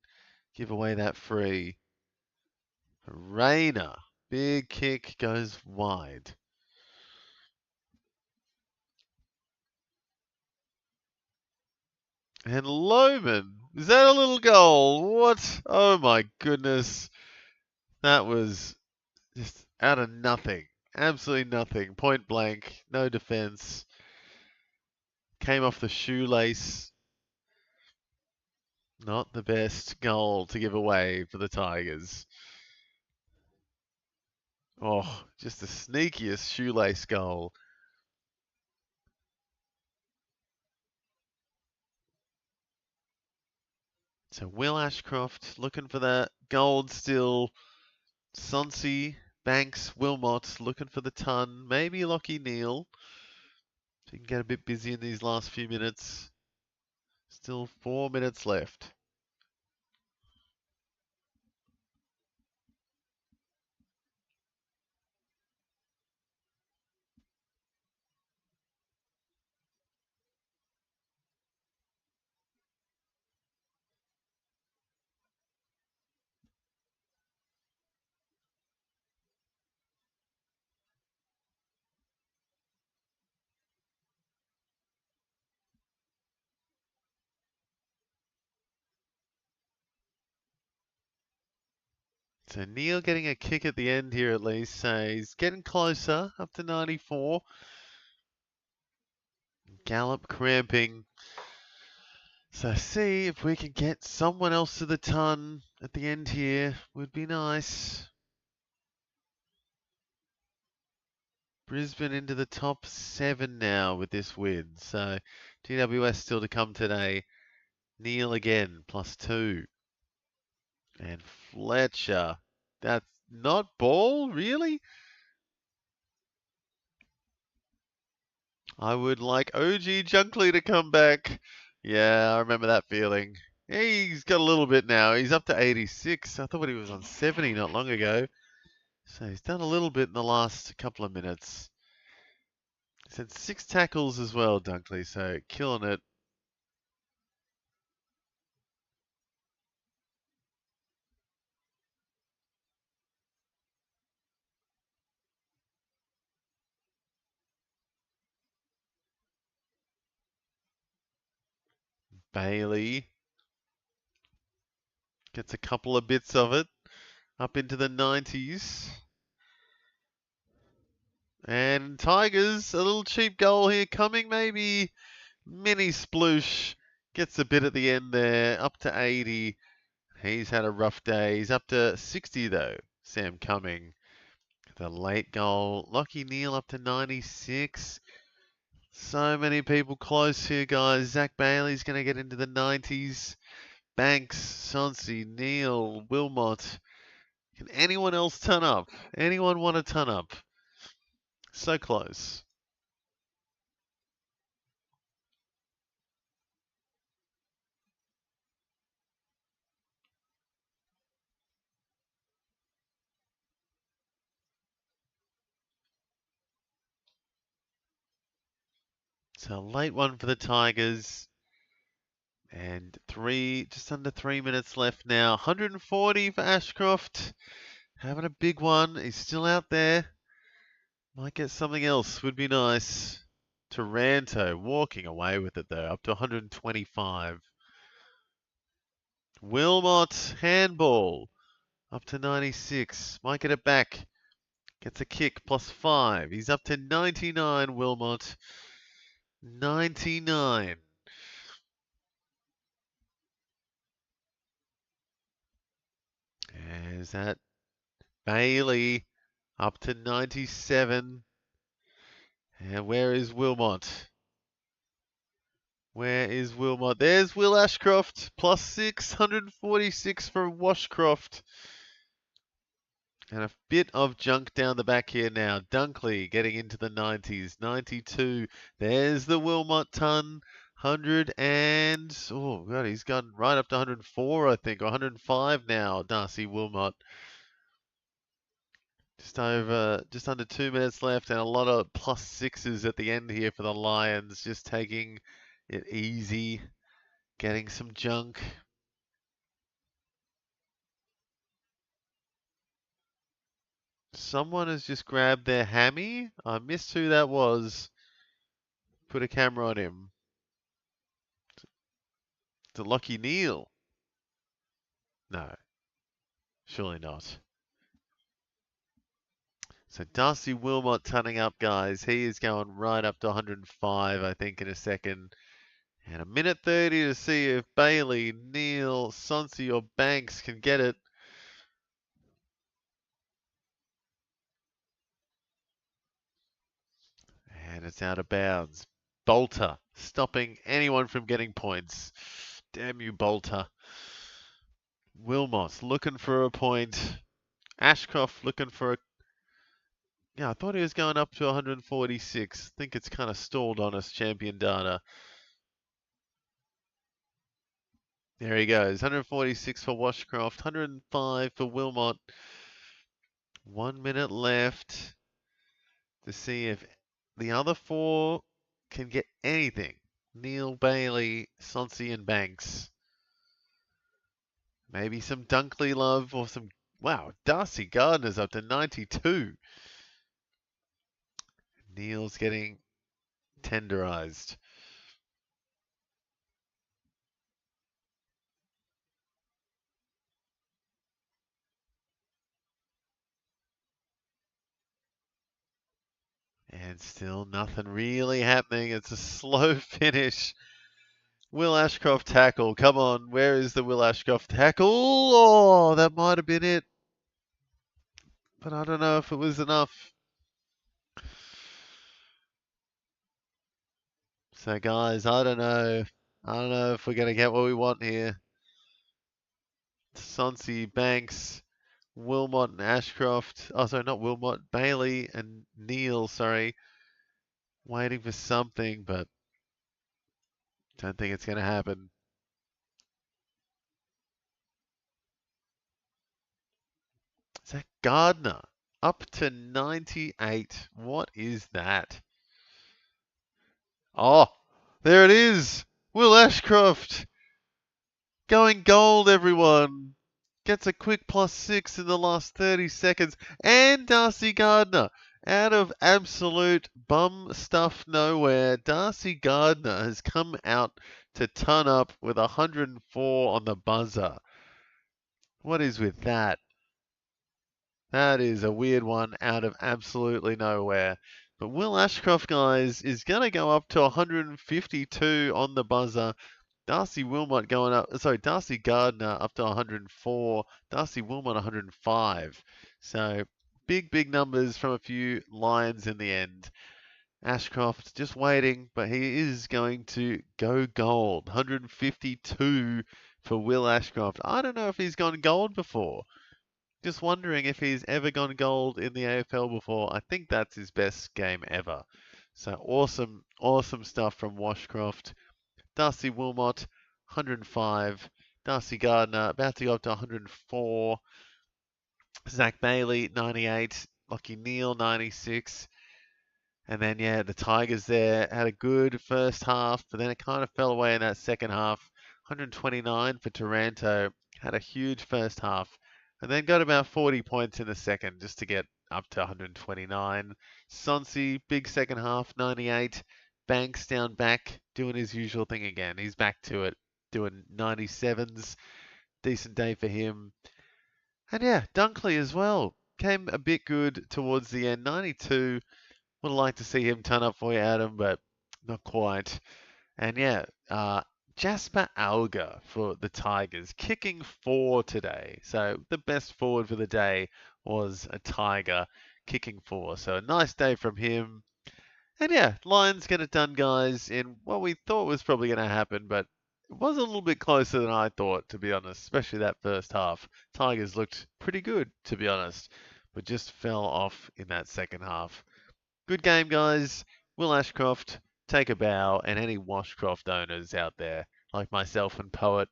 give away that free. Rayner, big kick, goes wide. And Lohman, is that a little goal? What? Oh my goodness. That was just out of nothing. Absolutely nothing. Point blank. No defense. Came off the shoelace. Not the best goal to give away for the Tigers. Oh, just the sneakiest shoelace goal. So Will Ashcroft looking for that gold still. Sonsi, Banks, Wilmot looking for the ton. Maybe Lockie Neal. So you can get a bit busy in these last few minutes. Still 4 minutes left. So Neil getting a kick at the end here at least. So he's getting closer, up to 94. Gallop cramping. So see if we can get someone else to the ton at the end here. Would be nice. Brisbane into the top 7 now with this win. So GWS still to come today. Neil again, +2. And Fletcher. That's not ball, really? I would like OG Junkley to come back. Yeah, I remember that feeling. He's got a little bit now. He's up to 86. I thought he was on 70 not long ago. So he's done a little bit in the last couple of minutes. He's had 6 tackles as well, Dunkley, so killing it. Bailey gets a couple of bits of it up into the 90s. And Tigers, a little cheap goal here coming, maybe. Mini sploosh. Gets a bit at the end there, up to 80. He's had a rough day. He's up to 60 though. Sam Cumming. The late goal. Lockie Neal up to 96. So many people close here, guys. Zach Bailey's going to get into the 90s. Banks, Sonsi, Neal, Wilmot. Can anyone else turn up? Anyone want to turn up? So close. So a late one for the Tigers. And just under 3 minutes left now. 140 for Ashcroft. Having a big one. He's still out there. Might get something else. Would be nice. Taranto walking away with it though. Up to 125. Wilmot handball. Up to 96. Might get it back. Gets a kick +5. He's up to 99, Wilmot. 99. There's that. Bailey up to 97. And where is Wilmot? Where is Wilmot? There's Will Ashcroft. +6. 146 for Washcroft. And a bit of junk down the back here now. Dunkley getting into the 90s. 92. There's the Wilmot ton. 100 and... Oh, God, he's gone right up to 104, I think. Or 105 now, Darcy Wilmot. Just under 2 minutes left, and a lot of +6s at the end here for the Lions. Just taking it easy. Getting some junk. Someone has just grabbed their hammy. I missed who that was. Put a camera on him. To Lockie Neal. No, surely not. So Darcy Wilmot turning up, guys. He is going right up to 105, I think, in a second. And a minute 30 to see if Bailey, Neal, Sonsi, or Banks can get it. And it's out of bounds. Bolter stopping anyone from getting points. Damn you, Bolter. Wilmot looking for a point. Ashcroft looking for a... Yeah, I thought he was going up to 146. I think it's kind of stalled on us, champion data. There he goes. 146 for Washcroft, 105 for Wilmot. 1 minute left to see if the other four can get anything. Neal, Bailey, Sonsi, and Banks. Maybe some Dunkley love or some... Wow, Darcy Gardner's up to 92. Neal's getting tenderized. And still nothing really happening. It's a slow finish. Will Ashcroft tackle. Come on. Where is the Will Ashcroft tackle? Oh, that might have been it. But I don't know if it was enough. So, guys, I don't know. I don't know if we're going to get what we want here. Sonsi, Banks, Wilmot, and Ashcroft. Oh, sorry, not Wilmot. Bailey and Neal, sorry. Waiting for something, but don't think it's going to happen. Zach Gardner up to 98. What is that? Oh, there it is. Will Ashcroft going gold, everyone. Gets a quick +6 in the last 30 seconds. And Darcy Gardner, out of absolute bum stuff nowhere, Darcy Gardner has come out to ton up with 104 on the buzzer. What is with that? That is a weird one out of absolutely nowhere. But Will Ashcroft, guys, is going to go up to 152 on the buzzer. Darcy Wilmot going up, sorry, Darcy Gardner up to 104. Darcy Wilmot 105. So big numbers from a few Lions in the end. Ashcroft just waiting, but he is going to go gold. 152 for Will Ashcroft. I don't know if he's gone gold before. Just wondering if he's ever gone gold in the AFL before. I think that's his best game ever. So awesome stuff from Washcroft. Darcy Wilmot, 105. Darcy Gardner, about to go up to 104. Zach Bailey, 98. Lachie Neale, 96. And then, yeah, the Tigers there had a good first half, but then it kind of fell away in that second half. 129 for Taranto. Had a huge first half. And then got about 40 points in the second just to get up to 129. Sonsi, big second half, 98. Banks down back, doing his usual thing again. He's back to it, doing 97s. Decent day for him. And yeah, Dunkley as well. Came a bit good towards the end. 92. Would have liked to see him turn up for you, Adam, but not quite. And yeah, Jasper Alga for the Tigers, kicking 4 today. So the best forward for the day was a Tiger kicking 4. So a nice day from him. And yeah, Lions get it done, guys, in what we thought was probably going to happen, but it was a little bit closer than I thought, to be honest, especially that first half. Tigers looked pretty good, to be honest, but just fell off in that second half. Good game, guys. Will Ashcroft, take a bow, and any Washcroft owners out there, like myself and Poet,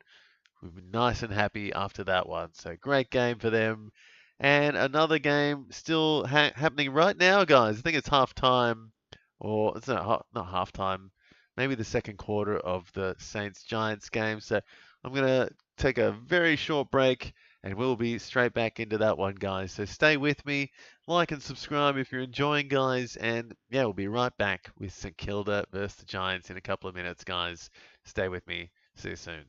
we've been nice and happy after that one. So great game for them. And another game still happening right now, guys. I think it's half time, or it's not half time, maybe the second quarter of the Saints Giants game. So I'm going to take a very short break and we'll be straight back into that one, guys. So stay with me, like and subscribe if you're enjoying, guys. And yeah, we'll be right back with St Kilda versus the Giants in a couple of minutes, guys. Stay with me. See you soon.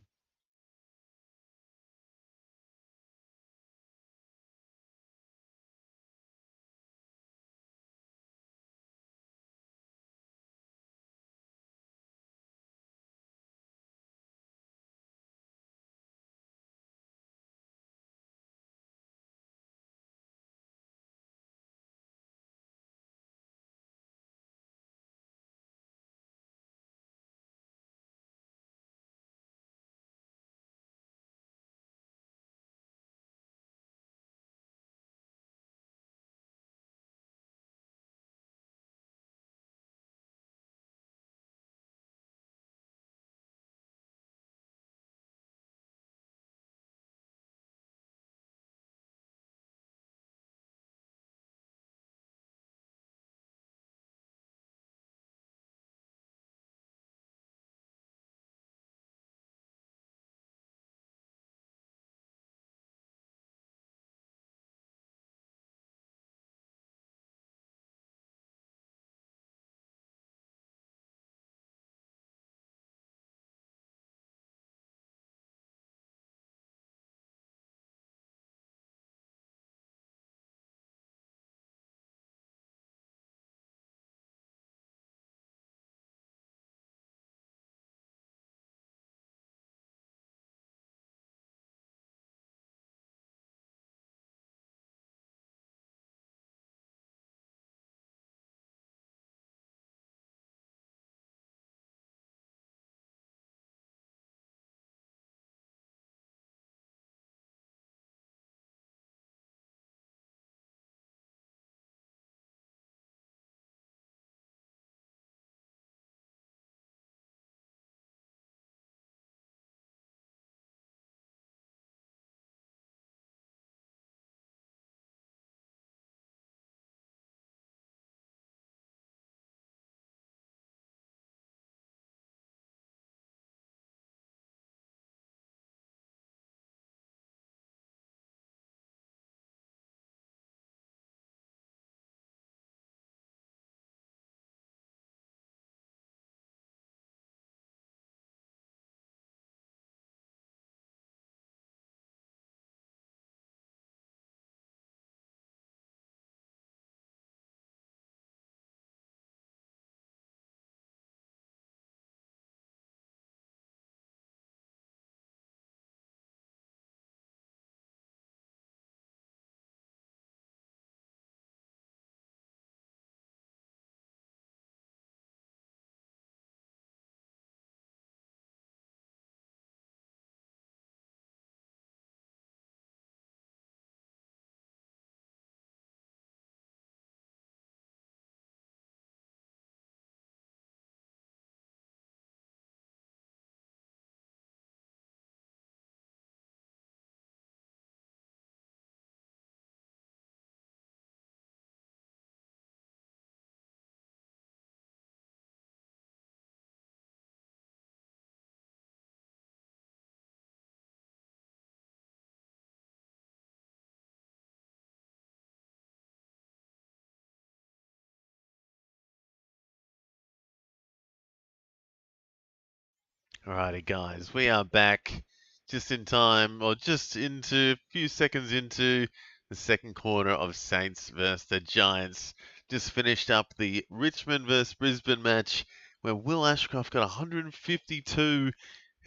Alrighty, guys, we are back just in time, or just into a few seconds into the second quarter of Saints versus the Giants. Just finished up the Richmond versus Brisbane match where Will Ashcroft got 152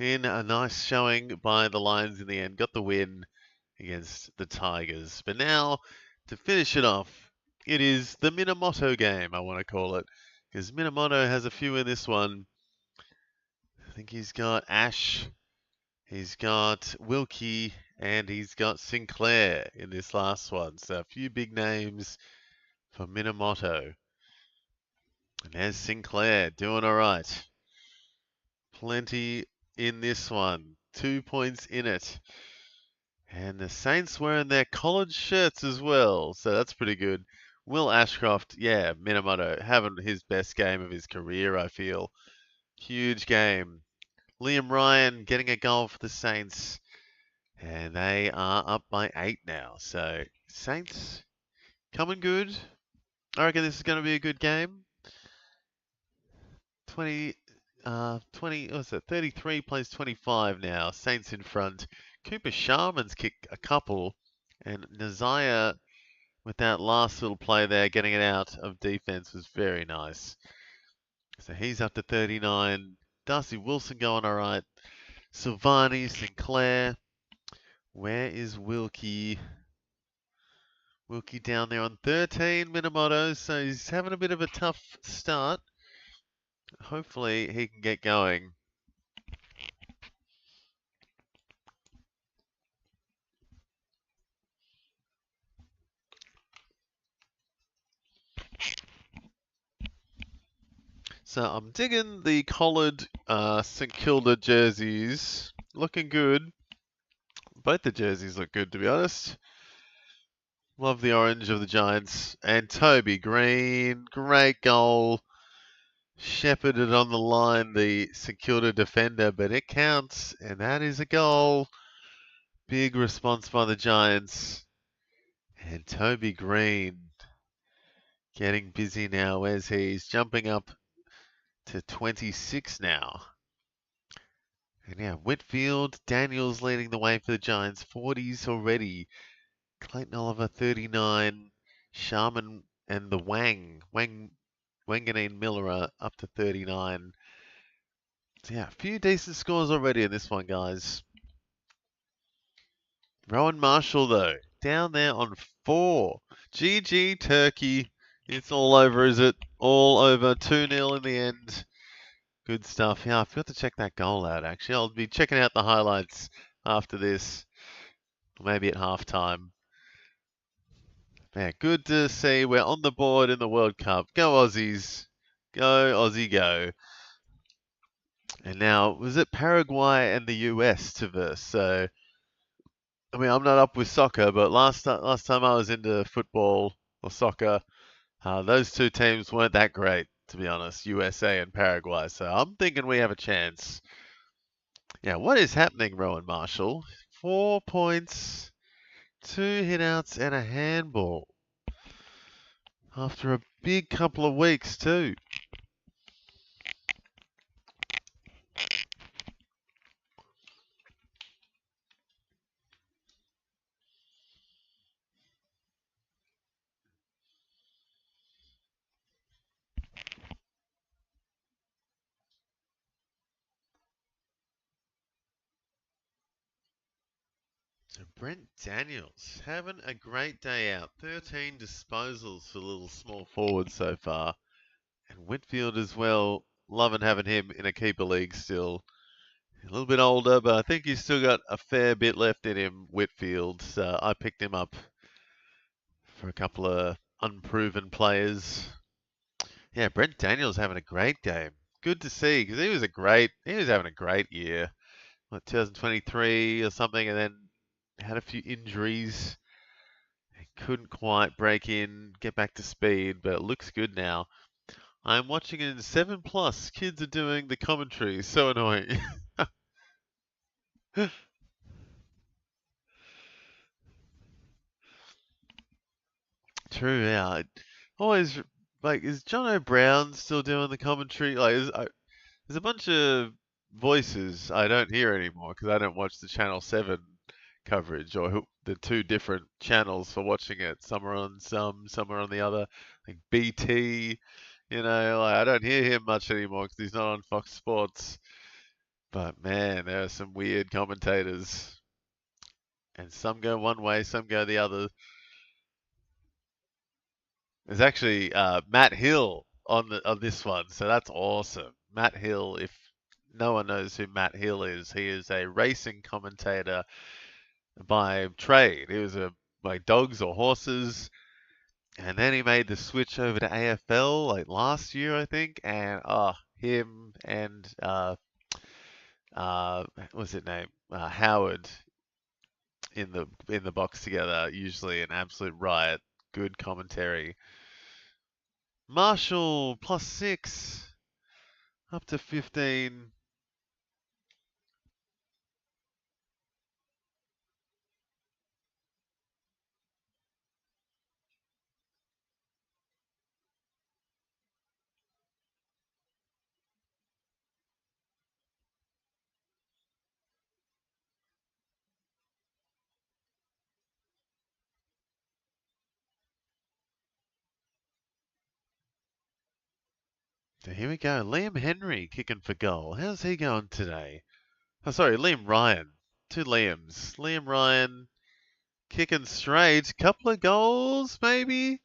in a nice showing by the Lions in the end. Got the win against the Tigers. But now, to finish it off, it is the Minamoto game, I want to call it. Because Minamoto has a few in this one. I think he's got Ash, he's got Wilkie, and he's got Sinclair in this last one. So a few big names for Minamoto. And there's Sinclair doing all right. Plenty in this one. 2 points in it. And the Saints wearing their college shirts as well. So that's pretty good. Will Ashcroft, yeah, Minamoto having his best game of his career, I feel. Huge game. Liam Ryan getting a goal for the Saints. And they are up by 8 now. So, Saints coming good. I reckon this is going to be a good game. 33 plays 25 now. Saints in front. Cooper Sharman's kicked a couple. And Nazaya, with that last little play there, getting it out of defense was very nice. So he's up to 39. Darcy Wilson going all right. Silvani, Sinclair. Where is Wilkie? Wilkie down there on 13, Minamoto, so he's having a bit of a tough start. Hopefully he can get going. So I'm digging the collared St Kilda jerseys. Looking good. Both the jerseys look good, to be honest. Love the orange of the Giants. And Toby Green, great goal. Shepherded on the line, the St Kilda defender, but it counts, and that is a goal. Big response by the Giants. And Toby Green getting busy now. Where's he? He's jumping up to 26 now. And yeah, Whitfield, Daniels leading the way for the Giants. 40s already. Clayton Oliver, 39. Sharman and the Wanganeen Miller are up to 39. So yeah, a few decent scores already in this one, guys. Rowan Marshall, though, down there on 4. GG Turkey. It's all over, is it? All over. 2-0 in the end. Good stuff. Yeah, I forgot to check that goal out, actually. I'll be checking out the highlights after this. Maybe at halftime. Yeah, good to see we're on the board in the World Cup. Go Aussies. Go Aussie, go. And now, was it Paraguay and the US to verse? So, I mean, I'm not up with soccer, but last time I was into football or soccer, those two teams weren't that great, to be honest, USA and Paraguay. So I'm thinking we have a chance. Yeah, what is happening, Rowan Marshall? 4 points, 2 hitouts, and a handball. After a big couple of weeks, too. So Brent Daniels having a great day out. 13 disposals for little small forward so far. And Whitfield as well. Loving having him in a keeper league still. A little bit older, but I think he's still got a fair bit left in him, Whitfield. So I picked him up for a couple of unproven players. Yeah, Brent Daniels having a great game. Good to see because he was having a great year. What, 2023 or something, and then had a few injuries. He couldn't quite break in, get back to speed, but it looks good now. I'm watching it in 7+. Kids are doing the commentary. So annoying. True, yeah. Always, like, is John O'Brien still doing the commentary? Like, there's a bunch of voices I don't hear anymore because I don't watch the Channel 7 coverage or the two different channels for watching it. Some are on some are on the other, like BT. Like I don't hear him much anymore because he's not on Fox Sports. But man, there are some weird commentators, and some go one way, some go the other. There's actually Matt Hill on this one, so that's awesome. Matt Hill, if no one knows who Matt Hill is, he is a racing commentator by trade. He was like dogs or horses, and then he made the switch over to AFL like last year, I think. And him and what's his name? Howard in the box together, usually an absolute riot. Good commentary. Marshall +6 up to 15. So here we go. Liam Henry kicking for goal. How's he going today? Oh, sorry, Liam Ryan. Two Liams. Liam Ryan kicking straight. Couple of goals, maybe?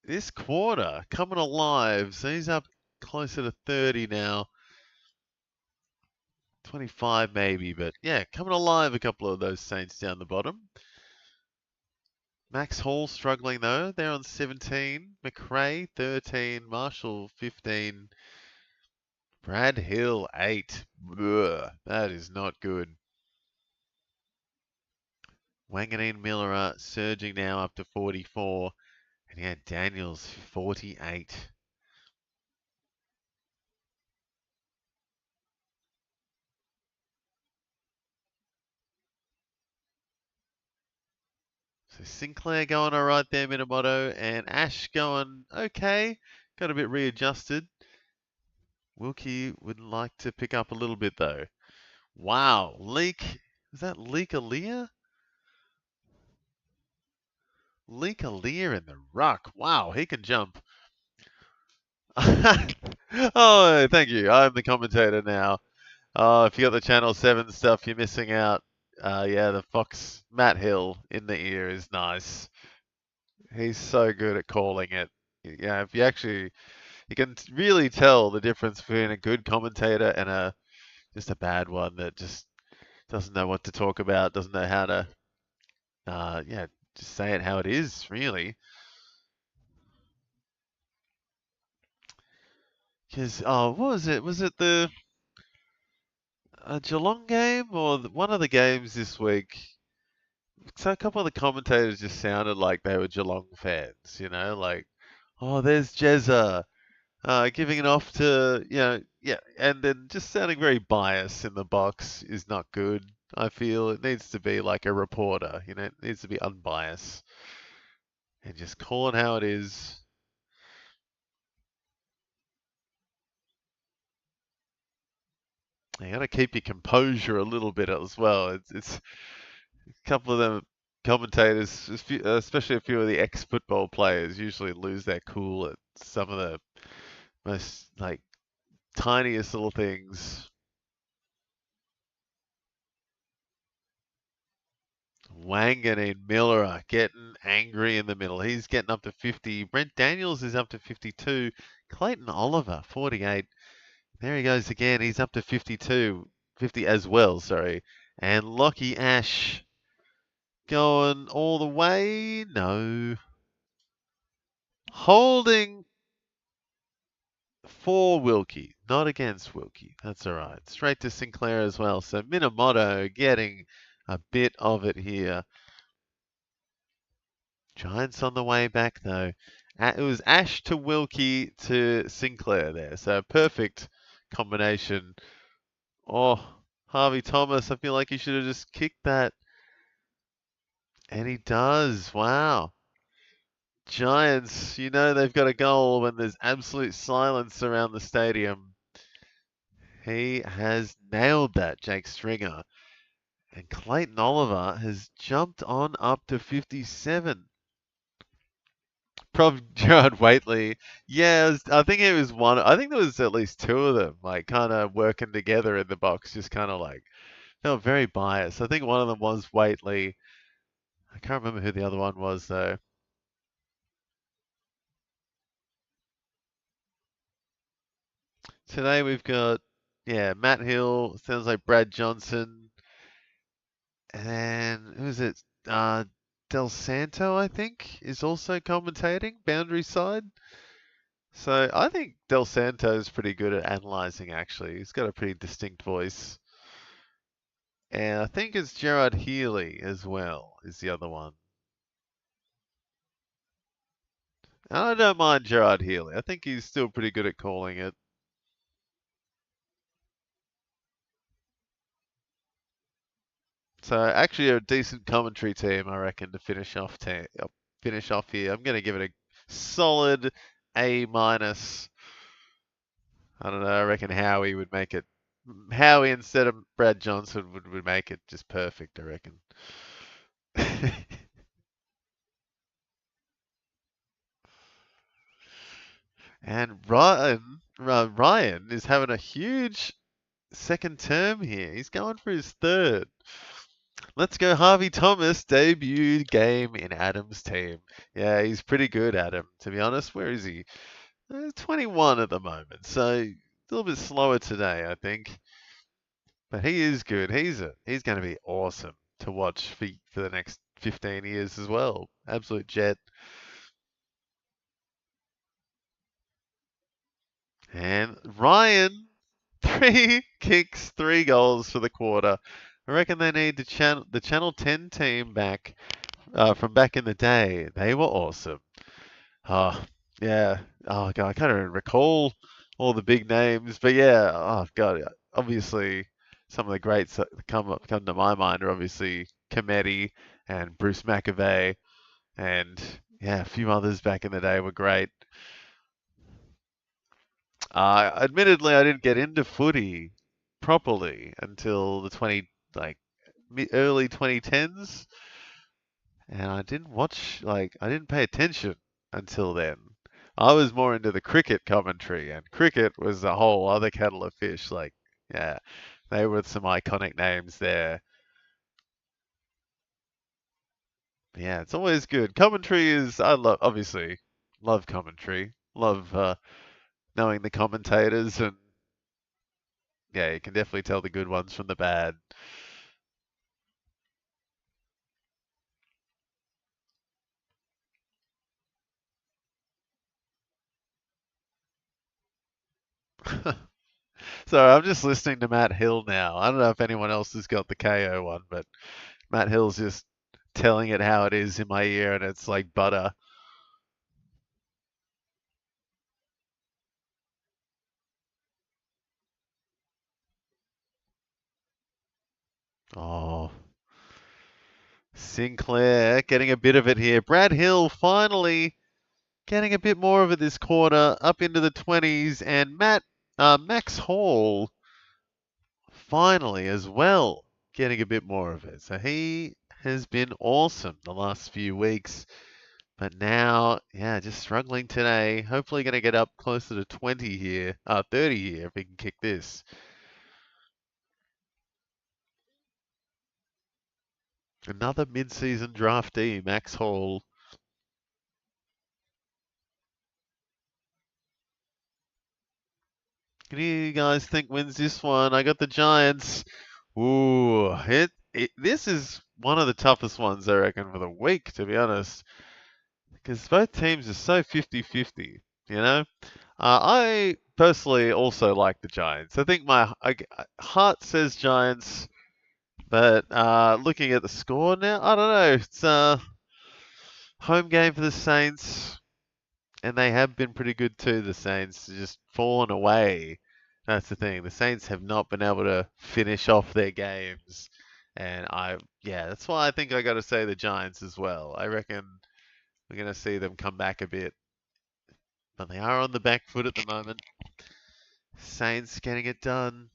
This quarter coming alive. So he's up closer to 30 now. 25 maybe, but yeah, coming alive a couple of those Saints down the bottom. Max Hall struggling though. They're on 17. McRae 13. Marshall 15. Brad Hill 8. Ugh, that is not good. Wanganeen Miller surging now up to 44. And yeah, Daniels 48. So Sinclair going all right there, Minamoto, and Ash going okay. Got a bit readjusted. Wilkie would like to pick up a little bit though. Wow, Leak. Is that Leak Aaliyah? Leak Aaliyah in the ruck. Wow, he can jump. Oh, thank you. I'm the commentator now. Oh, if you got the Channel 7 stuff, you're missing out. Yeah, the Fox Matt Hill in the ear is nice. He's so good at calling it. Yeah, if you can really tell the difference between a good commentator and just a bad one that just doesn't know what to talk about, doesn't know how to, yeah, just say it how it is, really. Because, oh, what was it? Was it the Geelong game or one of the games this week? So a couple of the commentators just sounded like they were Geelong fans, like, oh, there's Jezza, giving it off to, yeah, and then just sounding very biased in the box is not good. I feel it needs to be like a reporter, it needs to be unbiased and just call it how it is. You got to keep your composure a little bit as well. It's a couple of them commentators, especially a few of the ex-football players, usually lose their cool at some of the most like tiniest little things. Wangan Miller are getting angry in the middle. He's getting up to 50. Brent Daniels is up to 52. Clayton Oliver, 48. There he goes again. He's up to 52. 50 as well, sorry. And Lockie Ash going all the way. No. Holding for Wilkie, not against Wilkie. That's all right. Straight to Sinclair as well. So Minamoto getting a bit of it here. Giants on the way back though. It was Ash to Wilkie to Sinclair there. So perfect combination. Oh, Harvey Thomas, I feel like he should have just kicked that. And he does. Wow. Giants, they've got a goal when there's absolute silence around the stadium. He has nailed that, Jake Stringer. And Clayton Oliver has jumped on up to 57. From Gerard Waitley. Yeah, I think it was one. I think there was at least two of them, like kind of working together in the box, just kind of like felt very biased. I think one of them was Waitley. I can't remember who the other one was though. Today we've got Matt Hill. Sounds like Brad Johnson, and who's it? Del Santo, I think, is also commentating Boundary Side. So I think Del Santo is pretty good at analysing. Actually, he's got a pretty distinct voice. And I think it's Gerard Healy as well, is the other one. And I don't mind Gerard Healy. I think he's still pretty good at calling it. So actually a decent commentary team, I reckon, to finish off here. I'm going to give it a solid A minus. I don't know. I reckon Howie would make it. Howie instead of Brad Johnson would make it just perfect. I reckon. And Ryan is having a huge second term here. He's going for his third. Let's go, Harvey Thomas, debut game in Adam's team. Yeah, he's pretty good, Adam, to be honest. Where is he? 21 at the moment, so a little bit slower today, I think. But he is good. He's going to be awesome to watch for the next 15 years as well. Absolute jet. And Ryan, 3 kicks, 3 goals for the quarter. I reckon they need the Channel 10 team back from back in the day. They were awesome. Oh, yeah. Oh, God, I can't even recall all the big names. But yeah, oh, God, obviously some of the greats that come to my mind are obviously Cometti and Bruce McAvey. And yeah, a few others back in the day were great. Admittedly, I didn't get into footy properly until the like early 2010s, and I didn't watch I didn't pay attention until then. I was more into the cricket commentary, and cricket was a whole other kettle of fish. Yeah, they were some iconic names there. Yeah, it's always good. Commentary is I love obviously love commentary. Love knowing the commentators and yeah, you can definitely tell the good ones from the bad. Sorry, I'm just listening to Matt Hill now. I don't know if anyone else has got the KO one, but Matt Hill's just telling it how it is in my ear, and it's like butter. Oh, Sinclair getting a bit of it here. Brad Hill finally getting a bit more of it this quarter, up into the 20s, and Max Hall finally as well getting a bit more of it. So he has been awesome the last few weeks. But now, yeah, just struggling today. Hopefully going to get up closer to 20 here, 30 here if he can kick this. Another mid-season draftee, Max Hall. Who do you guys think wins this one? I got the Giants. Ooh, this is one of the toughest ones, I reckon, for the week, to be honest. Because both teams are so 50-50, you know? I personally also like the Giants. I think my heart says Giants, but looking at the score now, I don't know. It's home game for the Saints, and they have been pretty good too. The Saints just fallen away. That's the thing. The Saints have not been able to finish off their games, and that's why I think I got to say the Giants as well. I reckon we're going to see them come back a bit, but they are on the back foot at the moment. Saints getting it done.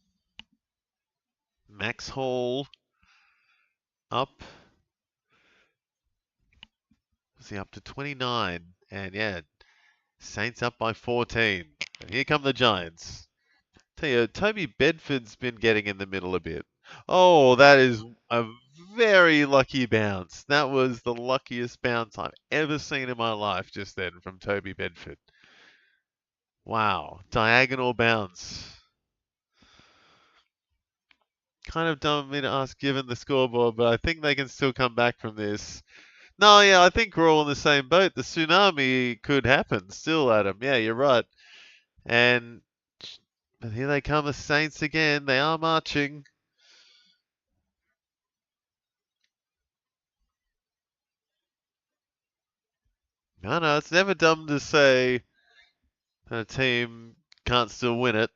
Max Hall up. Was he up to 29? And yeah, Saints up by 14. And here come the Giants. Tell you, Toby Bedford's been getting in the middle a bit. Oh, that is a very lucky bounce. That was the luckiest bounce I've ever seen in my life just then from Toby Bedford. Wow, diagonal bounce. Kind of dumb of me to ask given the scoreboard, but I think they can still come back from this. No, yeah, I think we're all in the same boat. The tsunami could happen still, Adam. Yeah, you're right. And but here they come, the Saints again. They are marching. No, it's never dumb to say that a team can't still win it.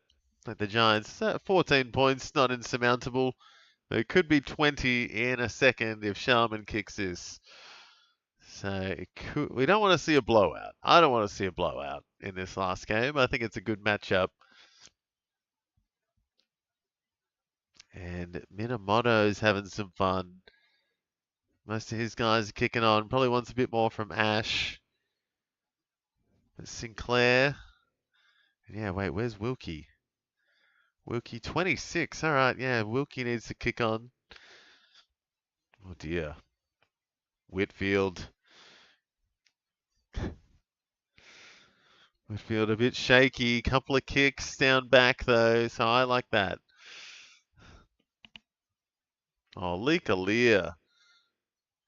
Like the Giants, 14 points, not insurmountable. It could be 20 in a second if Sharman kicks this. So we don't want to see a blowout. I don't want to see a blowout in this last game. I think it's a good matchup. And Minamoto's having some fun. Most of his guys are kicking on. Probably wants a bit more from Ash. But Sinclair. Yeah, wait, where's Wilkie? Wilkie 26. All right, yeah, Wilkie needs to kick on. Oh dear. Whitfield. Whitfield a bit shaky. Couple of kicks down back though, so I like that. Oh, Lear.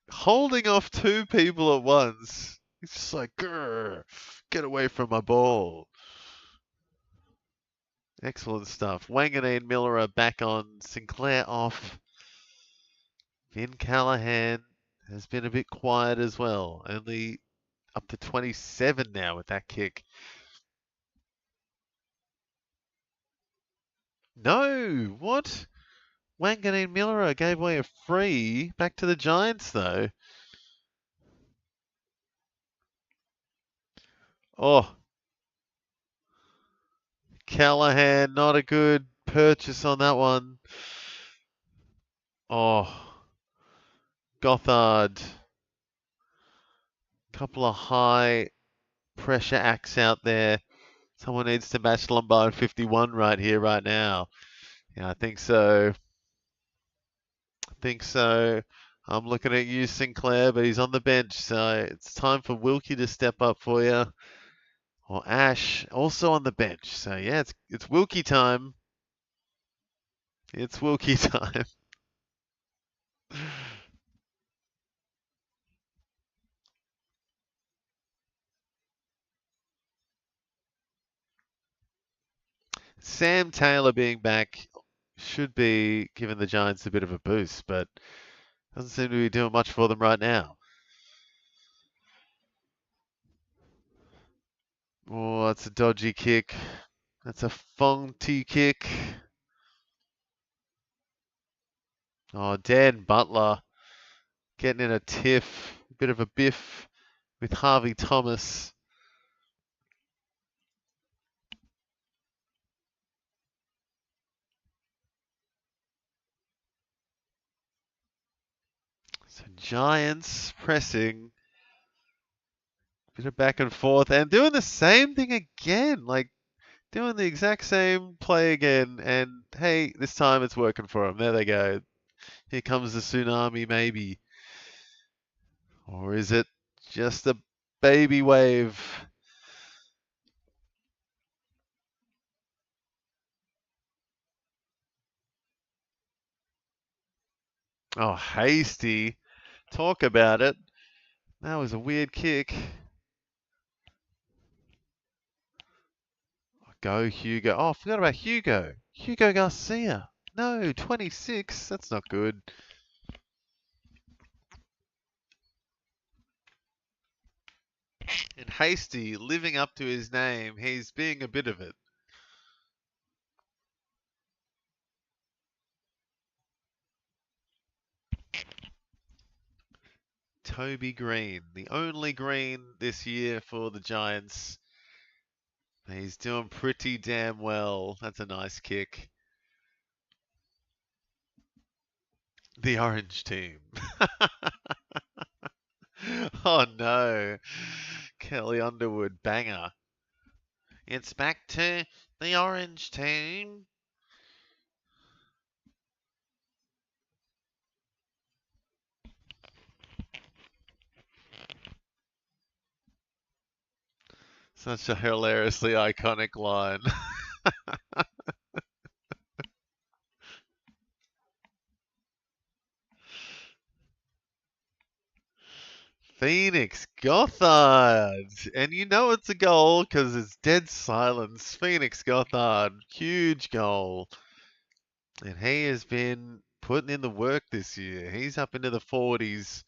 Holding off two people at once. He's just like, grr, get away from my ball. Excellent stuff. Wanganeen Miller are back on. Sinclair off. Finn Callahan has been a bit quiet as well. Only up to 27 now with that kick. No, what? Wanganeen Miller gave away a free. Back to the Giants though. Oh, Callahan, not a good purchase on that one. Oh, Gothard. Couple of high pressure acts out there. Someone needs to match Lombard 51 right here, right now. Yeah, I think so. I'm looking at you, Sinclair, but he's on the bench, so it's time for Wilkie to step up for you. Or Ash, also on the bench. So yeah, it's Wilkie time. It's Wilkie time. Sam Taylor being back should be giving the Giants a bit of a boost, but doesn't seem to be doing much for them right now. Oh, that's a dodgy kick. That's a faulty kick. Oh, Dan Butler getting in a tiff, a bit of a biff with Harvey Thomas. So Giants pressing, bit of back and forth, and doing the same thing again, like doing the exact same play again. And hey, this time it's working for them. There they go. Here comes the tsunami, maybe. Or is it just a baby wave? Oh, Hasty. Talk about it. That was a weird kick. Go, Hugo. Oh, I forgot about Hugo. Hugo Garcia. No, 26. That's not good. And Hasty, living up to his name, he's being a bit of it. Toby Green, the only green this year for the Giants. He's doing pretty damn well. That's a nice kick. The orange team. Oh no. Kelly Underwood banger. It's back to the orange team. Such a hilariously iconic line. Phoenix Gothard. And you know it's a goal because it's dead silence. Phoenix Gothard. Huge goal. And he has been putting in the work this year. He's up into the 40s.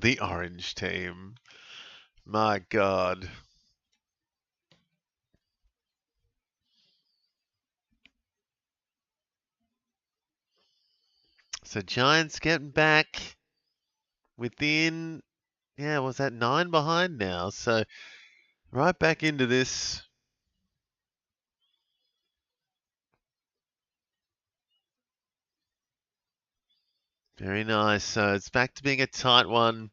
The orange team. My God. So Giants getting back within, yeah, was that 9 behind now? So right back into this. Very nice. So it's back to being a tight one.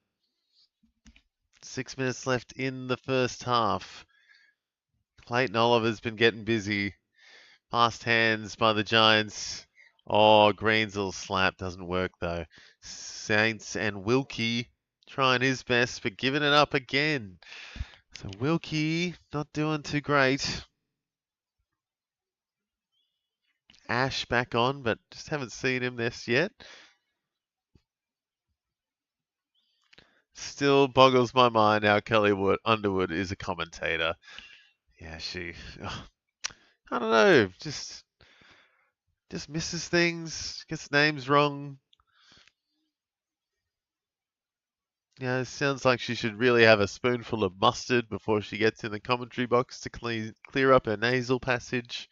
6 minutes left in the first half. Clayton Oliver's been getting busy. Fast hands by the Giants. Oh, Greensill slap doesn't work though. Saints and Wilkie trying his best, but giving it up again. So Wilkie not doing too great. Ash back on, but just haven't seen him this yet. Still boggles my mind how Underwood is a commentator. Yeah, I don't know, just misses things, gets names wrong. Yeah, it sounds like she should really have a spoonful of mustard before she gets in the commentary box to clear up her nasal passage.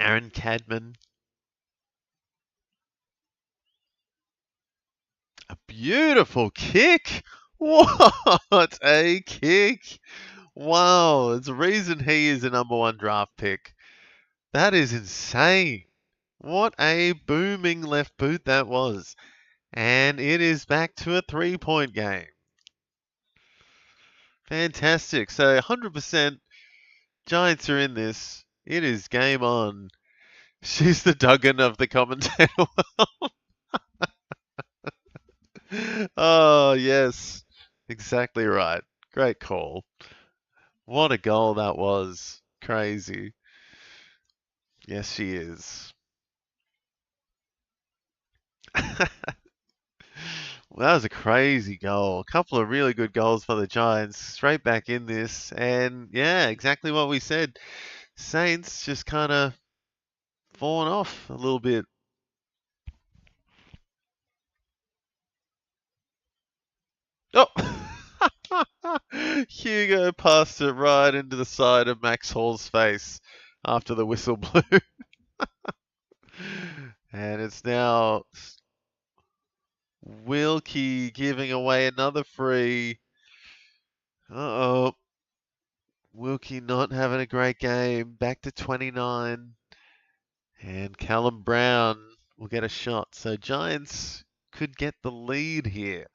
Aaron Cadman. A beautiful kick. What a kick. Wow, it's a reason he is a #1 draft pick. That is insane. What a booming left boot that was. And it is back to a 3-point game. Fantastic. So 100% Giants are in this. It is game on. She's the Duggan of the commentator. Oh, yes. Exactly right. Great call. What a goal that was. Crazy. Yes, she is. Well, that was a crazy goal. A couple of really good goals for the Giants. Straight back in this. And yeah, exactly what we said. Saints just kind of fallen off a little bit. Oh! Hugo passed it right into the side of Max Hall's face after the whistle blew. And it's now Wilkie giving away another free. Uh-oh. Wilkie not having a great game. Back to 29. And Callum Brown will get a shot. So Giants could get the lead here.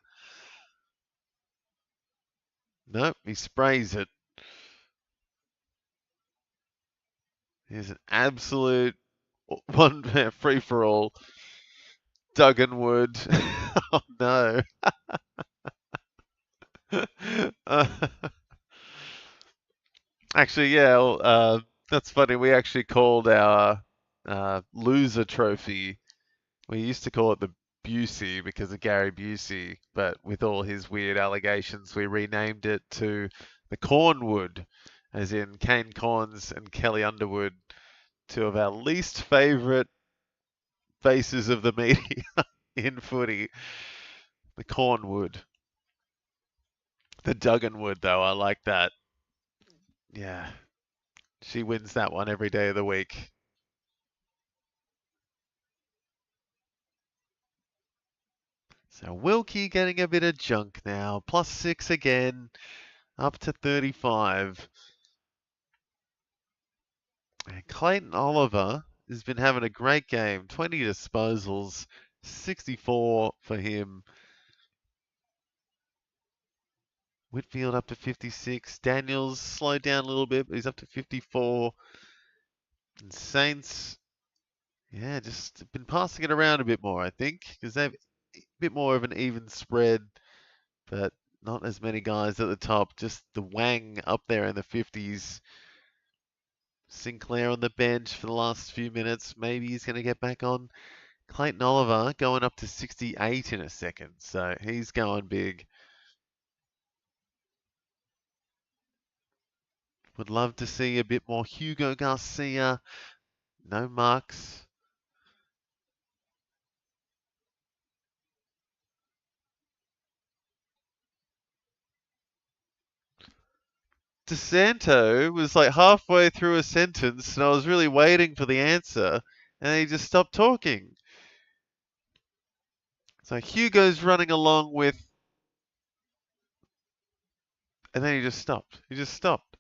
Nope, he sprays it. Here's an absolute one free for all. Duggan Wood. Oh no. Uh, actually, yeah, well, that's funny. We actually called our loser trophy. We used to call it the Busey because of Gary Busey, but with all his weird allegations, we renamed it to the Cornwood, as in Kane Corns and Kelly Underwood, two of our least favourite faces of the media in footy. The Cornwood. The Dugganwood, though, I like that. Yeah, she wins that one every day of the week. So Wilkie getting a bit of junk now. +6 again, up to 35. And Clayton Oliver has been having a great game. 20 disposals, 64 for him. Whitfield up to 56. Daniels slowed down a little bit, but he's up to 54. And Saints, yeah, just been passing it around a bit more, I think, because they've a bit more of an even spread, but not as many guys at the top. Just the Wang up there in the 50s. Sinclair on the bench for the last few minutes. Maybe he's going to get back on. Clayton Oliver going up to 68 in a second, so he's going big. Would love to see a bit more Hugo Garcia. No marks. DeSanto was like halfway through a sentence, and I was really waiting for the answer, and he just stopped talking. So Hugo's running along with, and then he just stopped. He just stopped.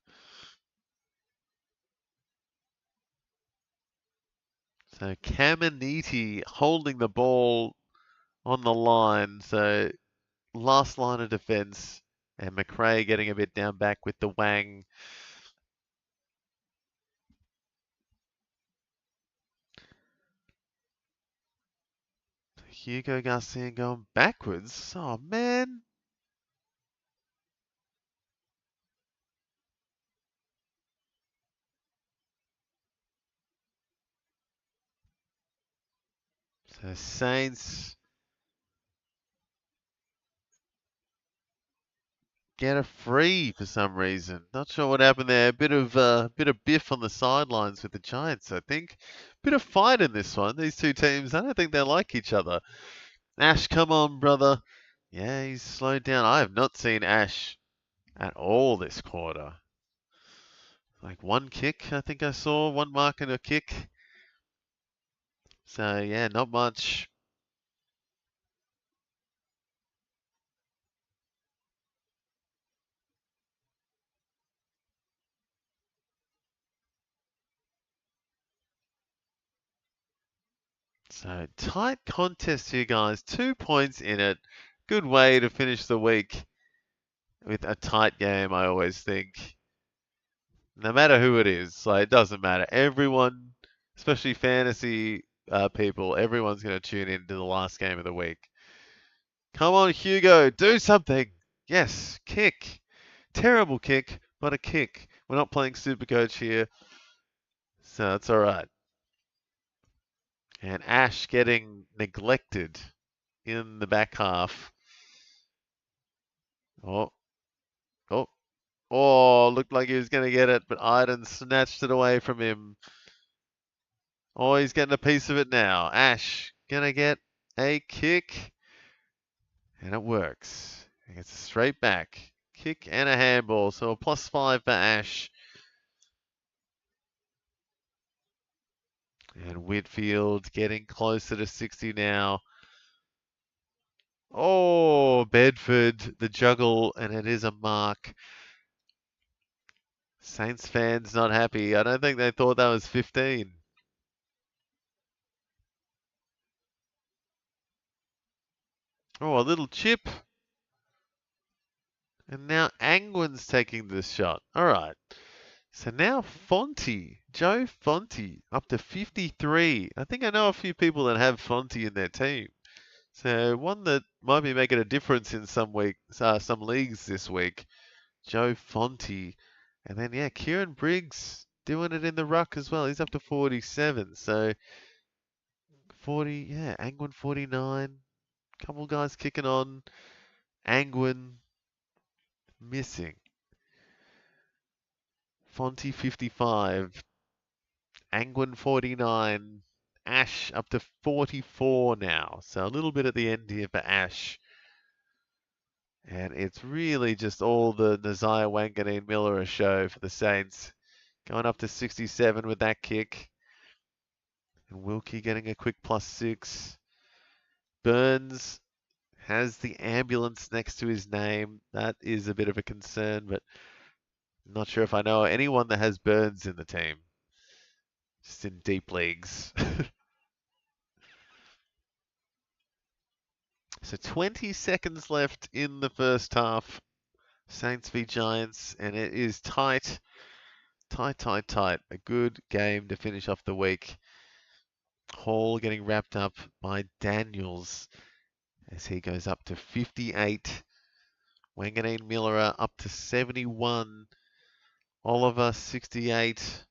So Caminiti holding the ball on the line. So last line of defense, and McRae getting a bit down back with the Wang. Hugo Garcia going backwards. Oh, man. So Saints get a free for some reason. Not sure what happened there. A bit of biff on the sidelines with the Giants, I think. Bit of fight in this one. These two teams, I don't think they like each other. Ash, come on, brother. Yeah, he's slowed down. I have not seen Ash at all this quarter. Like one kick, I think I saw. One mark and a kick. So, yeah, not much. So, tight contest here, guys. 2 points in it. Good way to finish the week with a tight game, I always think. No matter who it is, like, it doesn't matter. Everyone, especially fantasy people, everyone's going to tune in to the last game of the week. Come on, Hugo, do something. Yes, kick. Terrible kick, but a kick. We're not playing Supercoach here, so it's all right. And Ash getting neglected in the back half. Oh, oh, oh, looked like he was going to get it, but Iden snatched it away from him. Oh, he's getting a piece of it now. Ash going to get a kick, and it works. He gets a straight back. Kick and a handball, so a +5 for Ash. And Whitfield getting closer to 60 now. Oh, Bedford, the juggle, and it is a mark. Saints fans not happy. I don't think they thought that was 15. Oh, a little chip. And now Angwin's taking this shot. All right. So now Fonte, Joe Fonte, up to 53. I think I know a few people that have Fonte in their team. So one that might be making a difference in some leagues this week. Joe Fonte. And then, yeah, Kieran Briggs doing it in the ruck as well. He's up to 47. So 40, yeah, Angwin 49. Couple guys kicking on. Angwin missing. Fonte 55. Angwin 49. Ash up to 44 now. So a little bit at the end here for Ash. And it's really just all the Nazaya Wanganeen Miller show for the Saints. Going up to 67 with that kick. And Wilkie getting a quick +6. Burns has the ambulance next to his name. That is a bit of a concern, but I'm not sure if I know anyone that has Burns in the team. Just in deep leagues. So 20 seconds left in the first half. Saints v Giants, and it is tight. Tight, tight, tight. A good game to finish off the week. Hall getting wrapped up by Daniels as he goes up to 58. Wanganeen Miller up to 71. Oliver 68.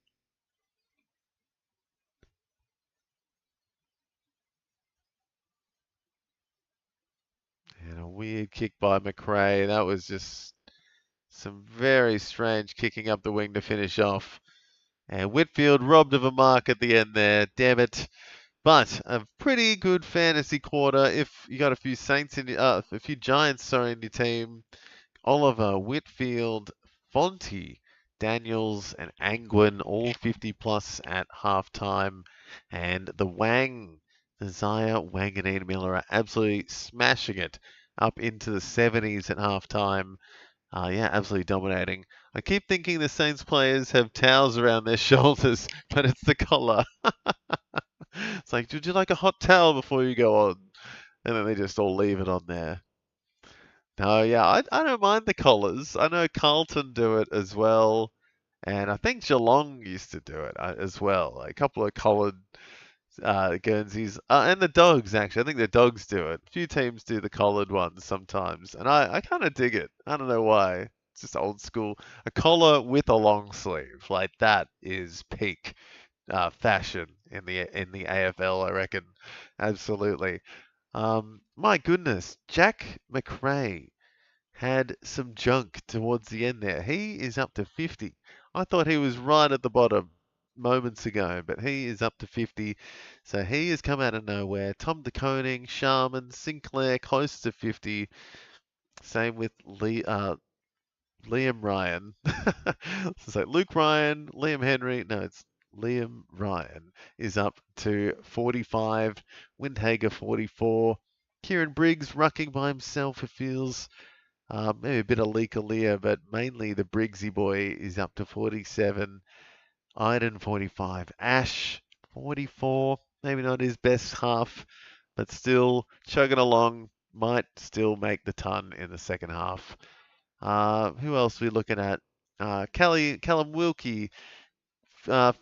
And a weird kick by McRae. That was just some very strange kicking up the wing to finish off. And Whitfield robbed of a mark at the end there. Damn it. But a pretty good fantasy quarter if you got a few Saints in a few Giants, sorry, in your team. Oliver, Whitfield, Fonte, Daniels, and Angwin, all 50 plus at halftime. And the Zaya, Wanganeen Miller are absolutely smashing it up into the 70s at halftime. Yeah, absolutely dominating. I keep thinking the Saints players have towels around their shoulders, but it's the collar. It's like, would you like a hot towel before you go on? And then they just all leave it on there. No, yeah, I don't mind the collars. I know Carlton do it as well. And I think Geelong used to do it as well. A couple of collared Guernseys. And the Dogs, actually. I think the Dogs do it. A few teams do the collared ones sometimes. And I kind of dig it. I don't know why. It's just old school. A collar with a long sleeve. Like, that is peak fashion in the AFL, I reckon. Absolutely. My goodness, Jack McRae had some junk towards the end there. He is up to 50. I thought he was right at the bottom moments ago, but he is up to 50. So he has come out of nowhere. Tom De Koning, Sharman, Sinclair close to 50. Same with Liam Ryan. So Luke Ryan, Liam Henry. No, it's Liam Ryan is up to 45. Windhager 44. Kieran Briggs rucking by himself, it feels. Maybe a bit of Leakalia, but mainly the Briggsy boy is up to 47. Iden 45. Ash 44. Maybe not his best half, but still chugging along. Might still make the ton in the second half. Who else are we looking at? Callum Wilkie,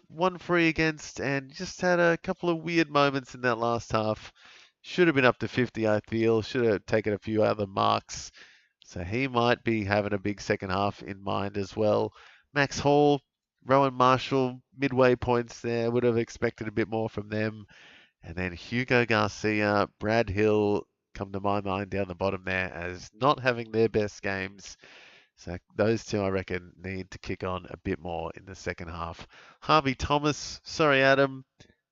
one free against, and just had a couple of weird moments in that last half. Should have been up to 50, I feel. Should have taken a few other marks. So he might be having a big second half in mind as well. Max Hall, Rowan Marshall, midway points there. Would have expected a bit more from them. And then Hugo Garcia, Brad Hill come to my mind down the bottom there as not having their best games. So those two, I reckon, need to kick on a bit more in the second half. Harvey Thomas, sorry, Adam.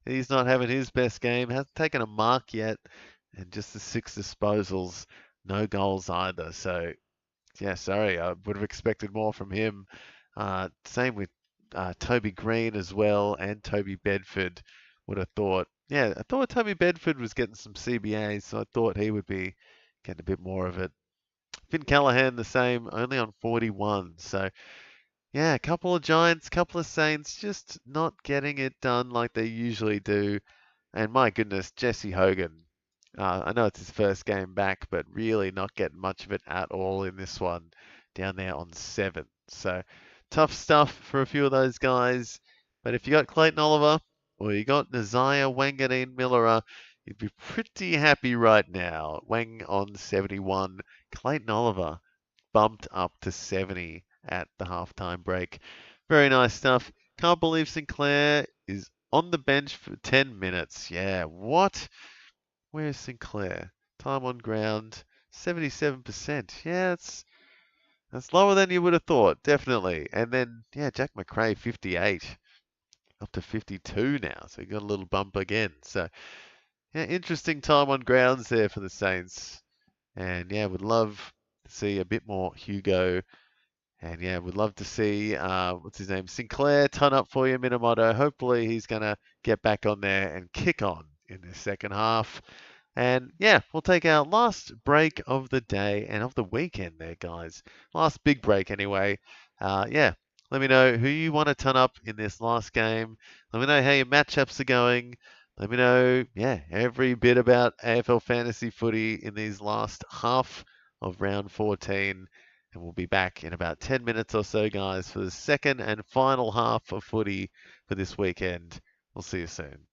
He's not having his best game. Hasn't taken a mark yet. And just the 6 disposals. No goals either. So, yeah, sorry. I would have expected more from him. Same with Toby Green as well and Toby Bedford. Would have thought. Yeah, I thought Toby Bedford was getting some CBAs, so I thought he would be getting a bit more of it. Finn Callahan the same, only on 41. So, yeah, a couple of Giants, couple of Saints, just not getting it done like they usually do. And my goodness, Jesse Hogan. I know it's his first game back, but really not getting much of it at all in this one. Down there on 7. So tough stuff for a few of those guys. But if you got Clayton Oliver or you got Nazaya Wanganeen Miller, you'd be pretty happy right now. Wang on 71. Clayton Oliver bumped up to 70 at the halftime break. Very nice stuff. Can't believe Sinclair is on the bench for 10 minutes. Yeah, what? Where's Sinclair? Time on ground, 77%. Yeah, that's lower than you would have thought, definitely. And then, yeah, Jack McRae, 58. Up to 52 now, so he got a little bump again. So, yeah, interesting time on grounds there for the Saints. And, yeah, would love to see a bit more Hugo. And, yeah, would love to see, what's his name, Sinclair ton up for you, Minamoto. Hopefully he's going to get back on there and kick on in the second half. And yeah, we'll take our last break of the day and of the weekend there, guys. Last big break anyway. Yeah, let me know who you want to turn up in this last game. Let me know how your matchups are going. Let me know, yeah, every bit about AFL fantasy footy in these last half of round 14. And we'll be back in about 10 minutes or so, guys, for the second and final half of footy for this weekend. We'll see you soon.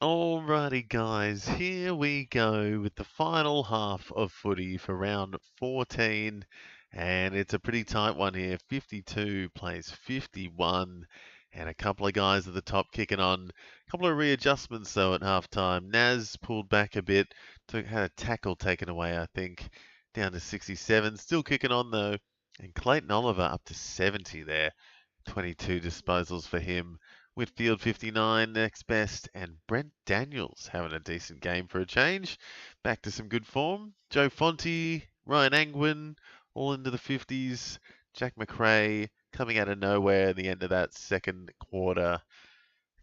Alrighty, guys, here we go with the final half of footy for round 14, and it's a pretty tight one here. 52 plays 51, and a couple of guys at the top kicking on. A couple of readjustments though at halftime. Naz pulled back a bit, had a tackle taken away, I think, down to 67. Still kicking on though, and Clayton Oliver up to 70 there. 22 disposals for him. Whitfield 59 next best, and Brent Daniels having a decent game for a change. Back to some good form. Joe Fonte, Ryan Angwin, all into the 50s. Jack McRae coming out of nowhere at the end of that second quarter,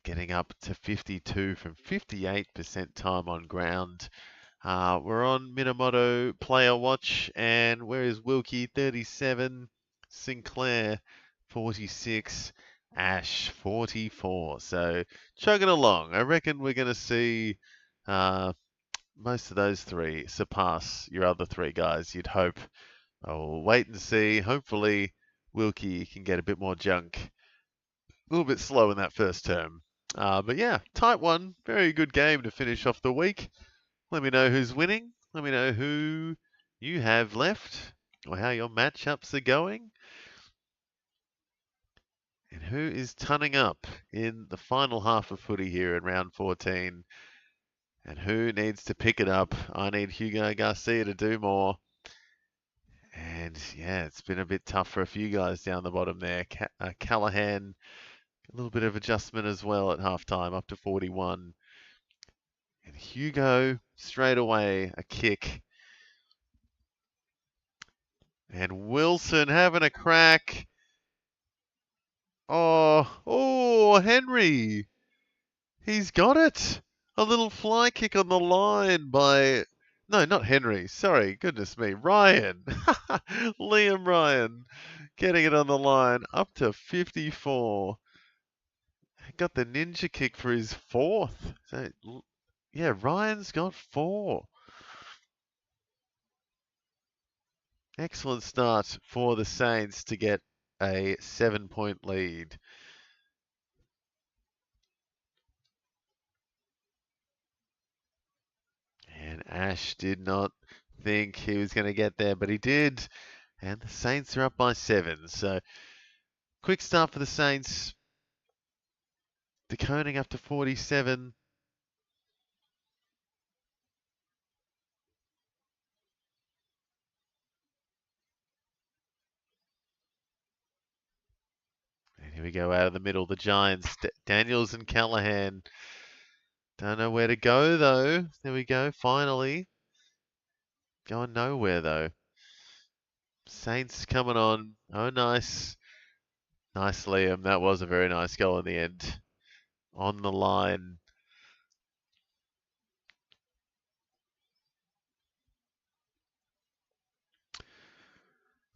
getting up to 52 from 58% time on ground. We're on Minamoto Player Watch, and where is Wilkie? 37, Sinclair 46, Ash 44. So chugging along. I reckon we're going to see most of those three surpass your other three guys, you'd hope. I'll wait and see. Hopefully Wilkie can get a bit more junk. A little bit slow in that first term. But yeah, tight one. Very good game to finish off the week. Let me know who's winning. Let me know who you have left or how your matchups are going. And who is tunning up in the final half of footy here in round 14. And who needs to pick it up? I need Hugo Garcia to do more. And yeah, it's been a bit tough for a few guys down the bottom there. Callahan, a little bit of adjustment as well at halftime, up to 41. And Hugo, straight away, a kick. And Wilson having a crack. Oh, Henry. He's got it. A little fly kick on the line by... No, not Henry. Sorry, goodness me. Ryan. Liam Ryan getting it on the line up to 54. Got the ninja kick for his fourth. So, yeah, Ryan's got 4. Excellent start for the Saints to get a 7-point lead. And Ash did not think he was going to get there, but he did. And the Saints are up by 7. So, quick start for the Saints. DeConing up to 47. And here we go out of the middle. The Giants, Daniels and Callahan. Don't know where to go, though. There we go, finally. Going nowhere, though. Saints coming on. Oh, nice. Nice, Liam. That was a very nice goal in the end. On the line.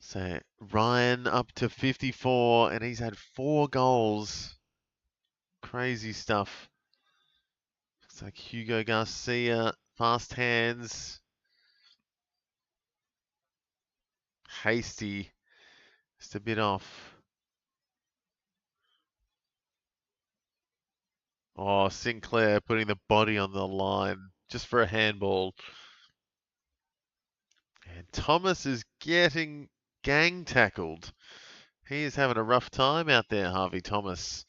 So Ryan up to 54, and he's had 4 goals. Crazy stuff. Looks like Hugo Garcia, fast hands. Hasty, just a bit off. Oh, Sinclair putting the body on the line just for a handball. And Thomas is getting gang tackled. He is having a rough time out there, Harvey Thomas.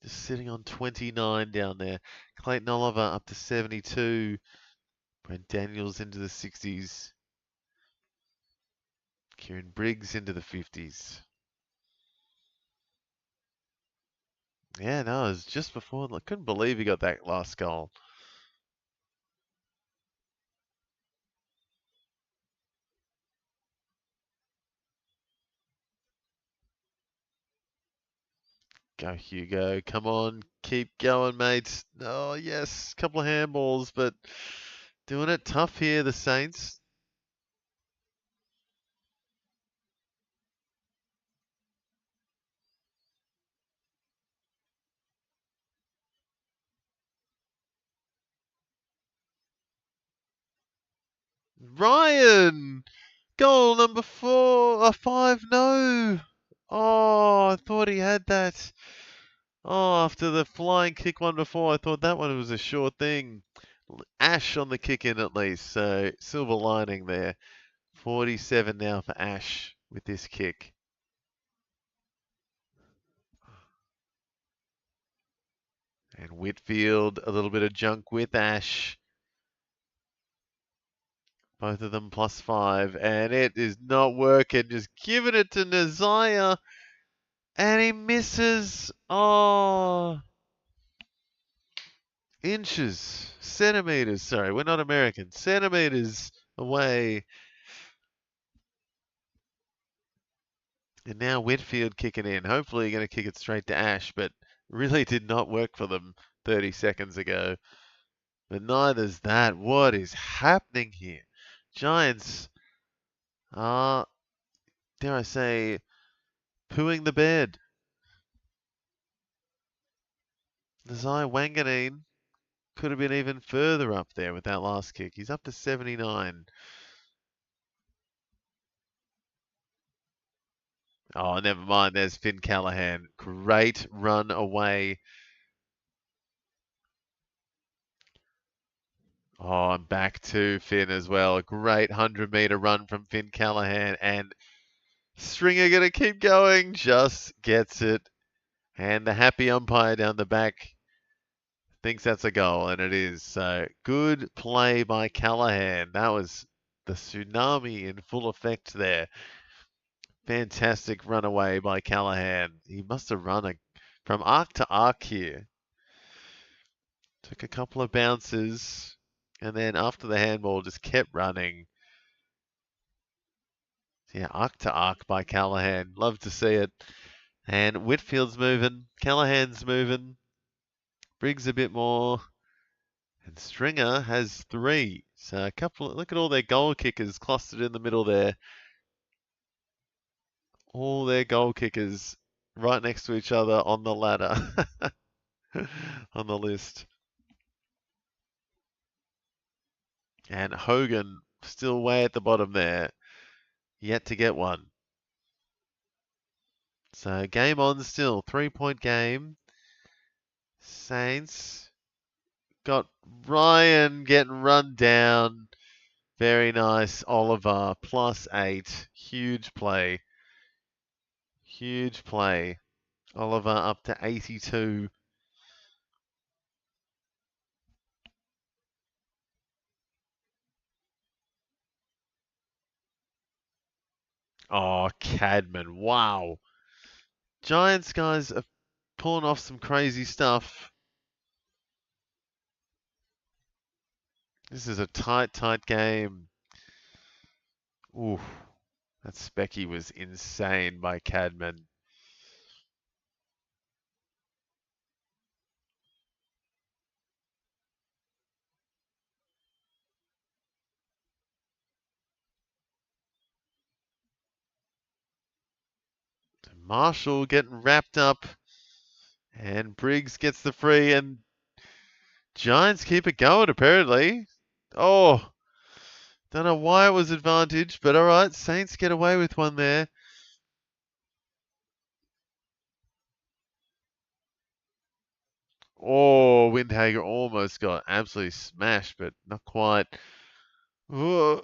Just sitting on 29 down there. Clayton Oliver up to 72. Brent Daniels into the 60s. Kieran Briggs into the 50s. Yeah, no, it was just before. I couldn't believe he got that last goal. Go, Hugo. Come on. Keep going, mates. Oh, yes. Couple of handballs, but doing it tough here, the Saints. Ryan! Goal number 4. 5, no. Oh, I thought he had that. Oh, after the flying kick one before, I thought that one was a sure thing. Ash on the kick in at least, so silver lining there. 47 now for Ash with this kick. And Whitfield, a little bit of junk with Ash. Both of them +5, and it is not working. Just giving it to Nazaya, and he misses. Oh, inches, centimeters. Sorry, we're not American. Centimeters away. And now Whitfield kicking in. Hopefully, going to kick it straight to Ash, but really did not work for them 30 seconds ago. But neither's that. What is happening here? Giants are, dare I say, pooing the bed. Nazai Wanganeen could have been even further up there with that last kick. He's up to 79. Oh, never mind. There's Finn Callahan. Great run away. Oh, I'm back to Finn as well. A great 100-meter run from Finn Callahan. And Stringer going to keep going. Just gets it. And the happy umpire down the back thinks that's a goal, and it is. So good play by Callahan. That was the tsunami in full effect there. Fantastic runaway by Callahan. He must have run from arc to arc here. Took a couple of bounces, and then after the handball, just kept running. Yeah, arc to arc by Callahan. Love to see it. And Whitfield's moving. Callahan's moving. Briggs a bit more. And Stringer has 3. So a couple. Look at all their goal kickers clustered in the middle there. All their goal kickers right next to each other on the ladder. On the list. And Hogan still way at the bottom there. Yet to get one. So game on still. 3-point game. Saints got Ryan getting run down. Very nice. Oliver +8. Huge play. Huge play. Oliver up to 82. Oh, Cadman. Wow. Giants guys are pulling off some crazy stuff. This is a tight game. Ooh, that specky was insane by Cadman. Marshall getting wrapped up. And Briggs gets the free, and Giants keep it going, apparently. Oh, don't know why it was advantage, but all right, Saints get away with one there. Oh, Windhager almost got absolutely smashed, but not quite. Oh,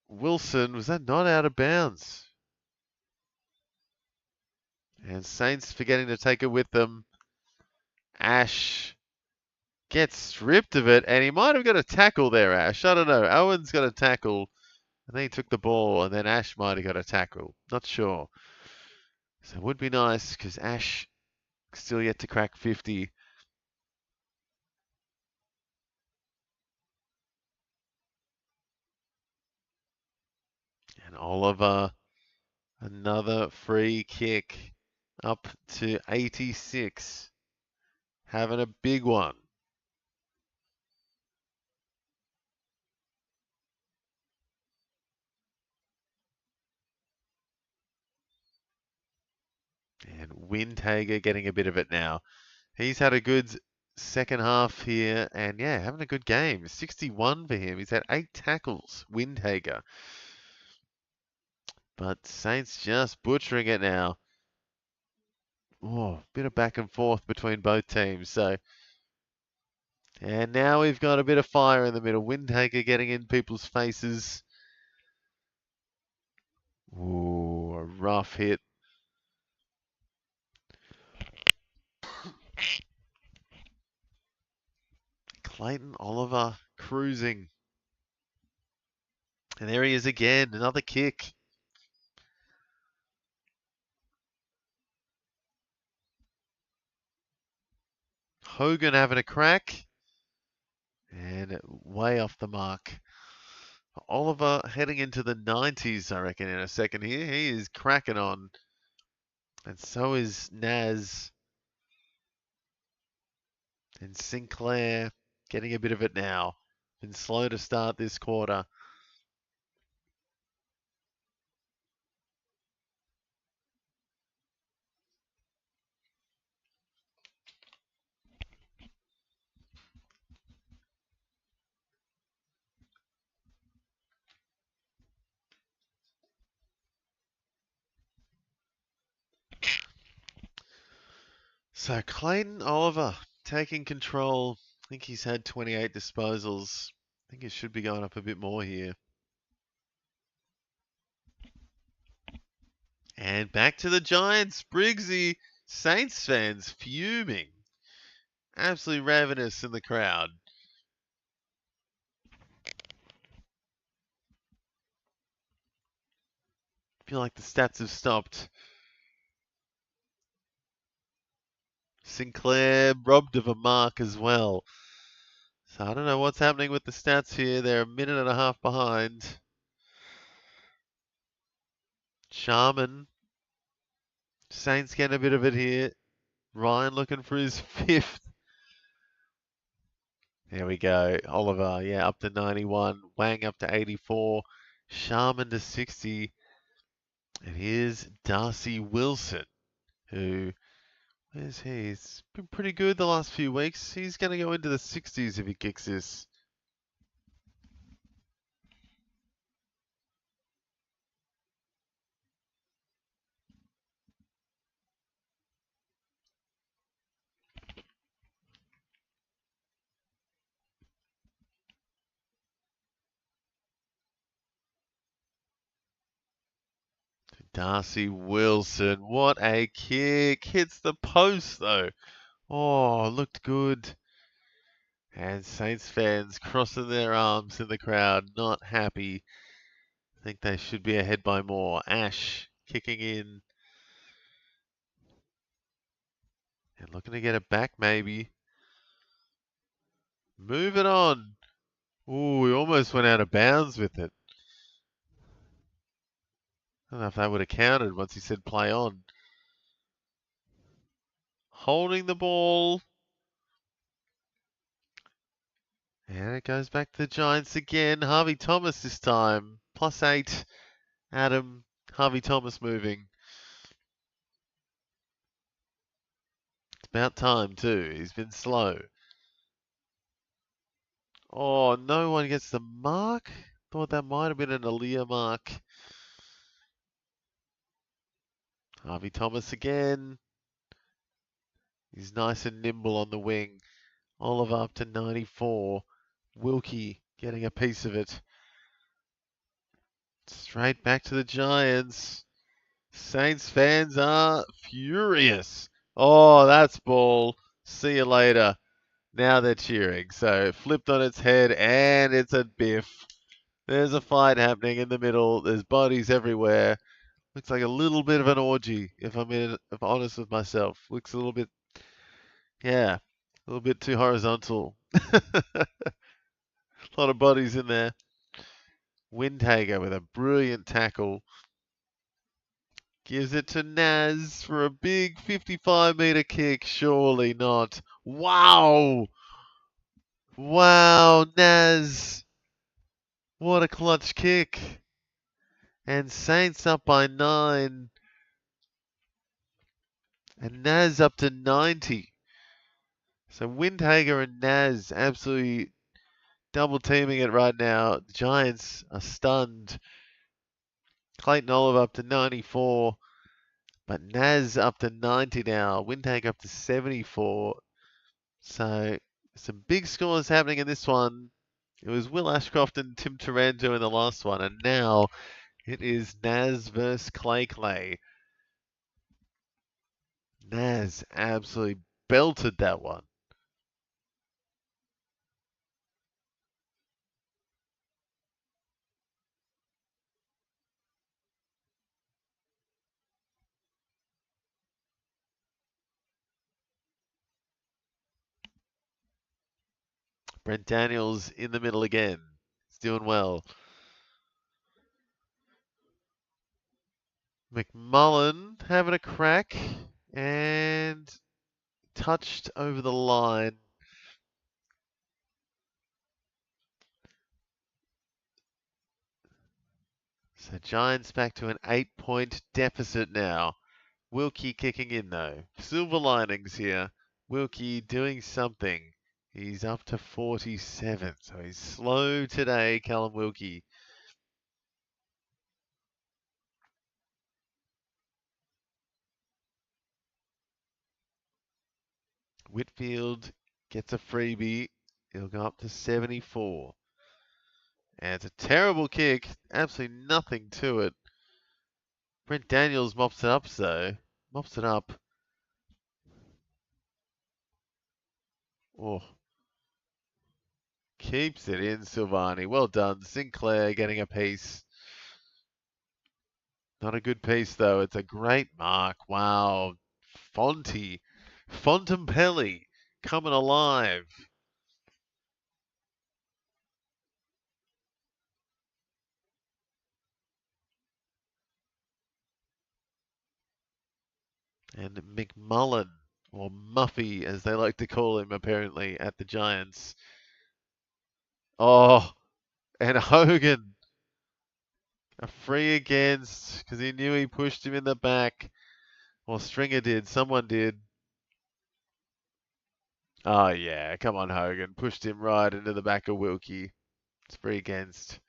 Wilson, was that not out of bounds? And Saints forgetting to take it with them. Ash gets stripped of it, and he might have got a tackle there, Ash. I don't know. Owen's got a tackle, and then he took the ball, and then Ash might have got a tackle. Not sure. So it would be nice, because Ash still yet to crack 50. And Oliver, another free kick, up to 86. Having a big one. And Windhager getting a bit of it now. He's had a good second half here, and yeah, having a good game. 61 for him. He's had 8 tackles, Windhager. But Saints just butchering it now. bit of back and forth between both teams. And now we've got a bit of fire in the middle. Windhaker getting in people's faces. Ooh, a rough hit. Clayton Oliver cruising. And there he is again, another kick. Hogan having a crack. And way off the mark. Oliver heading into the 90s, I reckon, in a second here. He is cracking on. And so is Naz. And Sinclair getting a bit of it now. Been slow to start this quarter. So Clayton Oliver taking control. I think he's had 28 disposals. I think he should be going up a bit more here. And back to the Giants. Briggsy. Saints fans fuming. Absolutely ravenous in the crowd. Feel like the stats have stopped. Sinclair robbed of a mark as well. So I don't know what's happening with the stats here. They're a minute and a half behind. Sharman. Saints getting a bit of it here. Ryan looking for his fifth. There we go. Oliver, yeah, up to 91. Wang up to 84. Sharman to 60. And here's Darcy Wilson, who, where's he? He's been pretty good the last few weeks. He's going to go into the 60s if he kicks this. Darcy Wilson, what a kick. Hits the post though. Oh, looked good. And Saints fans crossing their arms in the crowd, not happy. I think they should be ahead by more. Ash kicking in. And looking to get it back maybe. Move it on. Ooh, we almost went out of bounds with it. I don't know if that would have counted once he said play on. Holding the ball. And it goes back to the Giants again. Harvey Thomas this time. +8. Adam. Harvey Thomas moving. It's about time too. He's been slow. Oh, no one gets the mark. Thought that might have been an Aaliyah mark. Harvey Thomas again. He's nice and nimble on the wing. Oliver up to 94. Wilkie getting a piece of it. Straight back to the Giants. Saints fans are furious. Oh, that's ball. See you later. Now they're cheering. So flipped on its head and it's a biff. There's a fight happening in the middle. There's bodies everywhere. Looks like a little bit of an orgy, if I'm honest with myself. Looks a little bit, yeah, a little bit too horizontal. A lot of bodies in there. Windhager with a brilliant tackle. Gives it to Naz for a big 55-meter kick. Surely not. Wow! Wow, Naz. What a clutch kick. And Saints up by 9. And Naz up to 90. So Windhager and Naz absolutely double teaming it right now. The Giants are stunned. Clayton Oliver up to 94. But Naz up to 90 now. Windhag up to 74. So some big scores happening in this one. It was Will Ashcroft and Tim Taranto in the last one, and now it is Naz versus Clay Clay. Naz absolutely belted that one. Brent Daniels in the middle again. He's doing well. McMullen having a crack and touched over the line. So Giants back to an 8-point deficit now. Wilkie kicking in though. Silver linings here. Wilkie doing something. He's up to 47, so he's slow today, Callum Wilkie. Whitfield gets a freebie. He'll go up to 74. And it's a terrible kick. Absolutely nothing to it. Brent Daniels mops it up, though. Mops it up. Oh. Keeps it in, Silvani. Well done. Sinclair getting a piece. Not a good piece, though. It's a great mark. Wow. Fontempelli coming alive. And McMullen, or Muffy as they like to call him apparently at the Giants. Oh, and Hogan, a free against because he knew he pushed him in the back. Or Stringer did, someone did. Oh yeah, come on Hogan, pushed him right into the back of Wilkie. It's free against.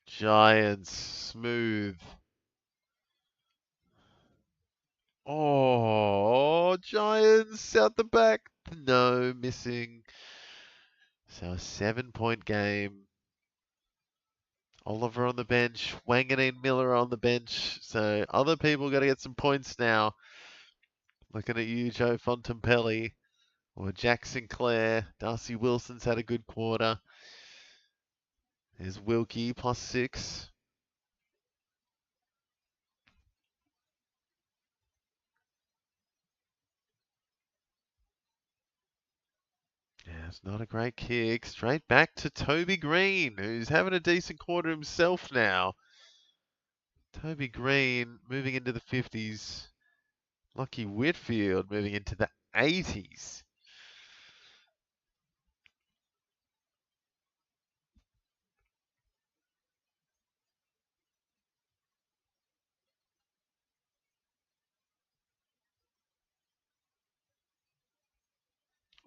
Giants, smooth. Oh, Giants out the back. No, missing. So a 7-point game. Oliver on the bench, Wanganeen Miller on the bench. So other people got to get some points now. Looking at you, Joe Fontempelli or Jack Sinclair. Darcy Wilson's had a good quarter. There's Wilkie +6. Yeah, it's not a great kick. Straight back to Toby Green, who's having a decent quarter himself now. Toby Green moving into the 50s. Lucky Whitfield moving into the 80s.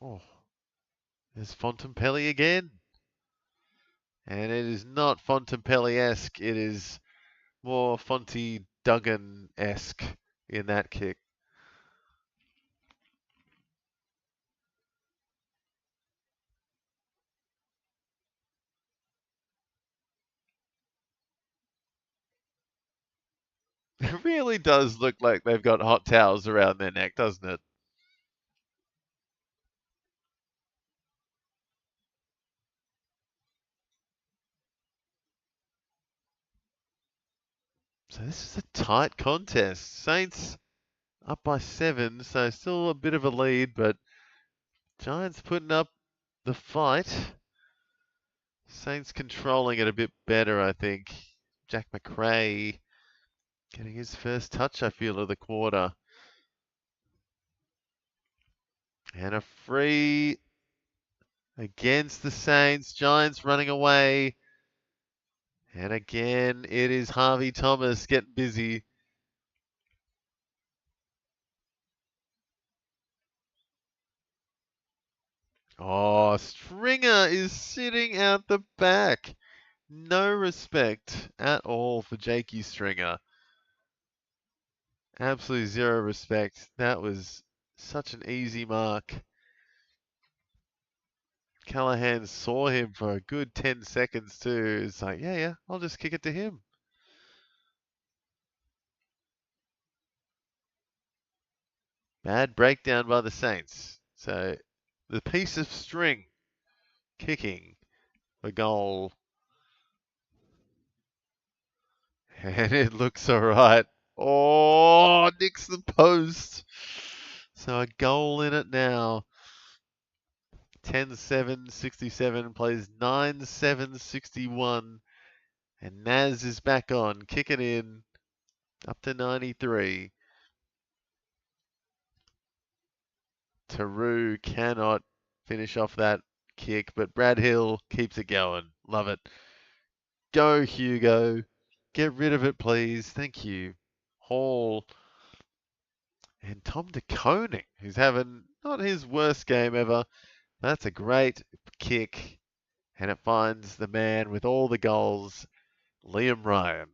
Oh, there's Fontempelli again. And it is not Fontempelli-esque. It is more Fonty Duggan-esque in that kick. It really does look like they've got hot towels around their neck, doesn't it? So this is a tight contest. Saints up by 7, so still a bit of a lead, but Giants putting up the fight. Saints controlling it a bit better, I think. Jack McRae getting his first touch, I feel, of the quarter. And a free against the Saints. Giants running away. And again, it is Harvey Thomas getting busy. Oh, Stringer is sitting out the back. No respect at all for Jakey Stringer. Absolutely zero respect. That was such an easy mark. Callahan saw him for a good 10 seconds too. It's like, yeah, I'll just kick it to him. Bad breakdown by the Saints. So the piece of string kicking the goal. And it looks alright. Oh, nicks the post. So a goal in it now. 10-7, 67, plays 9-7, 61. And Naz is back on, kicking in up to 93. Taru cannot finish off that kick, but Brad Hill keeps it going. Love it. Go, Hugo. Get rid of it, please. Thank you. Hall and Tom DeConing, who's having not his worst game ever. That's a great kick, and it finds the man with all the goals, Liam Ryan.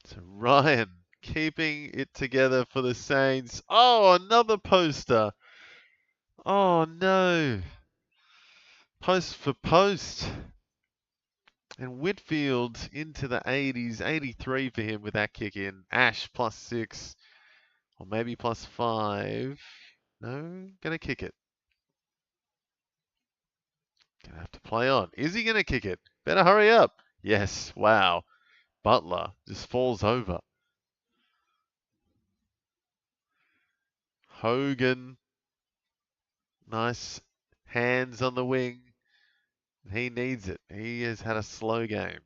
So Ryan keeping it together for the Saints. Oh, another poster. Oh no. Post for post. And Whitfield into the 80s, 83 for him with that kick in. Ash +6, or maybe +5. No, gonna kick it. Gonna have to play on. Is he gonna kick it? Better hurry up. Yes, wow. Butler just falls over. Hogan, nice hands on the wing. He needs it. He has had a slow game.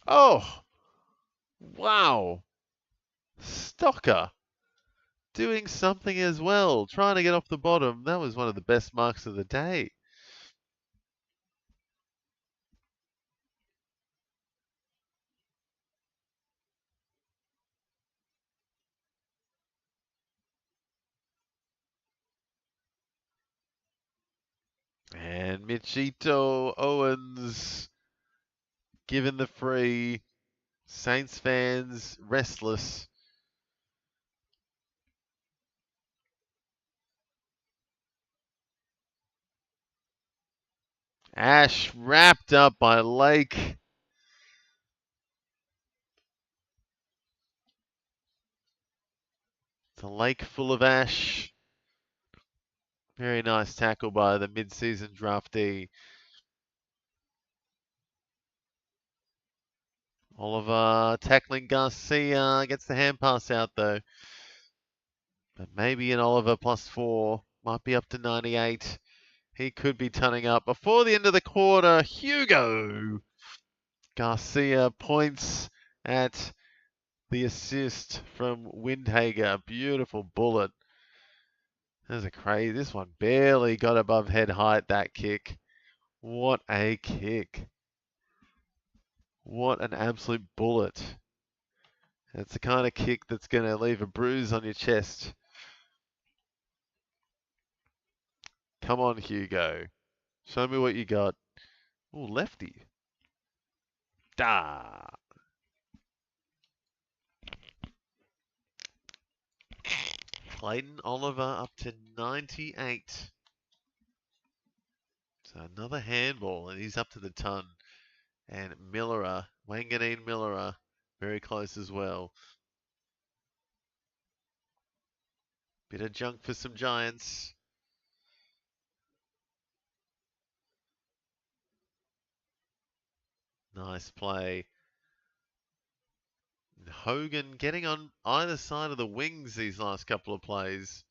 Oh, wow. Stocker doing something as well, trying to get off the bottom. That was one of the best marks of the day. And Michito Owens given the free. Saints fans restless. Ash wrapped up by Lake. It's a lake full of ash. Very nice tackle by the mid-season draftee. Oliver tackling Garcia. Gets the hand pass out though. But maybe an Oliver +4. Might be up to 98. He could be turning up before the end of the quarter. Hugo Garcia points at the assist from Windhager. Beautiful bullet. There's a crazy. This one barely got above head height, that kick. What a kick. What an absolute bullet. It's the kind of kick that's going to leave a bruise on your chest. Come on, Hugo. Show me what you got. Oh, lefty. Da. Clayton Oliver up to 98. So another handball, and he's up to the ton. And Millera, Wanganeen Millera, very close as well. Bit of junk for some Giants. Nice play. Hogan getting on either side of the wings these last couple of plays.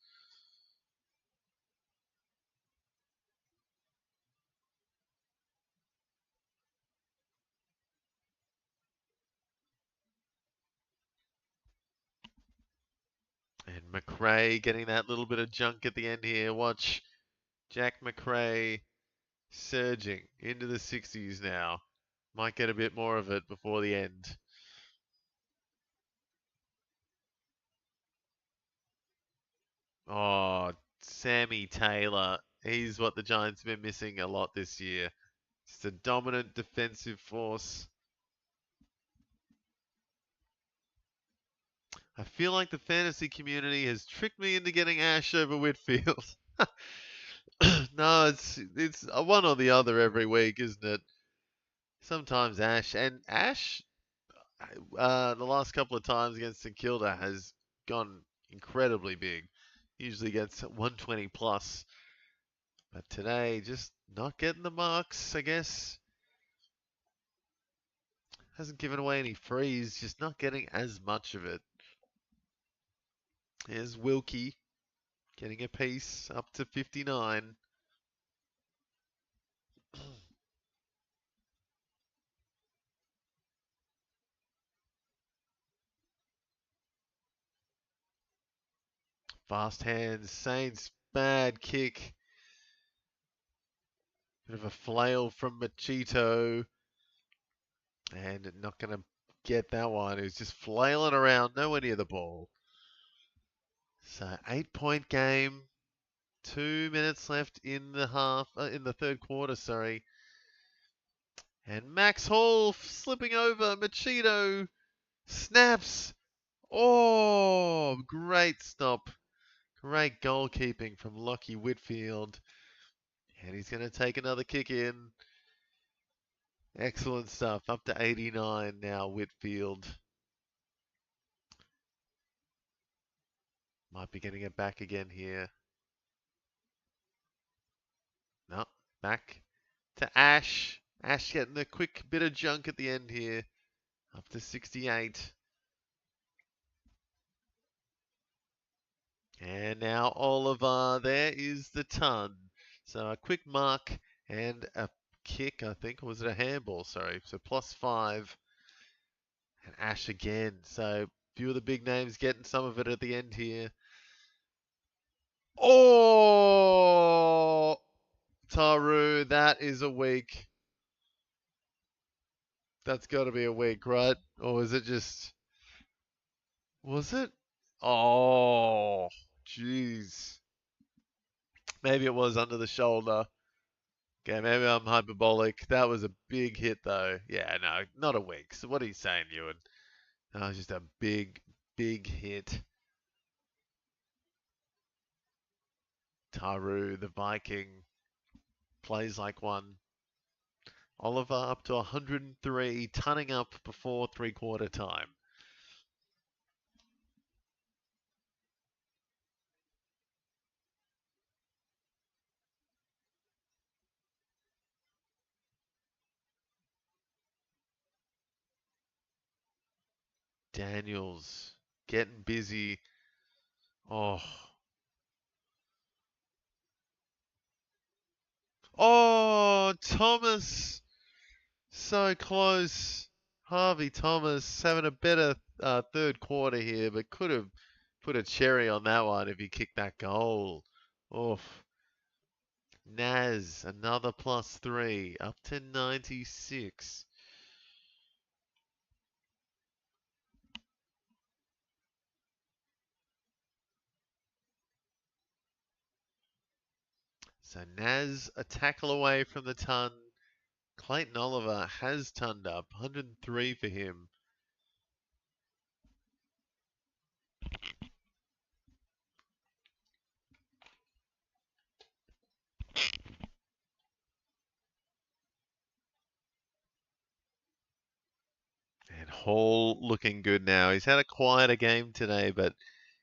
And McRae getting that little bit of junk at the end here. Watch Jack McRae surging into the 60s now. Might get a bit more of it before the end. Oh, Sammy Taylor. He's what the Giants have been missing a lot this year. Just a dominant defensive force. I feel like the fantasy community has tricked me into getting Ash over Whitfield. No, it's one or the other every week, isn't it? Sometimes Ash and Ash, the last couple of times against St Kilda has gone incredibly big. Usually gets 120 plus, but today just not getting the marks, I guess. Hasn't given away any frees, just not getting as much of it. Here's Wilkie getting a piece up to 59. Fast hands, Saints, bad kick. Bit of a flail from Machito. And not going to get that one. He was just flailing around, nowhere near the ball. So 8-point game. 2 minutes left in the third quarter, sorry. And Max Hall slipping over. Machito snaps. Oh, great stop. Great goalkeeping from Lockie Whitfield. And he's going to take another kick in. Excellent stuff. Up to 89 now, Whitfield. Might be getting it back again here. No, back to Ash. Ash getting a quick bit of junk at the end here. Up to 68. And now Oliver, there is the ton. So a quick mark and a kick, I think. Or was it a handball? Sorry. So +5. And Ash again. So a few of the big names getting some of it at the end here. Oh, Taru, that is a week. That's got to be a week, right? Or is it just... Was it? Oh, jeez. Maybe it was under the shoulder. Okay, maybe I'm hyperbolic. That was a big hit, though. Yeah, no, not a week. So what are you saying, Ewan? That was just a big, big hit. Taru, the Viking, plays like one. Oliver up to 103, tunning up before three-quarter time. Daniels getting busy. Oh. Oh, Thomas. So close. Harvey Thomas having a better third quarter here, but could have put a cherry on that one if he kicked that goal. Oof. Naz, another +3, up to 96. So Naz, a tackle away from the ton. Clayton Oliver has turned up, 103 for him. And Hall looking good now. He's had a quieter game today, but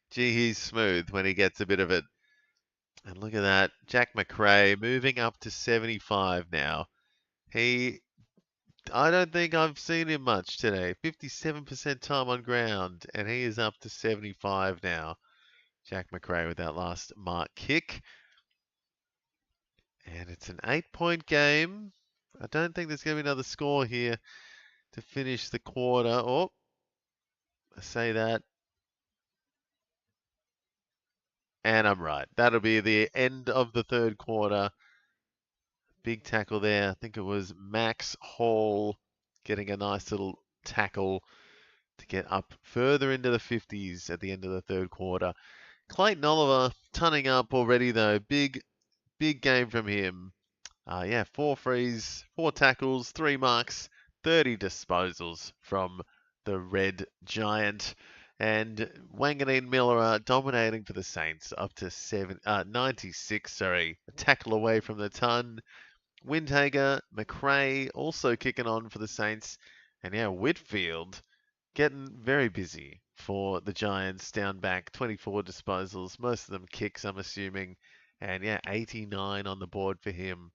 gee, he's smooth when he gets a bit of it. And look at that, Jack McRae moving up to 75 now. I don't think I've seen him much today. 57% time on ground, and he is up to 75 now. Jack McRae with that last mark kick. And it's an 8-point game. I don't think there's going to be another score here to finish the quarter. Oh, I say that. And I'm right. That'll be the end of the third quarter. Big tackle there. I think it was Max Hall getting a nice little tackle to get up further into the 50s at the end of the third quarter. Clayton Oliver tunning up already though. Big game from him. Yeah, 4 frees, 4 tackles, 3 marks, 30 disposals from the Red Giant. And Wanganeen Miller dominating for the Saints up to 96, sorry. A tackle away from the ton. Windhager, McRae also kicking on for the Saints. And yeah, Whitfield getting very busy for the Giants down back. 24 disposals, most of them kicks, I'm assuming. And yeah, 89 on the board for him.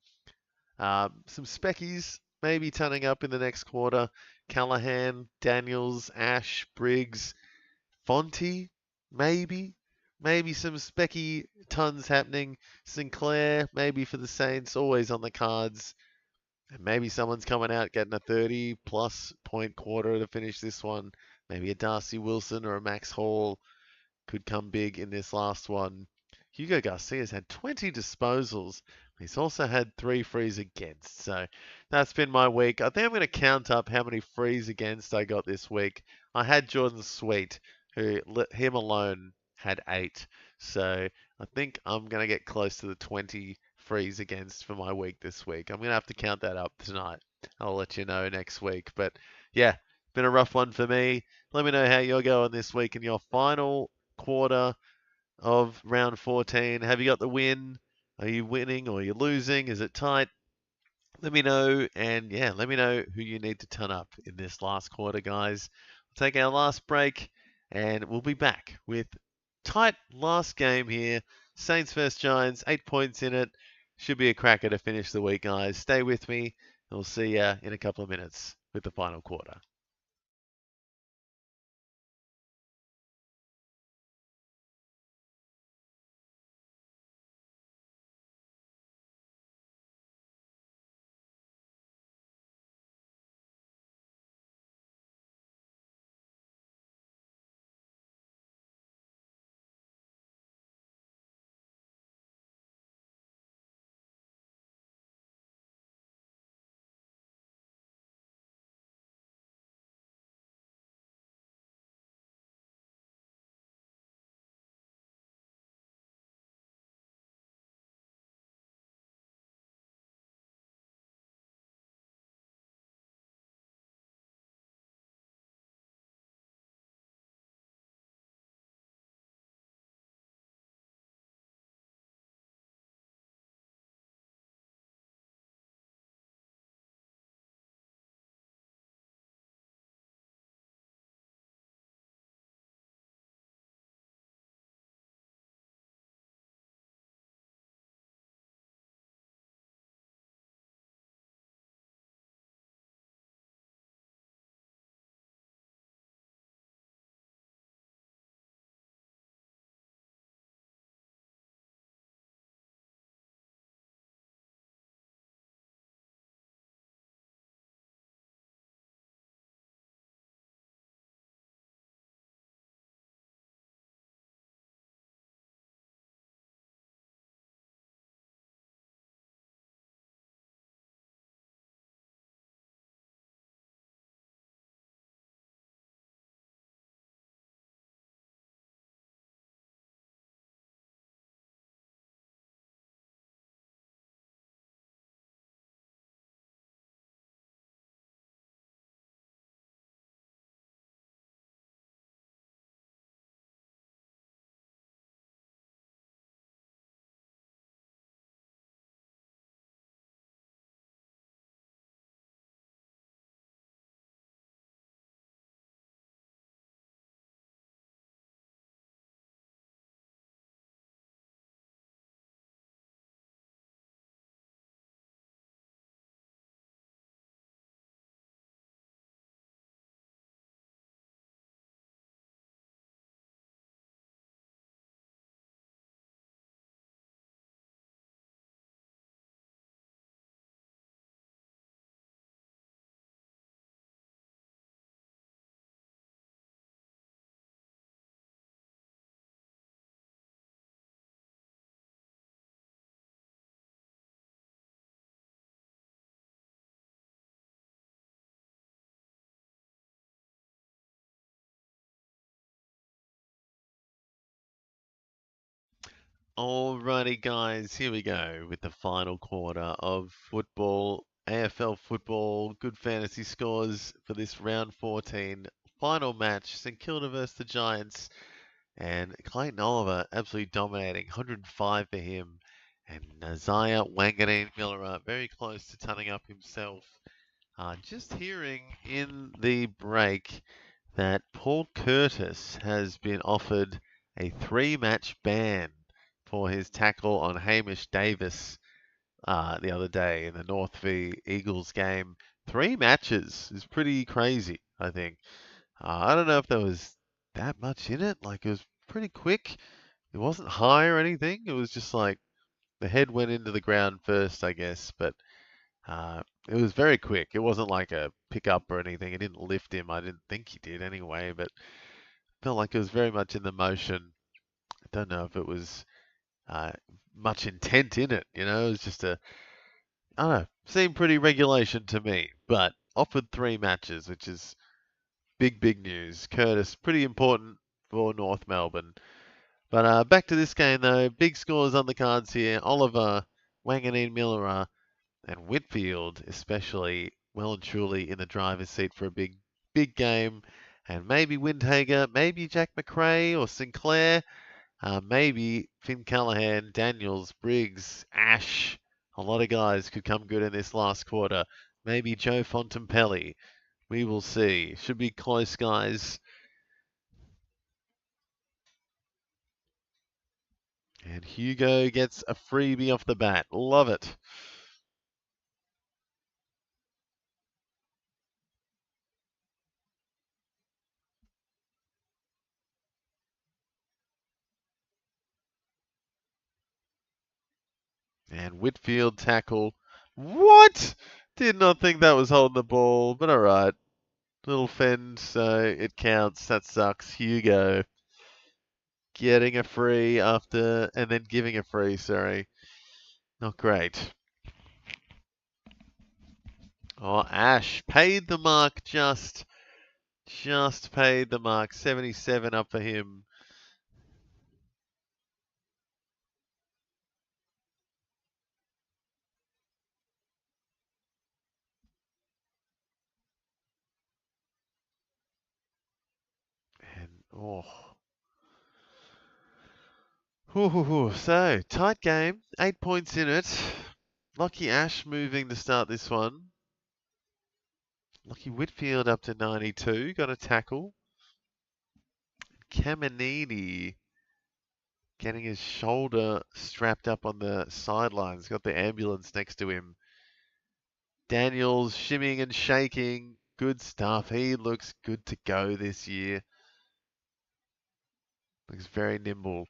Some speckies maybe turning up in the next quarter. Callahan, Daniels, Ash, Briggs, Fonte, maybe. Maybe some specky tons happening. Sinclair, maybe for the Saints, always on the cards. And maybe someone's coming out getting a 30 plus point quarter to finish this one. Maybe a Darcy Wilson or a Max Hall could come big in this last one. Hugo Garcia's had 20 disposals. He's also had 3 frees against. So that's been my week. I think I'm going to count up how many frees against I got this week. I had Jordan Sweet, who him alone had 8. So I think I'm going to get close to the 20 frees against for my week this week. I'm going to have to count that up tonight. I'll let you know next week. But yeah, been a rough one for me. Let me know how you're going this week in your final quarter of round 14. Have you got the win? Are you winning or are you losing? Is it tight? Let me know. And yeah, let me know who you need to turn up in this last quarter, guys. We'll take our last break and we'll be back with tight last game here. Saints vs Giants, 8 points in it. Should be a cracker to finish the week, guys. Stay with me. And we'll see you in a couple of minutes with the final quarter. Alrighty, guys, here we go with the final quarter of football, AFL football. Good fantasy scores for this round 14 final match. St Kilda versus the Giants, and Clayton Oliver absolutely dominating, 105 for him, and Nazaya Wanganeen-Miller very close to turning up himself. Just hearing in the break that Paul Curtis has been offered a 3-match ban for his tackle on Hamish Davis the other day in the North v Eagles game. 3 matches is pretty crazy, I think. I don't know if there was that much in it. Like, it was pretty quick. It wasn't high or anything. It was just like the head went into the ground first, I guess. But it was very quick. It wasn't like a pickup or anything. It didn't lift him. I didn't think he did anyway. But felt like it was very much in the motion. I don't know if it was uh, much intent in it. It was just I don't know, seemed pretty regulation to me. But offered 3 matches, which is big, big news. Curtis, pretty important for North Melbourne. But back to this game, though. Big scores on the cards here. Oliver, Wanganeen-Miller, and Whitfield, especially, well and truly in the driver's seat for a big, big game. And maybe Windhager, maybe Jack McRae or Sinclair. Maybe Finn Callahan, Daniels, Briggs, Ash. A lot of guys could come good in this last quarter. Maybe Joe Fontempelli. We will see. Should be close, guys. And Hugo gets a freebie off the bat. Love it. And Whitfield tackle. What? Did not think that was holding the ball, but all right. Little fend, so it counts. That sucks. Hugo getting a free after, and then giving a free, sorry. Not great. Oh, Ash paid the mark just paid the mark. 77 up for him. And, oh. So, tight game. 8 points in it. Lucky Ash moving to start this one. Lucky Whitfield up to 92. Got a tackle. Caminiti getting his shoulder strapped up on the sidelines. Got the ambulance next to him. Daniels shimmying and shaking. Good stuff. He looks good to go this year. Looks very nimble.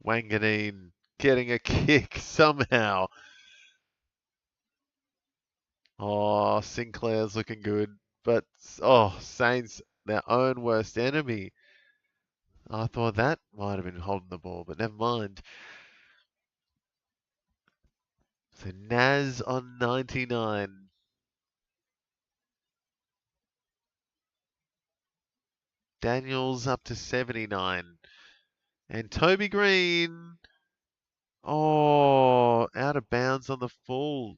Wanganeen getting a kick somehow. Oh, Sinclair's looking good. But, oh, Saints, their own worst enemy. I thought that might have been holding the ball, but never mind. So Naz on 99. Daniels up to 79. And Toby Green. Oh, out of bounds on the full.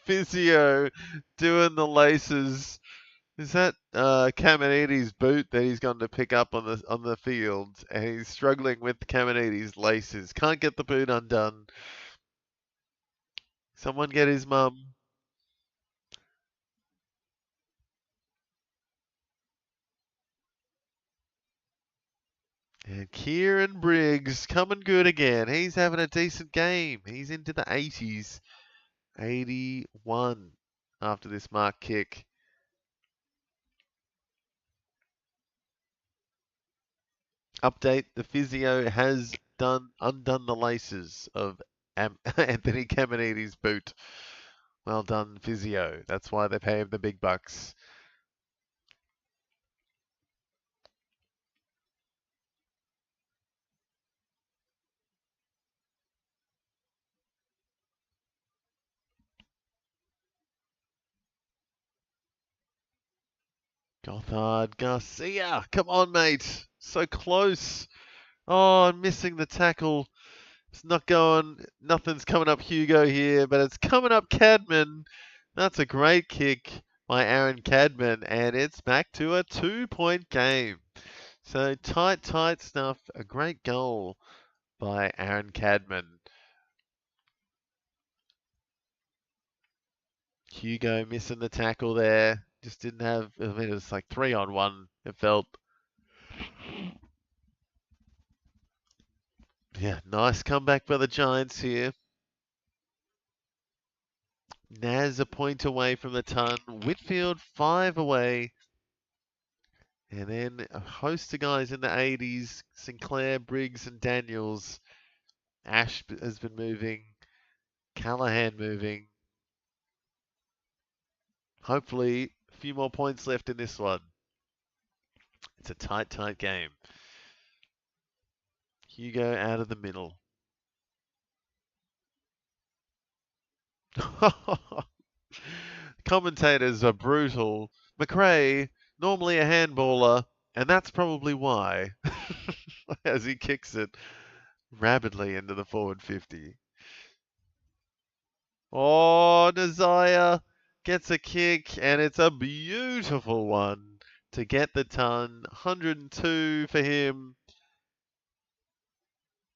Physio doing the laces. Is that Caminiti's boot that he's gone to pick up on the field, and he's struggling with Caminiti's laces. Can't get the boot undone. Someone get his mum. And Kieran Briggs coming good again. He's having a decent game. He's into the 80s. 81 after this mark kick. Update, the physio has undone the laces of Anthony Caminiti's boot. Well done, physio. That's why they pay him the big bucks. Gothard Garcia. Come on, mate. So close. Oh, I'm missing the tackle. It's not going. Nothing's coming up Hugo here, but it's coming up Cadman. That's a great kick by Aaron Cadman, and it's back to a 2-point game. So tight stuff. A great goal by Aaron Cadman. Hugo missing the tackle there. Just didn't have, I mean, it was like 3-on-1, it felt. Yeah, nice comeback by the Giants here. Naz a point away from the ton. Whitfield 5 away. And then a host of guys in the 80s. Sinclair, Briggs, and Daniels. Ash has been moving. Callahan moving. Hopefully, a few more points left in this one. It's a tight game. Hugo out of the middle. Commentators are brutal. McRae, normally a handballer, and that's probably why. As he kicks it rapidly into the forward 50. Oh, Nazaya gets a kick, and it's a beautiful one to get the ton. 102 for him.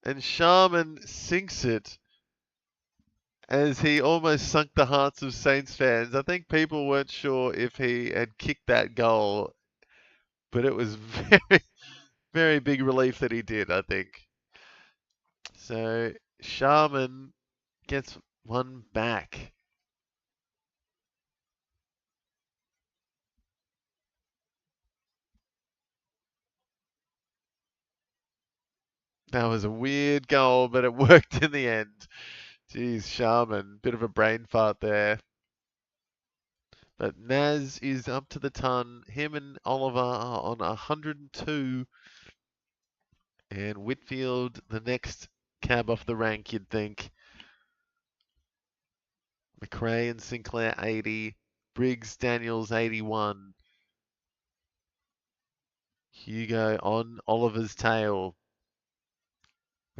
And Sharman sinks it as he almost sunk the hearts of Saints fans. I think people weren't sure if he had kicked that goal, but it was very, very big relief that he did, I think. So Sharman gets one back. That was a weird goal, but it worked in the end. Jeez, Sharman, bit of a brain fart there. But Naz is up to the ton. Him and Oliver are on 102. And Whitfield, the next cab off the rank, you'd think. McRae and Sinclair, 80. Briggs, Daniels, 81. Hugo on Oliver's tail.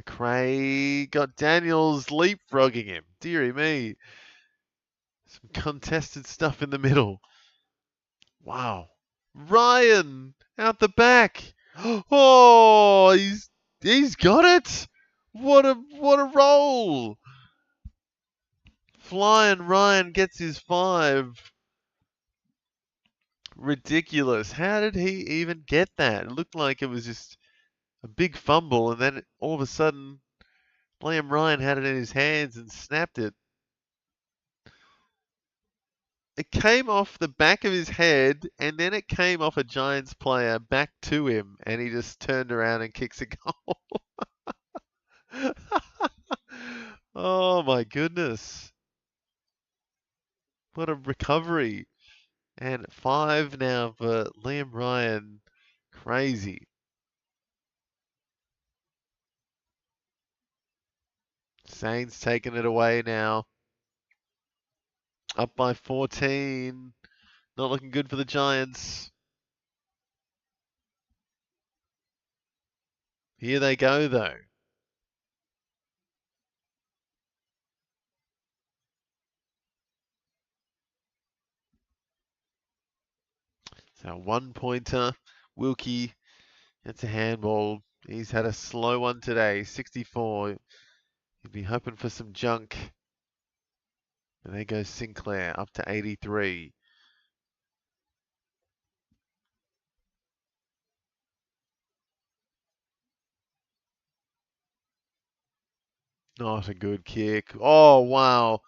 McRae got Daniels leapfrogging him. Deary me. Some contested stuff in the middle. Wow. Ryan out the back. Oh, he's got it. What a roll. Flying Ryan gets his 5. Ridiculous. How did he even get that? It looked like it was just a big fumble, and then all of a sudden, Liam Ryan had it in his hands and snapped it. It came off the back of his head, and then it came off a Giants player back to him, and he just turned around and kicks a goal. Oh my goodness. What a recovery. And 5 now for Liam Ryan. Crazy. Saints taking it away now. Up by 14. Not looking good for the Giants. Here they go, though. So 1-pointer. Wilkie gets a handball. He's had a slow one today. 64. He'd be hoping for some junk. And there goes Sinclair up to 83. Not a good kick. Oh, wow.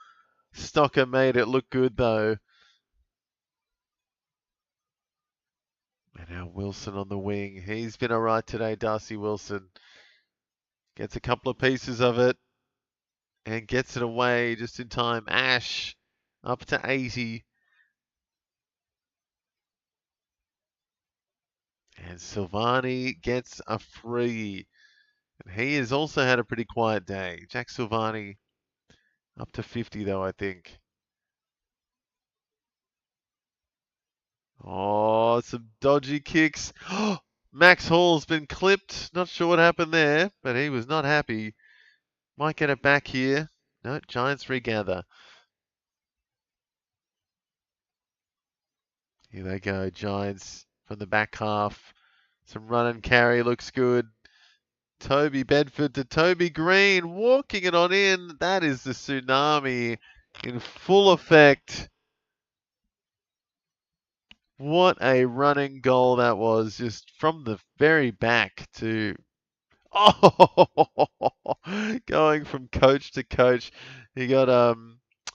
Stocker made it look good, though. And now Wilson on the wing. He's been all right today, Darcy Wilson. Gets a couple of pieces of it. And gets it away just in time. Ash up to 80. And Silvani gets a free. And he has also had a pretty quiet day. Jack Silvani up to 50 though, I think. Oh, some dodgy kicks. Max Hall's been clipped. Not sure what happened there, but he was not happy. Might get it back here. No, Giants regather. Here they go, Giants from the back half. Some run and carry looks good. Toby Bedford to Toby Green, walking it on in. That is the tsunami in full effect. What a running goal that was, just from the very back to going from coach to coach. He got oh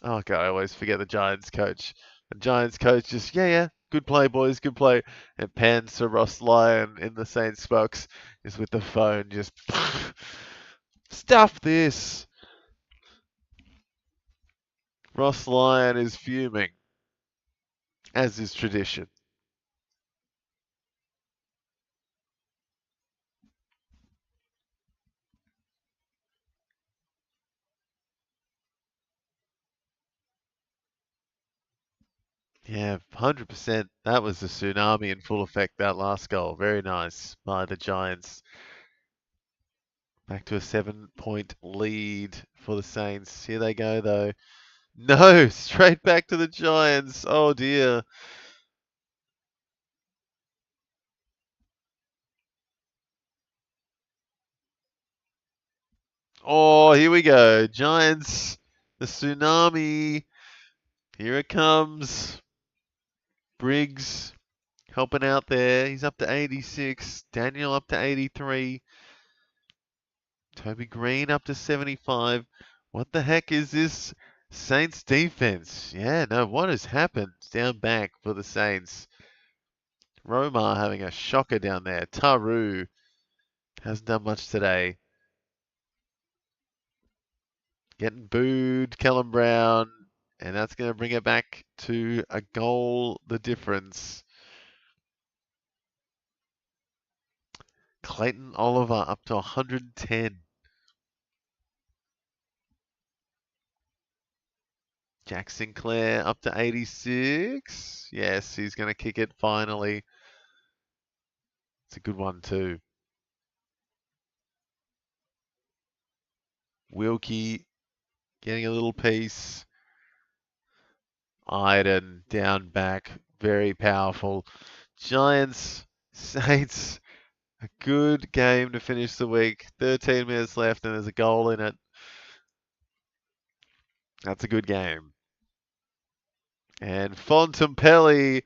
god, I always forget the Giants coach. The Giants coach just yeah, good play boys, good play. And pans to Ross Lyon in the Saints box is with the phone just stuff this. Ross Lyon is fuming, as is tradition. Yeah, 100%. That was the tsunami in full effect, that last goal. Very nice by the Giants. Back to a 7-point lead for the Saints. Here they go, though. No, straight back to the Giants. Oh, dear. Oh, here we go. Giants, the tsunami. Here it comes. Briggs helping out there. He's up to 86. Daniel up to 83. Toby Green up to 75. What the heck is this Saints defense? Yeah, no, what has happened down back for the Saints? Romar having a shocker down there. Taru hasn't done much today. Getting booed, Callum Brown, and that's going to bring it back to a goal, the difference. Clayton Oliver up to 110. Jack Sinclair up to 86. Yes, he's going to kick it finally. It's a good one too. Wilkie getting a little piece. Iden down back, very powerful. Giants, Saints, a good game to finish the week. 13 minutes left and there's a goal in it. That's a good game. And Fontempelli.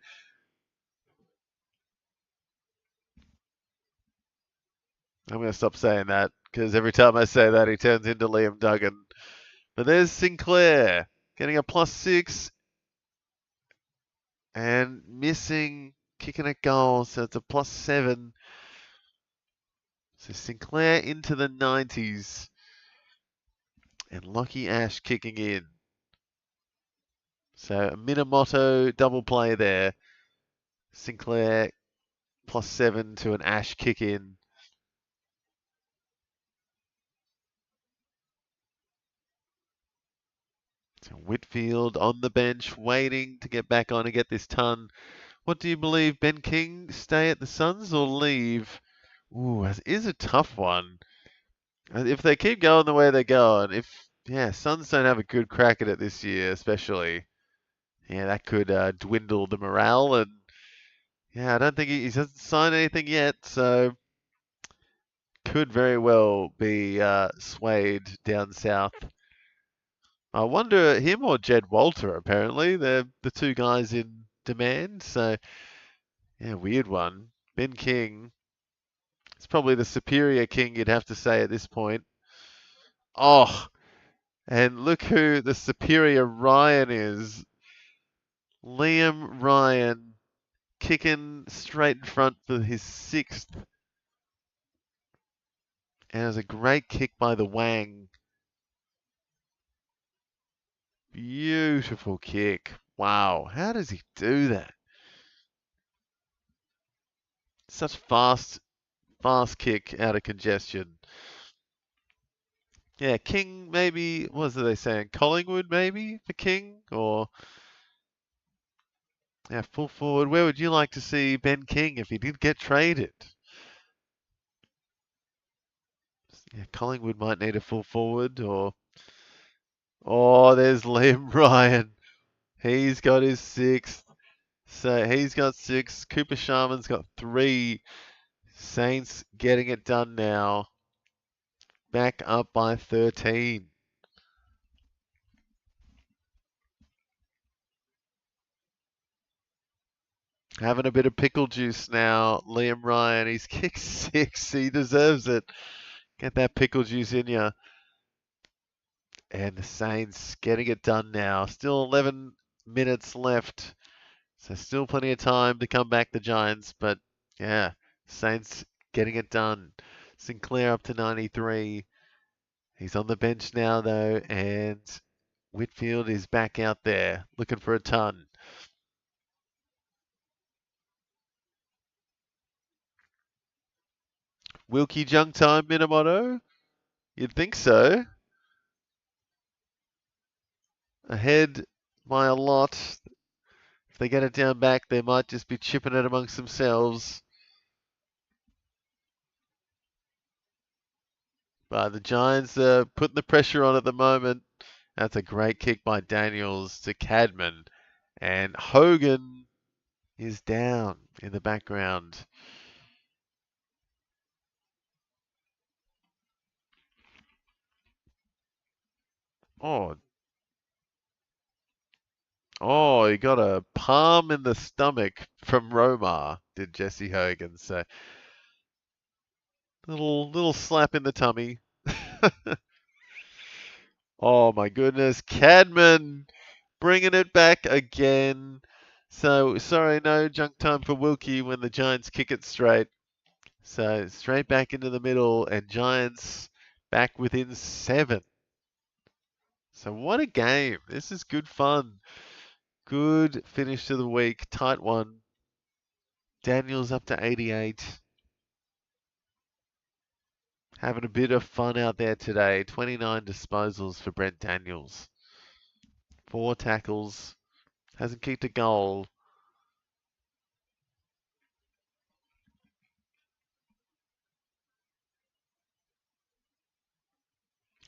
I'm going to stop saying that because every time I say that, he turns into Liam Duggan. But there's Sinclair getting a +6 and missing, kicking a goal. So it's a +7. So Sinclair into the 90s. And Lockie Ash kicking in. So a Minamoto double play there. Sinclair +7 to an Ash kick in. So Whitfield on the bench, waiting to get back on and get this ton. What do you believe, Ben King? Stay at the Suns or leave? Ooh, that is a tough one. If they keep going the way they're going, Suns don't have a good crack at it this year, especially, that could dwindle the morale. And I don't think he hasn't signed anything yet, so could very well be swayed down south. I wonder him or Jed Walter. Apparently, they're the two guys in demand. So weird one. Ben King. It's probably the superior King, you'd have to say at this point. Oh, and look who the superior Ryan is. Liam Ryan kicking straight in front for his 6th. And it was a great kick by the Wang. Beautiful kick. Wow, how does he do that? Such fast kick out of congestion. Yeah, King maybe, what are they saying? Collingwood maybe for King? Or Now, full forward, where would you like to see Ben King if he did get traded? Yeah, Collingwood might need a full forward, or oh, there's Liam Ryan. He's got his sixth. So he's got six. Cooper Sharman's got three. Saints getting it done now. Back up by 13. Having a bit of pickle juice now. Liam Ryan, he's kicked six. He deserves it. Get that pickle juice in you. And the Saints getting it done now. Still 11 minutes left. So still plenty of time to come back, the Giants. But yeah, Saints getting it done. Sinclair up to 93. He's on the bench now, though. And Whitfield is back out there looking for a ton. Wilkie junk time, Minamoto? You'd think so. Ahead by a lot. If they get it down back, they might just be chipping it amongst themselves. But the Giants are putting the pressure on at the moment. That's a great kick by Daniels to Cadman. And Hogan is down in the background. Oh, he got a palm in the stomach from Romar, did Jesse Hogan. So, little slap in the tummy. Oh my goodness, Cadman bringing it back again. So, sorry, no junk time for Wilkie when the Giants kick it straight. So, straight back into the middle, and Giants back within 7. So, what a game. This is good fun. Good finish to the week. Tight one. Daniels up to 88. Having a bit of fun out there today. 29 disposals for Brent Daniels. 4 tackles. Hasn't kicked a goal.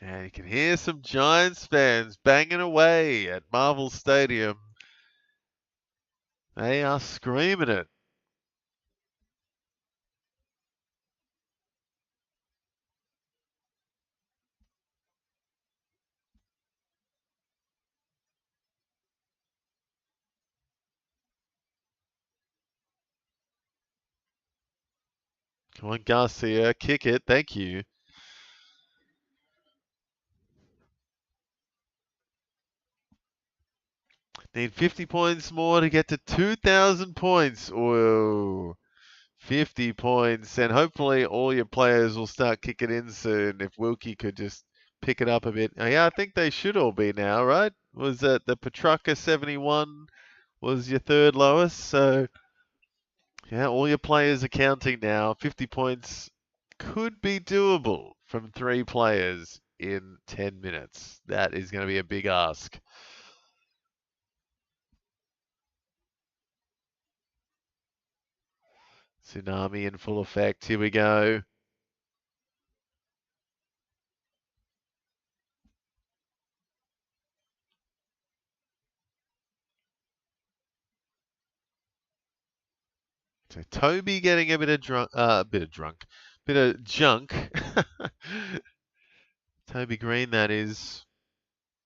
And you can hear some Giants fans banging away at Marvel Stadium. They are screaming it. Come on, Garcia, kick it. Thank you. Need 50 points more to get to 2,000 points. Whoa. 50 points. And hopefully all your players will start kicking in soon if Wilkie could just pick it up a bit. Oh, yeah, I think they should all be now, right? Was that the Petrarca 71 was your third lowest? So, yeah, all your players are counting now. 50 points could be doable from 3 players in 10 minutes. That is going to be a big ask. Tsunami in full effect. Here we go. So Toby getting a bit of bit of junk. Toby Green, that is.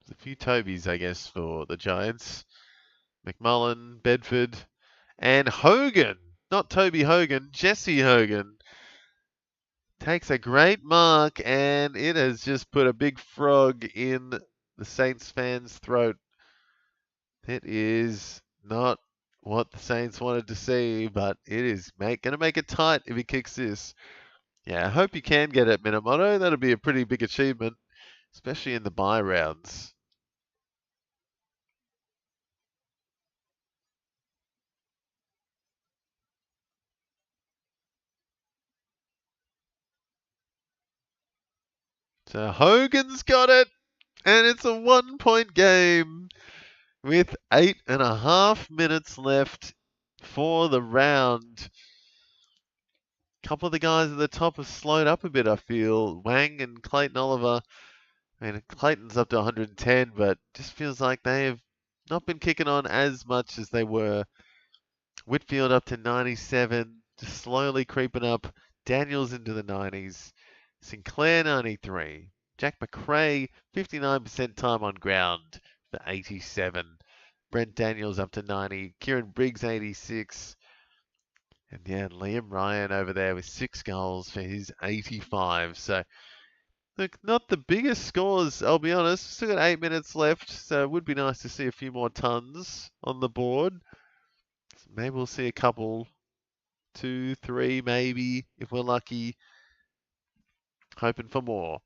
There's a few Tobys, I guess, for the Giants. McMullen, Bedford, and Hogan. Not Toby Hogan, Jesse Hogan. Takes a great mark, and it has just put a big frog in the Saints fans' throat. It is not what the Saints wanted to see, but it is going to make it tight if he kicks this. Yeah, I hope you can get it, Minamoto. That'll be a pretty big achievement, especially in the bye rounds. So Hogan's got it, and it's a 1-point game. with 8.5 minutes left for the round. A couple of the guys at the top have slowed up a bit, I feel. Wang and Clayton Oliver. I mean, Clayton's up to 110, but just feels like they have not been kicking on as much as they were. Whitfield up to 97, just slowly creeping up. Daniels into the 90s. Sinclair 93. Jack McRae 59% time on ground for 87. Brent Daniels up to 90. Kieran Briggs 86. And yeah, Liam Ryan over there with 6 goals for his 85. So look, not the biggest scores, I'll be honest. Still got 8 minutes left, so it would be nice to see a few more tons on the board. So maybe we'll see a couple, 2, 3, maybe, if we're lucky. Hoping for more.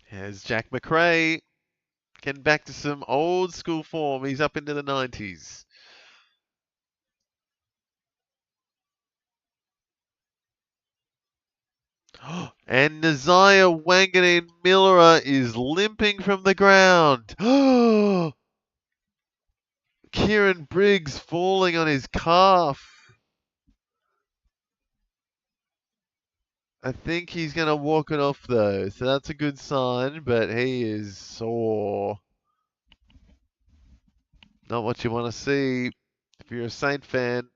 Here's Jack McRae getting back to some old school form. He's up into the 90s. And Naziah Wanganeen Miller is limping from the ground. Kieran Briggs falling on his calf. I think he's going to walk it off though, so that's a good sign, but he is sore. Not what you want to see if you're a Saint fan.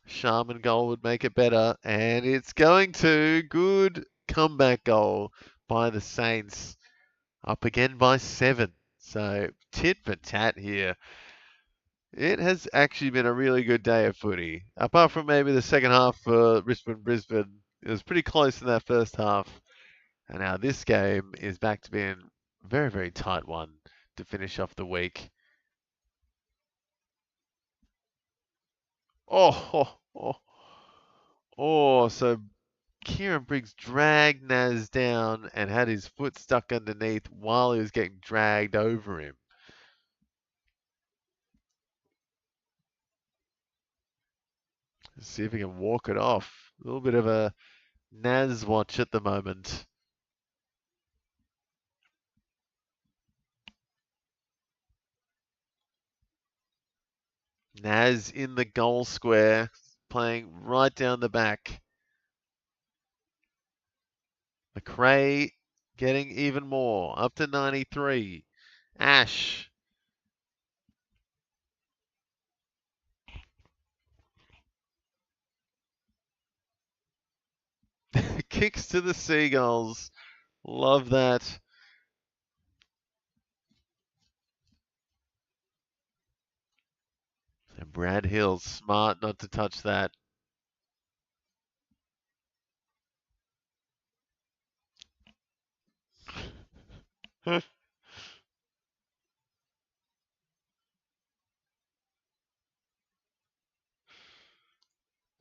Sharman goal would make it better, and it's going to. Good comeback goal by the Saints. Up again by 7. So tit for tat here. It has actually been a really good day of footy. Apart from maybe the second half for Richmond Brisbane, it was pretty close in that first half. And now this game is back to being a very, very tight one to finish off the week. So Kieran Briggs dragged Naz down and had his foot stuck underneath while he was getting dragged over him. Let's see if he can walk it off. A little bit of a Naz watch at the moment. Naz in the goal square, playing right down the back. McRae getting even more, up to 93. Ash. Kicks to the Seagulls. Love that. And Brad Hill, smart not to touch that.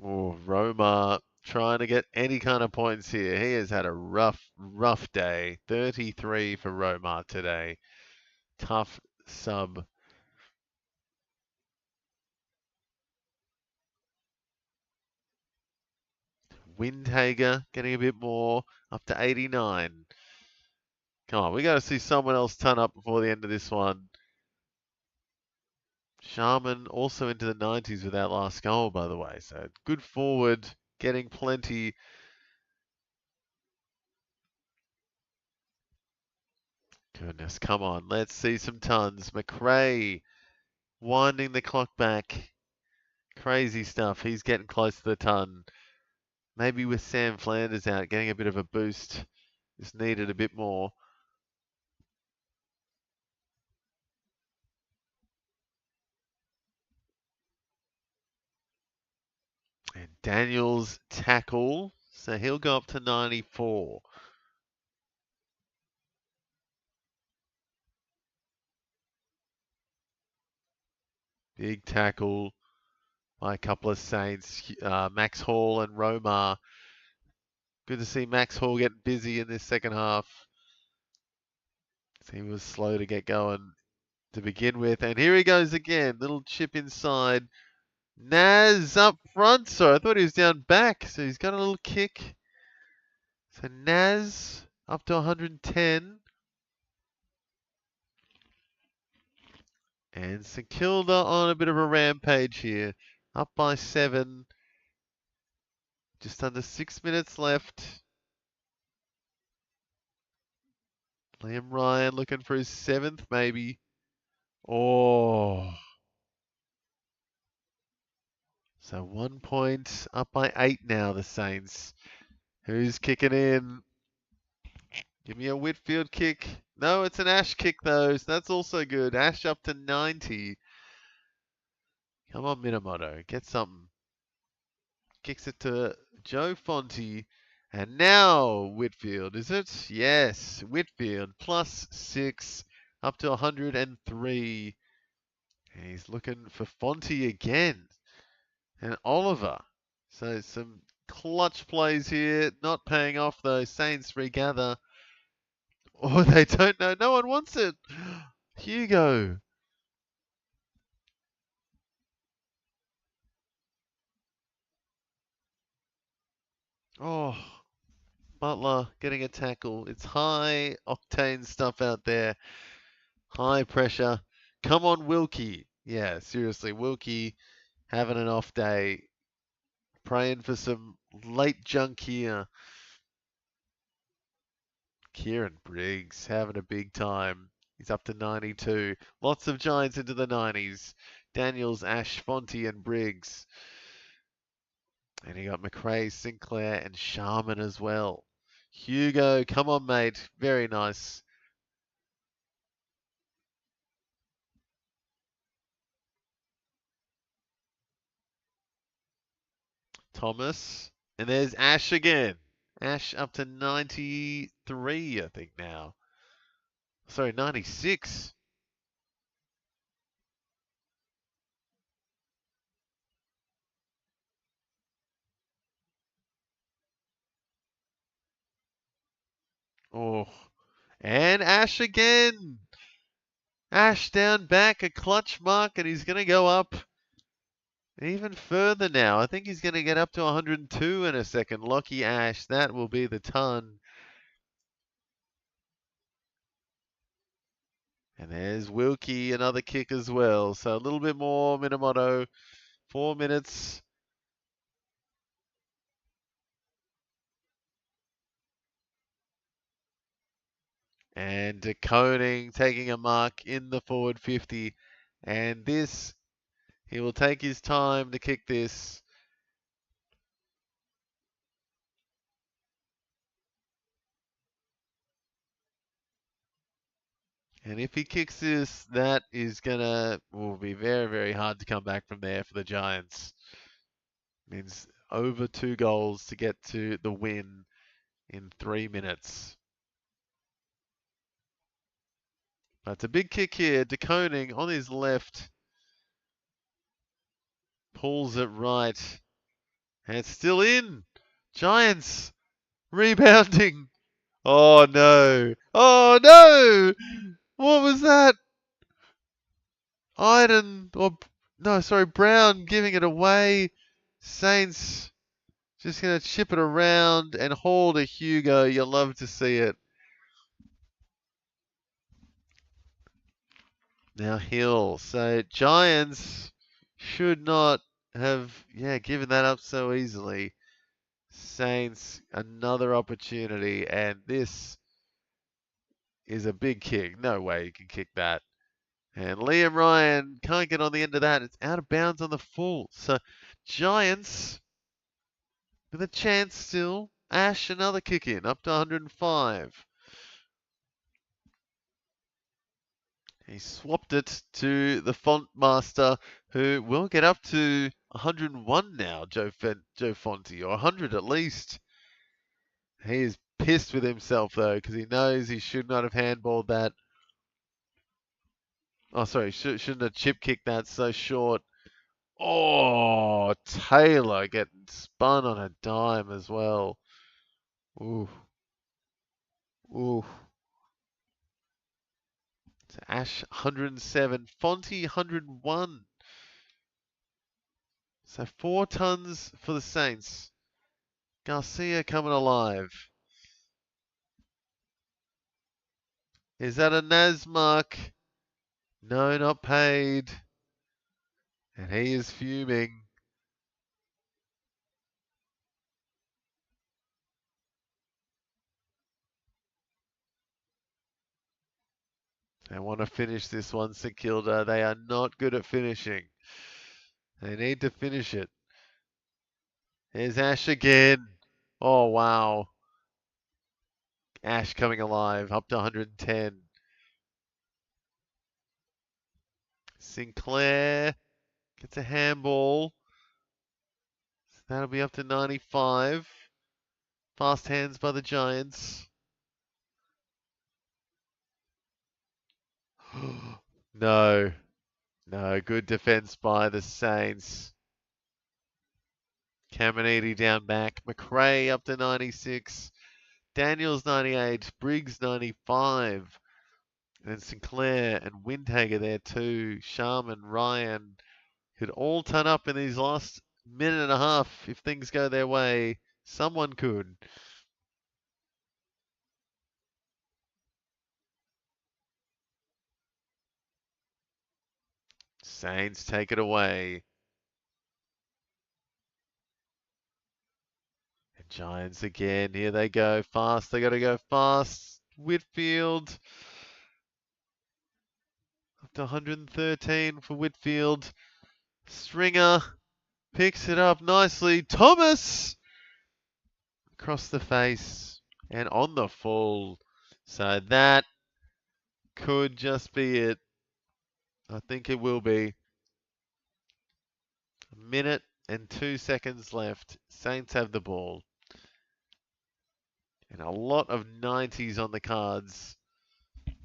Oh, Roma trying to get any kind of points here. He has had a rough, rough day. 33 for Roma today. Tough sub. Windhager getting a bit more, up to 89. Come on, we got to see someone else turn up before the end of this one. Sharman also into the 90s with that last goal, by the way. So good forward, getting plenty. Goodness, come on, let's see some tons. McRae winding the clock back. Crazy stuff. He's getting close to the ton. Maybe with Sam Flanders out, getting a bit of a boost. Just needed a bit more. And Daniels tackle, so he'll go up to 94. Big tackle by a couple of Saints, Max Hall and Romar. Good to see Max Hall getting busy in this second half. He was slow to get going to begin with. And here he goes again. Little chip inside. Naz up front. So I thought he was down back. So he's got a little kick. So Naz up to 110. And St Kilda on a bit of a rampage here. Up by 7. Just under 6 minutes left. Liam Ryan looking for his 7th maybe. Oh. So 1 point up by 8 now, the Saints. Who's kicking in? Give me a Whitfield kick. No, it's an Ash kick though, so that's also good. Ash up to 90. Come on, Minamoto, get something. Kicks it to Joe Fonte. And now Whitfield, is it? Yes, Whitfield plus 6 up to 103. And he's looking for Fonte again. And Oliver. So some clutch plays here, not paying off though. Saints regather. Oh, they don't know. No one wants it. Hugo. Oh, Butler getting a tackle. It's high octane stuff out there. High pressure. Come on, Wilkie. Yeah, seriously, Wilkie having an off day. Praying for some late junk here. Kieran Briggs having a big time. He's up to 92. Lots of Giants into the 90s. Daniels, Ash, Fonte, and Briggs. And you got McRae, Sinclair, and Sharman as well. Hugo, come on, mate. Very nice. Thomas. And there's Ash again. Ash up to 93, I think now. Sorry, 96. Oh, and Ash again. Ash down back, a clutch mark, and he's going to go up even further now. I think he's going to get up to 102 in a second. Lucky Ash, that will be the ton. And there's Wilkie, another kick as well. So a little bit more Minamoto. 4 minutes. And De Koning taking a mark in the forward 50. And this, he will take his time to kick this. And if he kicks this, that is will be very, very hard to come back from there for the Giants. Means over 2 goals to get to the win in 3 minutes. That's a big kick here. De Koning on his left. Pulls it right. And it's still in. Giants rebounding. Oh no. Oh no. What was that? Iden, or no, sorry, Brown giving it away. Saints just going to chip it around and haul to Hugo. You love to see it. Now Hill. So Giants should not have, given that up so easily. Saints, another opportunity, and this is a big kick. No way you can kick that. And Liam Ryan can't get on the end of that. It's out of bounds on the full. So Giants with a chance still. Ash, another kick in, up to 105. He swapped it to the font master, who will get up to 101 now, Joe Fonte, or 100 at least. He is pissed with himself, though, because he knows he should not have handballed that. Oh, sorry, shouldn't have chip kicked that so short. Oh, Taylor getting spun on a dime as well. Ooh. Ooh. Ash 107, Fonte 101. So 4 tons for the Saints. Garcia coming alive. Is that a Naz mark? No, not paid. And he is fuming. They want to finish this one, St Kilda. They are not good at finishing. They need to finish it. Here's Ash again. Oh, wow. Ash coming alive, up to 110. Sinclair gets a handball. That'll be up to 95. Fast hands by the Giants. No. No, good defense by the Saints. Caminiti down back. McRae up to 96. Daniels 98. Briggs 95. And then Sinclair and Windhager there too. Sharman, Ryan could all turn up in these last minute and a half if things go their way. Someone could. Saints take it away. And Giants again. Here they go. Fast. They got to go fast. Whitfield. Up to 113 for Whitfield. Stringer picks it up nicely. Thomas across the face and on the full. So that could just be it. I think it will be. A minute and 2 seconds left. Saints have the ball. And a lot of 90s on the cards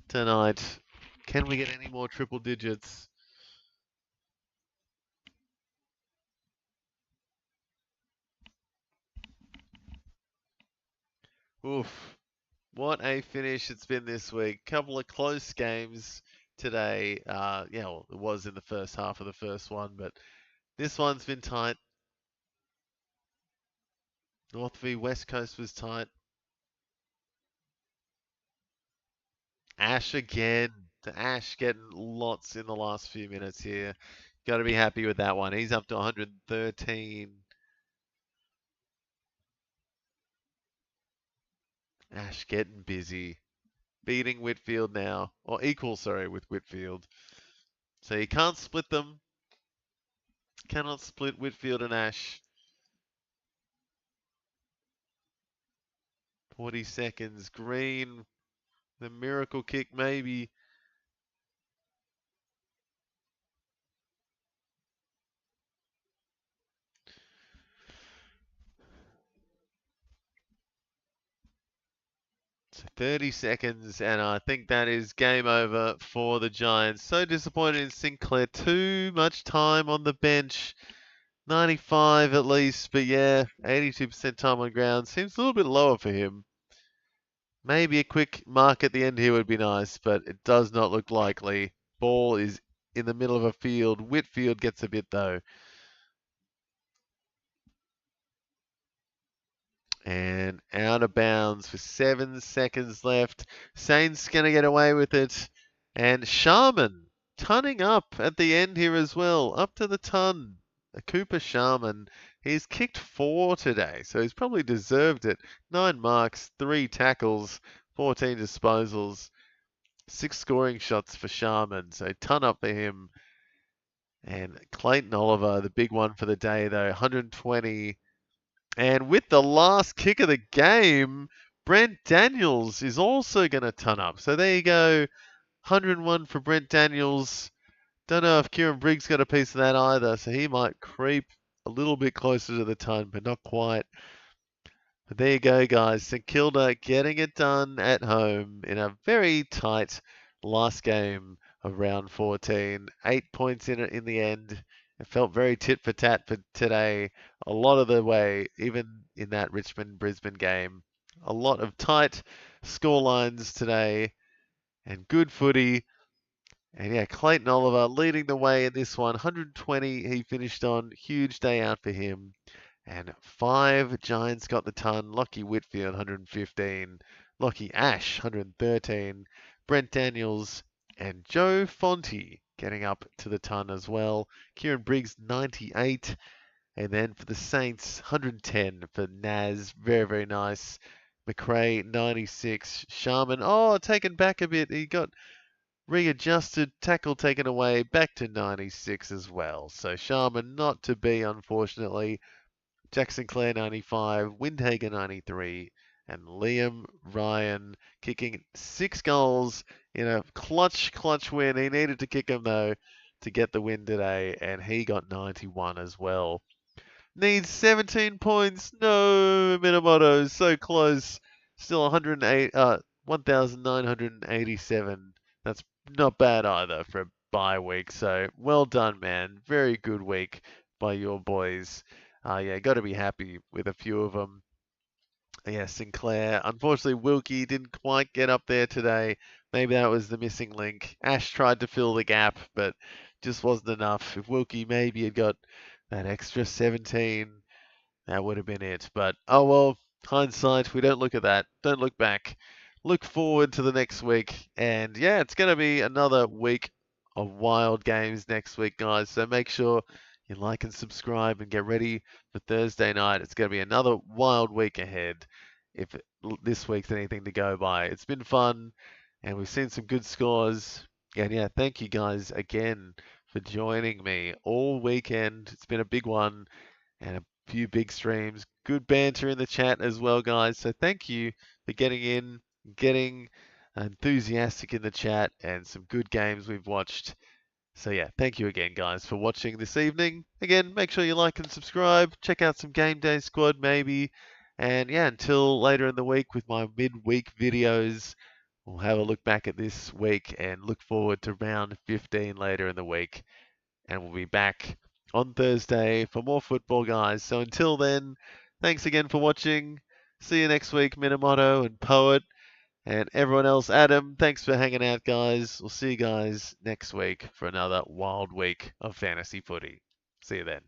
tonight. Can we get any more triple digits? Oof. What a finish it's been this week. Couple of close games today. Yeah, well, it was in the first half of the first one, but this one's been tight. North v West Coast was tight. Ash again. The Ash getting lots in the last few minutes here. Got to be happy with that one. He's up to 113. Ash getting busy. Beating Whitfield now. Or equal, sorry, with Whitfield. So you can't split them. Cannot split Whitfield and Ash. 40 seconds. Green. The miracle kick, maybe. So 30 seconds, and I think that is game over for the Giants. So disappointed in Sinclair. Too much time on the bench. 95 at least, but yeah, 82% time on ground. Seems a little bit lower for him. Maybe a quick mark at the end here would be nice, but it does not look likely. Ball is in the middle of a field. Whitfield gets a bit though. And out of bounds with 7 seconds left. Saints going to get away with it. And Sharman tunning up at the end here as well. Up to the ton. Cooper Sharman. He's kicked 4 today, so he's probably deserved it. 9 marks, 3 tackles, 14 disposals, 6 scoring shots for Sharman. So ton up for him. And Clayton Oliver, the big one for the day though, 120. And with the last kick of the game, Brent Daniels is also going to ton up. So there you go. 101 for Brent Daniels. Don't know if Kieran Briggs got a piece of that either. So he might creep a little bit closer to the ton, but not quite. But there you go, guys. St Kilda getting it done at home in a very tight last game of round 14. 8 points in it in the end. It felt very tit for tat for today, a lot of the way, even in that Richmond-Brisbane game. A lot of tight score lines today and good footy. And yeah, Clayton Oliver leading the way in this one. 120 he finished on. Huge day out for him. And 5 Giants got the ton. Lockie Whitfield, 115. Lockie Ash, 113. Brent Daniels and Joe Fonte getting up to the ton as well. Kieran Briggs, 98. And then for the Saints, 110 for Naz. Very, very nice. McRae, 96. Sharman, taken back a bit. He got readjusted, tackle taken away, back to 96 as well. So Sharman not to be, unfortunately. Jackson Clare 95, Windhager 93, and Liam Ryan kicking 6 goals in a clutch win. He needed to kick them though to get the win today, and he got 91 as well. Needs 17 points. No, Minamoto, so close. Still 1,987. That's not bad either for a bye week. So well done, man. Very good week by your boys. Yeah, got to be happy with a few of them. Yeah, Sinclair. Unfortunately, Wilkie didn't quite get up there today. Maybe that was the missing link. Ash tried to fill the gap, but just wasn't enough. If Wilkie maybe had got that extra 17, that would have been it. But oh well, hindsight, we don't look at that. Don't look back. Look forward to the next week. And yeah, it's going to be another week of wild games next week, guys. So make sure you like and subscribe and get ready for Thursday night. It's going to be another wild week ahead if this week's anything to go by. It's been fun and we've seen some good scores. And yeah, thank you guys again for joining me all weekend. It's been a big one and a few big streams. Good banter in the chat as well, guys. So thank you for getting in, getting enthusiastic in the chat, and some good games we've watched. So yeah, thank you again, guys, for watching this evening. Again, make sure you like and subscribe. Check out some Game Day Squad maybe. And yeah, until later in the week with my midweek videos, we'll have a look back at this week and look forward to round 15 later in the week. And we'll be back on Thursday for more football, guys. So until then, thanks again for watching. See you next week, Minamoto and Poet. And everyone else, Adam, thanks for hanging out, guys. We'll see you guys next week for another wild week of fantasy footy. See you then.